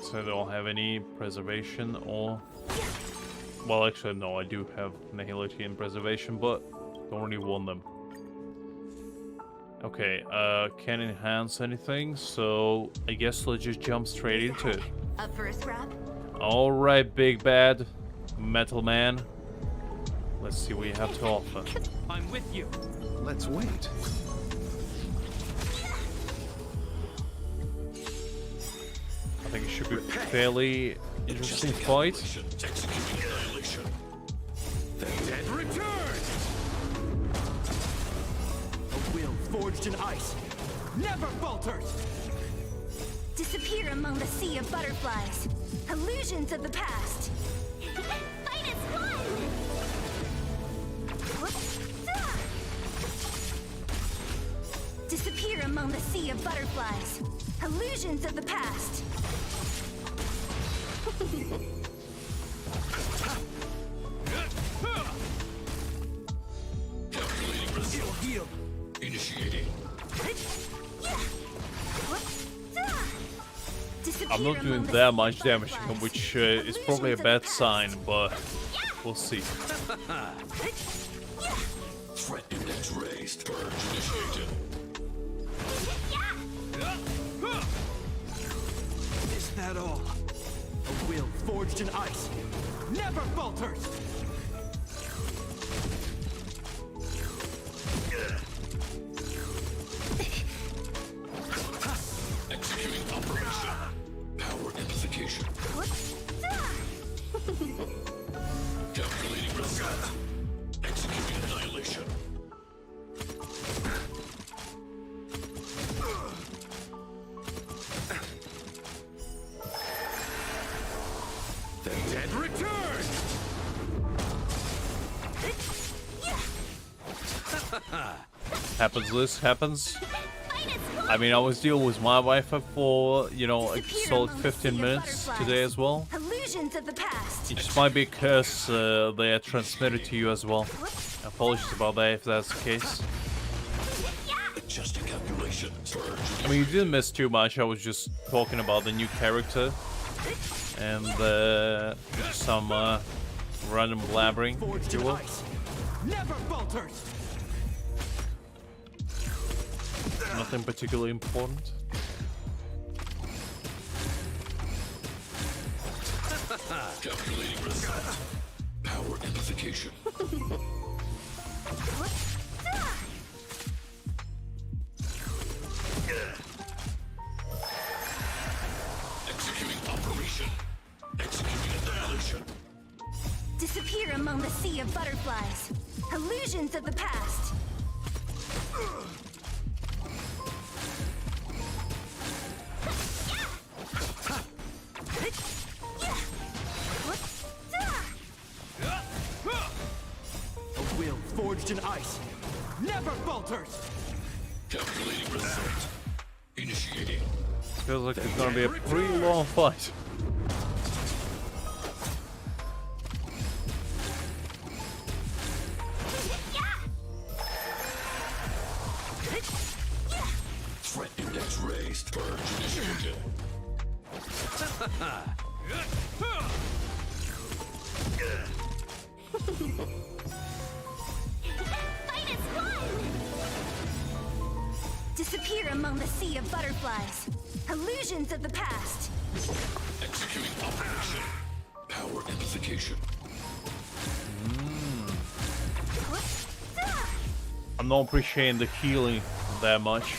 So I don't have any preservation or... Well, actually, no, I do have Nihility and Preservation, but don't really want them. Okay, can't enhance anything, so I guess let's just jump straight into it. Up for a scrap? Alright, big bad metal man. Let's see what you have to offer. I'm with you. Let's wait. I think it should be a fairly interesting fight. The dead return. A will forged in ice. Never falters. Disappear among the sea of butterflies. Illusions of the past. Fight Disappear among the sea of butterflies. Illusions of the past. Calculating result. Heal. Initiating. I'm not doing that much damage to him, which is probably a bad sign, but we'll see. Threat index raised. Purge initiated. Is that all? A will forged in ice never falters! Executing operation. Power amplification. Calculating result. Executing annihilation. The dead return! Happens this, happens. I mean, I was dealing with my Wi-Fi for, you know, a solid 15 minutes today as well. Illusions of the past. It just might be because they are transmitted to you as well. Apologies about that if that's the case. Adjusting calculation. I mean, you didn't miss too much. I was just talking about the new character and just some random blabbering, if you will. Never falters! Nothing particularly important. Calculating result. Power amplification. Executing operation. Executing annihilation. Disappear among the sea of butterflies. Illusions of the past. A will forged in ice never falters! Calculating result. Initiating. Feels like it's gonna be a pretty long fight. Threat index raised. Purge initiated. Disappear among the sea of butterflies. Illusions of the past. Executing operation. Power amplification. I'm not appreciating the healing that much.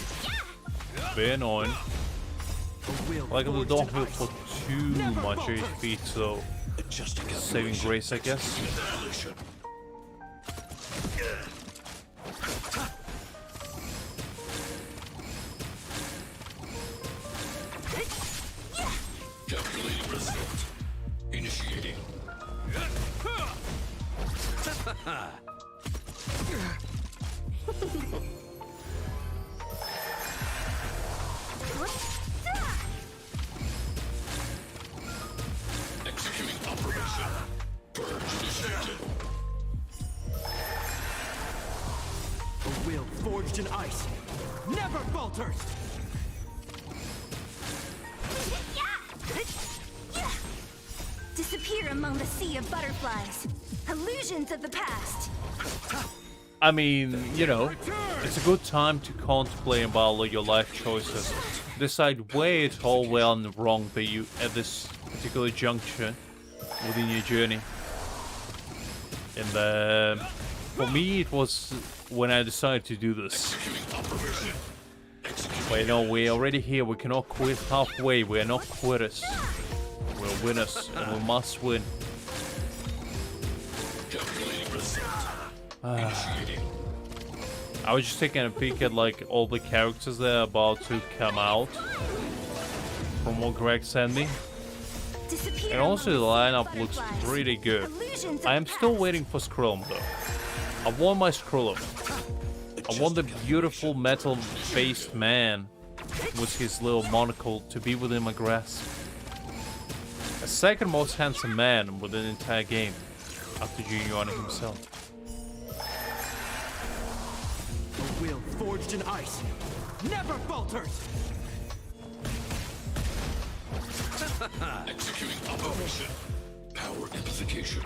Bit annoying. Like I don't heal for too much HP, so saving grace, I guess. Calculating result. Initiating. Executing operation. Purge initiated. A will forged in ice never falters! Disappear among the sea of butterflies. Illusions of the past. I mean, you know, it's a good time to contemplate about your life choices. Decide where it's all well and wrong for you at this particular juncture within your journey. And for me, it was when I decided to do this. Wait, no, we're already here. We cannot quit halfway. We are not quitters. We're winners, and we must win. I was just taking a peek at like all the characters that are about to come out from what Greg sent me. And also the lineup looks pretty good. I am still waiting for Skrullum though. I want my Skrullum. I want the beautiful metal-faced man with his little monocle to be within my grasp. A second most handsome man within the entire game, after Giovanni himself. A will forged in ice never falters! Executing operation. Power amplification.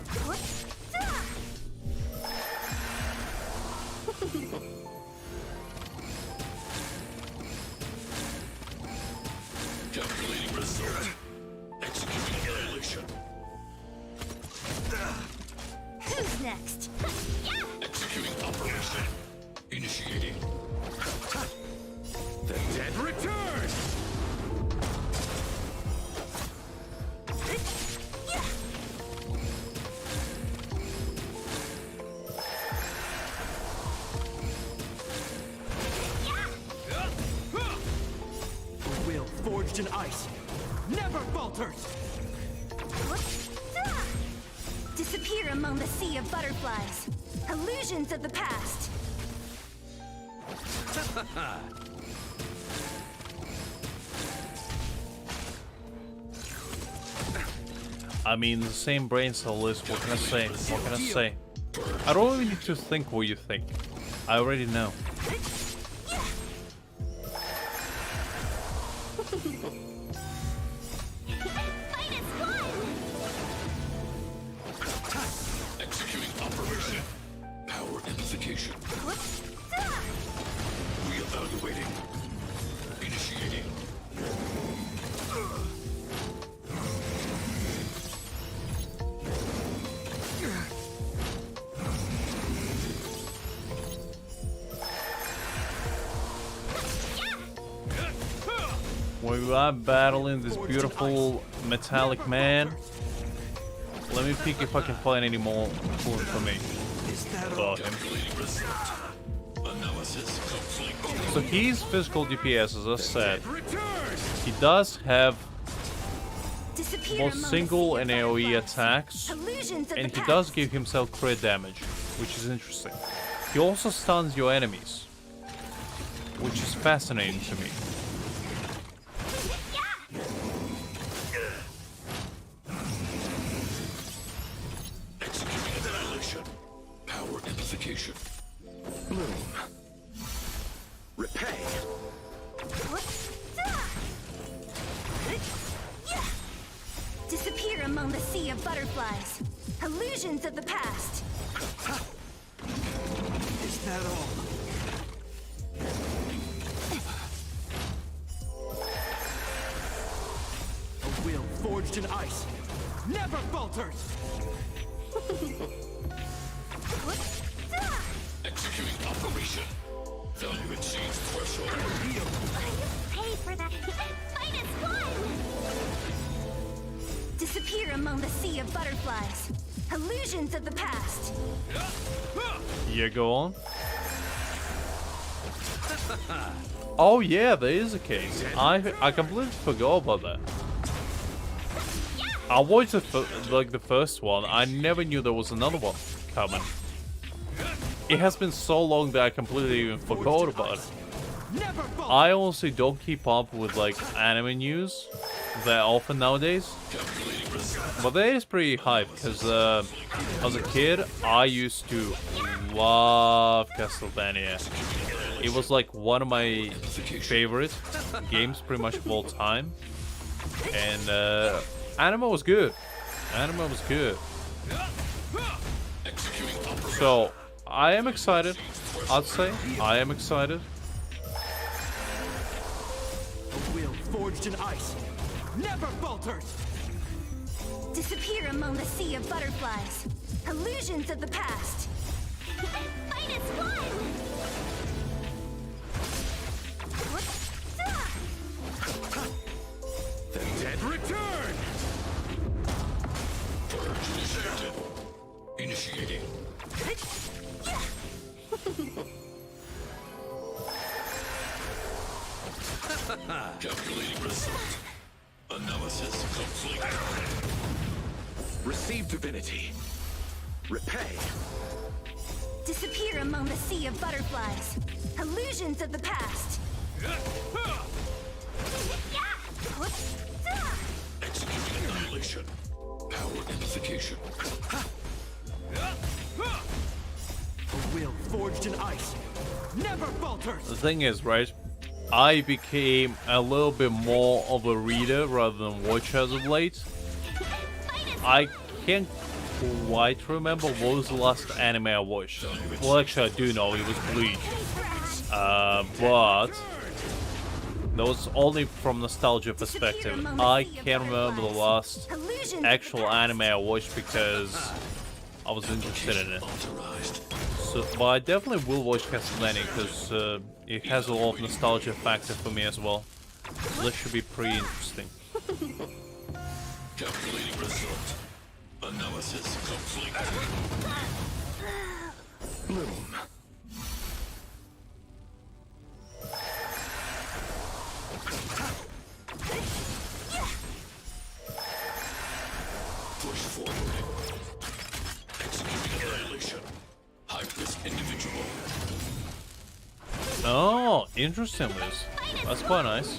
Calculating result. Executing annihilation. Who's next? Executing operation. Initiating. The dead return! A will forged in ice never falters! Disappear among the sea of butterflies. Illusions of the past. I mean, the same brain cell list, what can I say? What can I say? I don't even need to think what you think. I already know. Executing operation. Power amplification. Reevaluating. Initiating. We are battling this beautiful metallic man. Let me peek if I can find any more info for me about him. So he's physical DPS, as I said. He does have both single and AoE attacks, and he does give himself crit damage, which is interesting. He also stuns your enemies, which is fascinating to me. Power amplification. Bloom. Repay. Disappear among the sea of butterflies. Illusions of the past. Is that all? A will forged in ice never falters! Executing operation. Value exceeds threshold. Pay for that. Minus one. Disappear among the sea of butterflies. Illusions of the past. Yeah, go on. Oh yeah, there is a case. I completely forgot about that. I watched the first one. I never knew there was another one coming. It has been so long that I completely even forgot about it. I honestly don't keep up with like anime news that often nowadays. But that is pretty hype because as a kid I used to love Castlevania. It was like one of my favorite games pretty much of all time. And anime was good. Anime was good. So I am excited. I'd say I am excited. A will forged in ice never falters! Disappear among the sea of butterflies. Illusions of the past. Minus one. The dead return! Initiating. Calculating result. Analysis complete. Receive divinity. Repay. Disappear among the sea of butterflies. Illusions of the past. Executing annihilation. Power amplification. A will forged in ice never falters. The thing is, right, I became a little bit more of a reader rather than watcher as of late. I can't quite remember what was the last anime I watched. Well, actually, I do know it was Bleach. But that was only from nostalgia perspective. I can't remember the last actual anime I watched because I was interested in it. So, but I definitely will watch Castlevania because it has a lot of nostalgia factor for me as well. So that should be pretty interesting. Calculating result. Analysis complete. Bloom. Push forward. Executing annihilation. High-risk individual. Oh, interesting, Liz. That's quite nice.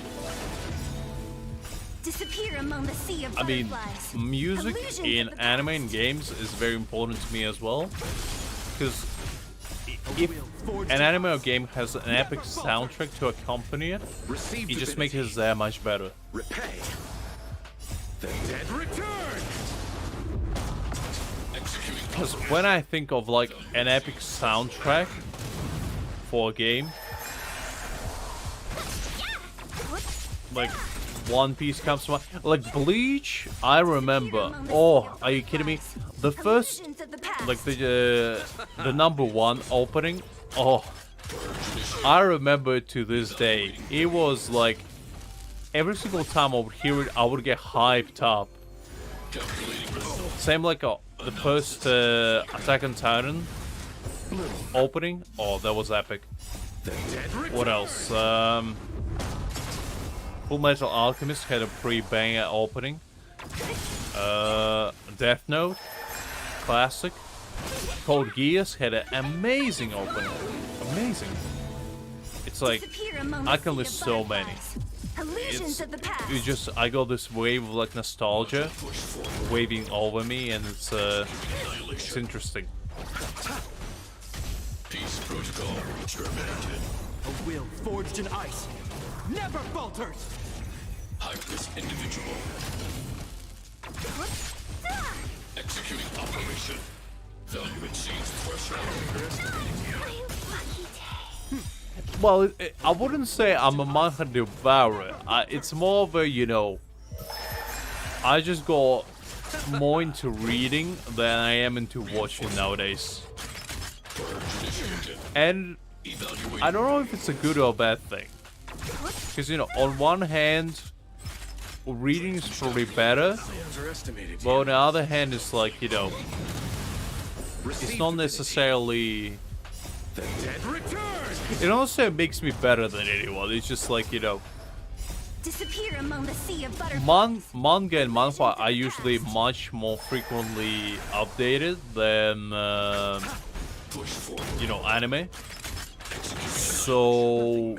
Disappear among the sea of I mean, butterflies. music Illusions in of the anime past. and games is very important to me as well. Because if an anime or game has an epic soundtrack to accompany it, it just makes it that much better. Repay. The dead return. Executing. Because when I think of like an epic soundtrack for a game, like One Piece comes to mind. Like Bleach, I remember. Oh, are you kidding me? The first, like the number one opening. Oh, I remember it to this day. It was like every single time I would hear it, I would get hyped up. Same like the first Attack on Titan opening. Oh, that was epic. What else? Full Metal Alchemist had a pretty banger opening. Death Note, classic. Code Geass had an amazing opening. Amazing. It's like I can list so many. It's just I got this wave of like nostalgia waving over me, and it's interesting. Peace protocol terminated. A will forged in ice never falters. High-risk individual. Executing operation. Value exceeds threshold. Well, I wouldn't say I'm a manga devourer. It's more of a, you know, I just got more into reading than I am into watching nowadays. And I don't know if it's a good or bad thing. Because, you know, on one hand, reading is probably better. But on the other hand, it's like, you know, it's not necessarily... It also makes me better than anyone. It's just like, you know, Disappear among the sea of butterflies. manga and manhwa are usually much more frequently updated than, you know, anime. So,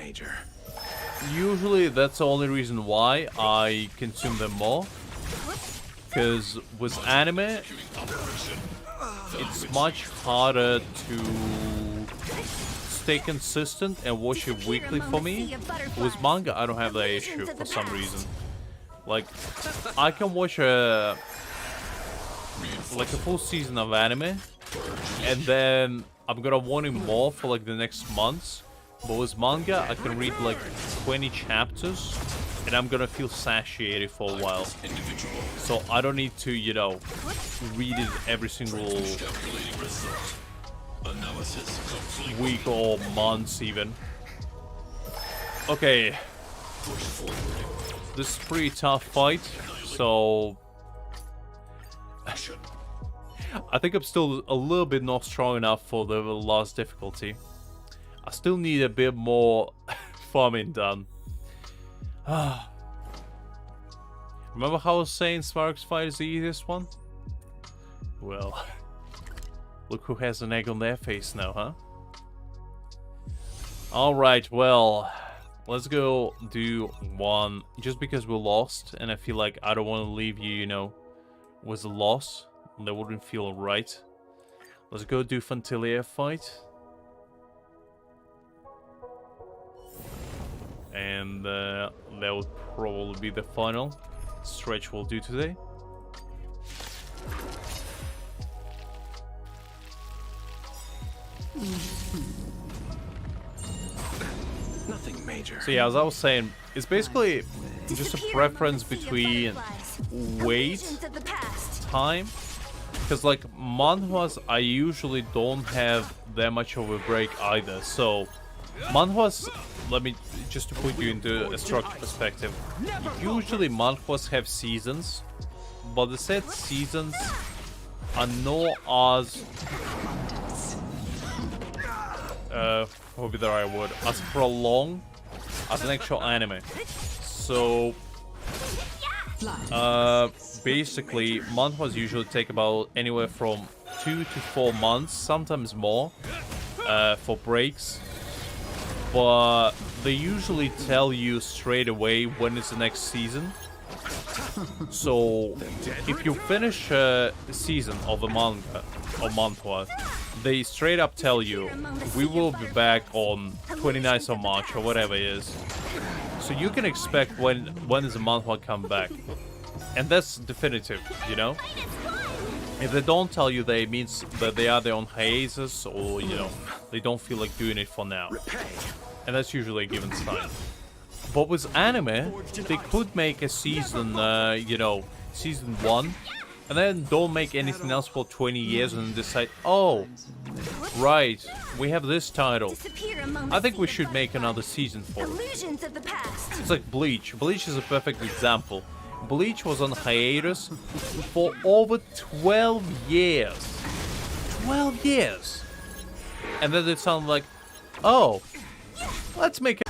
usually that's the only reason why I consume them more. Because with anime, it's much harder to stay consistent and watch it weekly for me. With manga, I don't have that issue for some reason. Like, I can watch a full season of anime, and then I'm gonna want it more for like the next months. But with manga, I can read like 20 chapters, and I'm gonna feel satiated for a while. So I don't need to, you know, read it every single week or months even. Okay. This is a pretty tough fight, so I think I'm still a little bit not strong enough for the last difficulty. I still need a bit more farming done. Remember how I was saying Spark's fight is the easiest one? Well, look who has an egg on their face now, huh? Alright, well, let's go do one, just because we lost, and I feel like I don't want to leave you, you know, with a loss. That wouldn't feel right. Let's go do Fantilia fight. And that would probably be the final stretch we'll do today. Nothing major. So yeah, as I was saying, it's basically just a preference between wait time, because like manhwas I usually don't have that much of a break either. So manhwas, let me just to put you into a structure perspective, usually manhwas have seasons, but the said seasons are not as what would be the right word, as prolonged as an actual anime. So basically manhwas usually take about anywhere from 2 to 4 months, sometimes more, for breaks, but they usually tell you straight away when is the next season. So if you finish a season of a manga or manhwa, they straight up tell you we will be back on 29th of March or whatever it is. So you can expect when does the manhwa come back, and that's definitive, you know. If they don't tell you that, it means that they are there on hiatus, or you know, they don't feel like doing it for now, and that's usually a given sign. But with anime, they could make a season, you know, season 1, and then don't make anything else for 20 years and then decide, oh, right, we have this title. I think we should make another season for it. It's like Bleach. Bleach is a perfect example. Bleach was on hiatus for over 12 years. 12 years! And then it sounded like, oh, let's make it.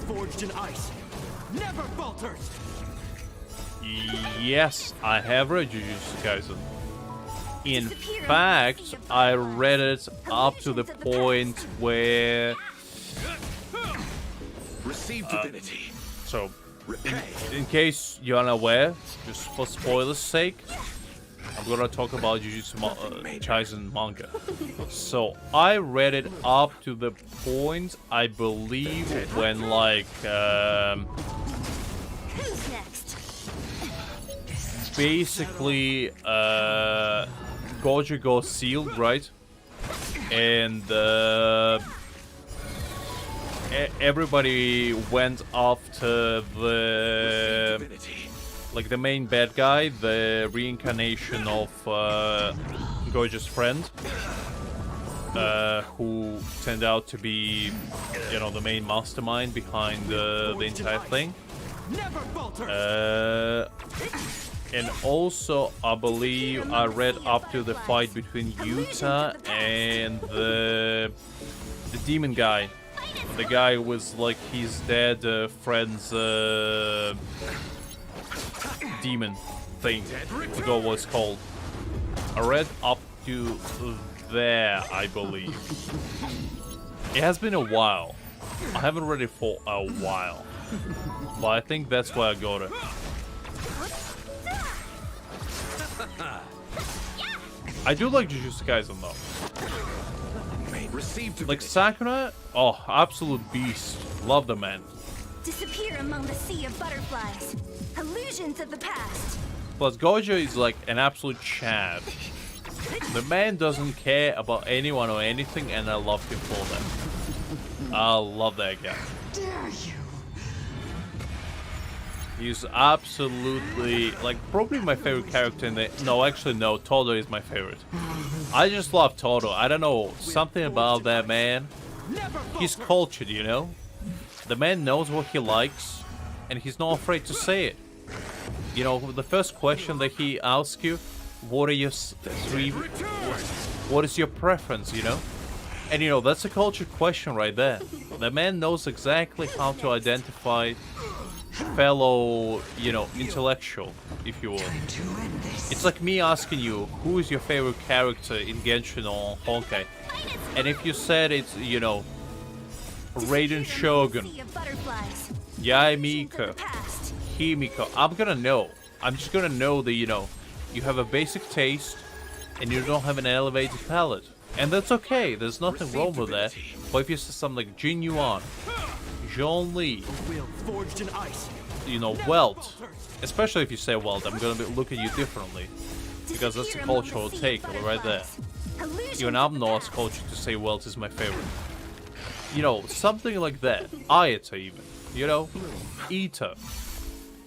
Forged in ice, never falters. Yes, I have read Jujutsu Kaisen. In fact, I read it up to the point where Receive divinity. So, in case you're unaware, just for spoilers' sake, I'm gonna talk about Jujutsu Kaisen manga. So I read it up to the point, I believe, when like basically Gojo got sealed, right? And everybody went after the like the main bad guy, the reincarnation of Gojo's friend, who turned out to be, you know, the main mastermind behind the entire thing. And also, I believe I read up to the fight between Yuta and the demon guy. The guy was like his dead friend's demon thing. I forgot what it's called. I read up to there, I believe. It has been a while. I haven't read it for a while. But I think that's why I got it. I do like Jujutsu Kaisen though. Like Sakura, oh, absolute beast. Love the man. Disappear among the sea of butterflies. Illusions of the past. Plus Gojo is like an absolute chad. The man doesn't care about anyone or anything, and I love him for that. I love that guy. Dare you? He's absolutely, like, probably my favorite character in the... No, actually, no. Todo is my favorite. I just love Todo. I don't know. Something about that man. He's cultured, you know? The man knows what he likes, and he's not afraid to say it. You know, the first question that he asks you, what are your what is your preference, you know? And you know, that's a culture question right there. The man knows exactly how to identify fellow, you know, intellectual, if you will. It's like me asking you, who is your favorite character in Genshin or Honkai? And if you said it's, you know, Raiden Shogun, Yae Mika, Himiko, I'm gonna know. I'm just gonna know that, you know, you have a basic taste and you don't have an elevated palate. And that's okay, there's nothing wrong with that. But if you say something like Jin Yuan, Zhong Li, you know, Welt, especially if you say Welt, I'm gonna look at you differently. Because that's a cultural take right there. Even I'm not culture to say Welt is my favorite. You know, something like that. Ayata even. You know? Ita.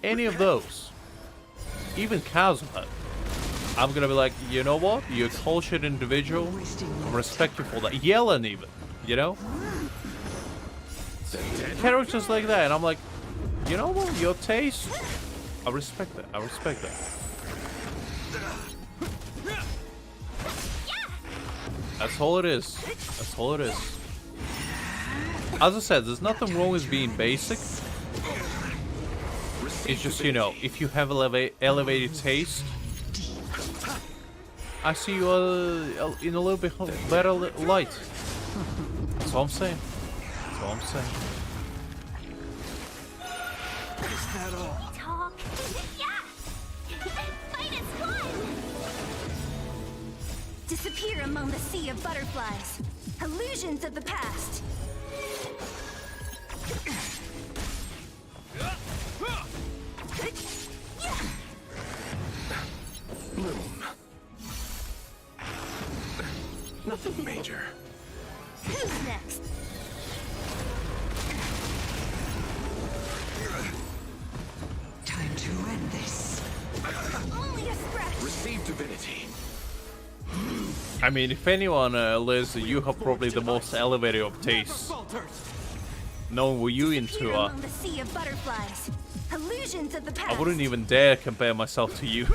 Any of those. Even Kazuha. I'm gonna be like, you know what? You're a cultured individual. I respect you for that. Yellen even. You know? Characters like that. And I'm like, you know what? Your taste. I respect that. I respect that. That's all it is. That's all it is. As I said, there's nothing wrong with being basic. It's just, you know, if you have elevated taste, I see you in a little bit better light. That's all I'm saying. That's all I'm saying. Is that all? Talk. Yeah. Fight is fun. Disappear among the sea of butterflies. Illusions of the past. Bloom. Nothing major. Who's next? Time to end this. Only a scratch. Receive divinity. I mean, if anyone, Liz, you have probably the most elevated of tastes. Knowing what you into, Among the sea of butterflies. Illusions of the past. I wouldn't even dare compare myself to you.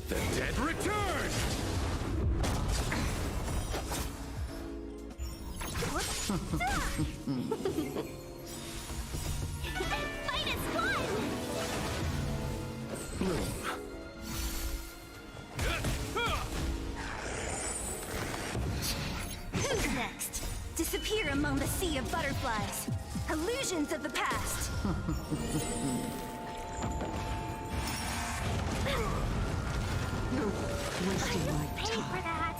The dead return! Fight is fun. Bloom. Who's next? Disappear among the sea of butterflies. Illusions of the past. Wasting my Pay time. for that.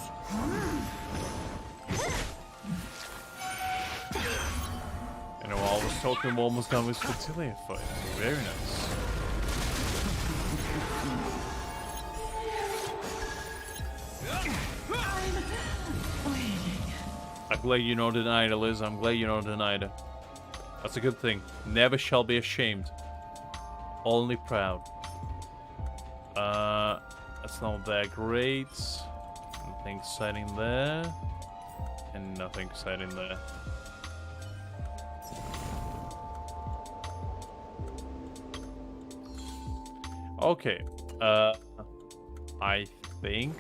You know, I was talking we're almost done with Fertility fight. Very nice. I'm glad you know denied it, Liz. I'm glad you know denied it. That's a good thing. Never shall be ashamed. Only proud. That's not that great. Nothing exciting there. And nothing exciting there. Okay. I think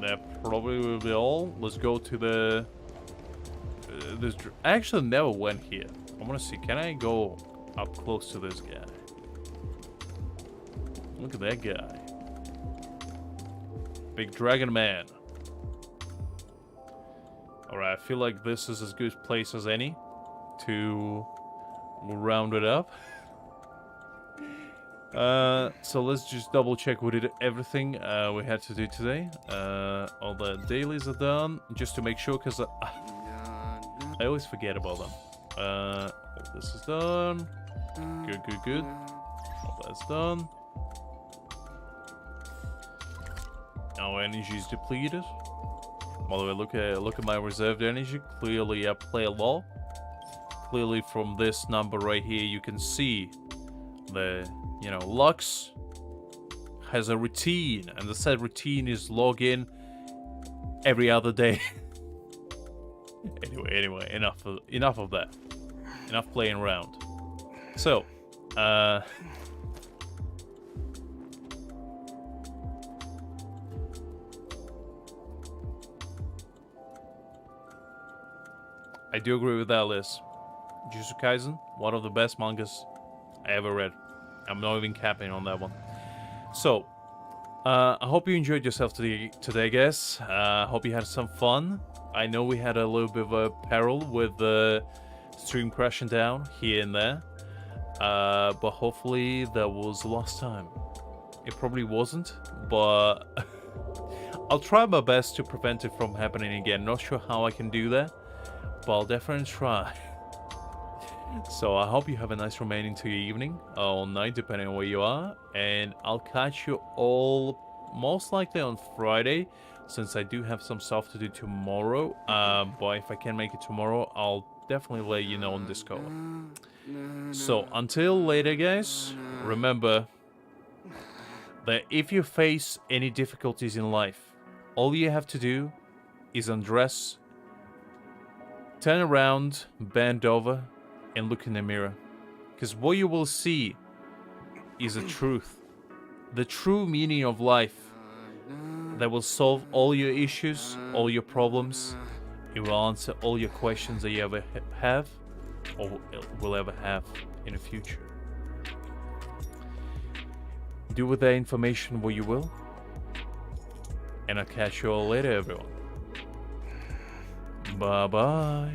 that probably will be all. Let's go to the... I actually never went here. I want to see, can I go up close to this guy? Look at that guy. Big Dragon Man. Alright, I feel like this is as good a place as any to round it up. So let's just double check we did everything we had to do today. All the dailies are done, just to make sure, because I always forget about them. All this is done. Good, good, good. All that's done. Our energy is depleted. By the way, look at my reserved energy. Clearly, I play low. Clearly, from this number right here, you can see the, you know, Lux has a routine, and the said routine is log in every other day. Anyway, enough of that. Enough playing around. So, I do agree with that, Liz. Jujutsu Kaisen, one of the best mangas I ever read. I'm not even capping on that one. So, I hope you enjoyed yourself today, guys. I hope you had some fun. I know we had a little bit of a peril with the stream crashing down here and there. But hopefully that was the last time. It probably wasn't, but I'll try my best to prevent it from happening again. Not sure how I can do that, but I'll definitely try. So I hope you have a nice remaining to your evening or night, depending on where you are. And I'll catch you all most likely on Friday, since I do have some stuff to do tomorrow. But if I can make it tomorrow, I'll definitely let you know on Discord. So until later, guys, remember that if you face any difficulties in life, all you have to do is undress, turn around, bend over, and look in the mirror. Because what you will see is the truth. The true meaning of life that will solve all your issues, all your problems. It will answer all your questions that you ever have or will ever have in the future. Do with that information what you will. And I'll catch you all later, everyone. Bye-bye.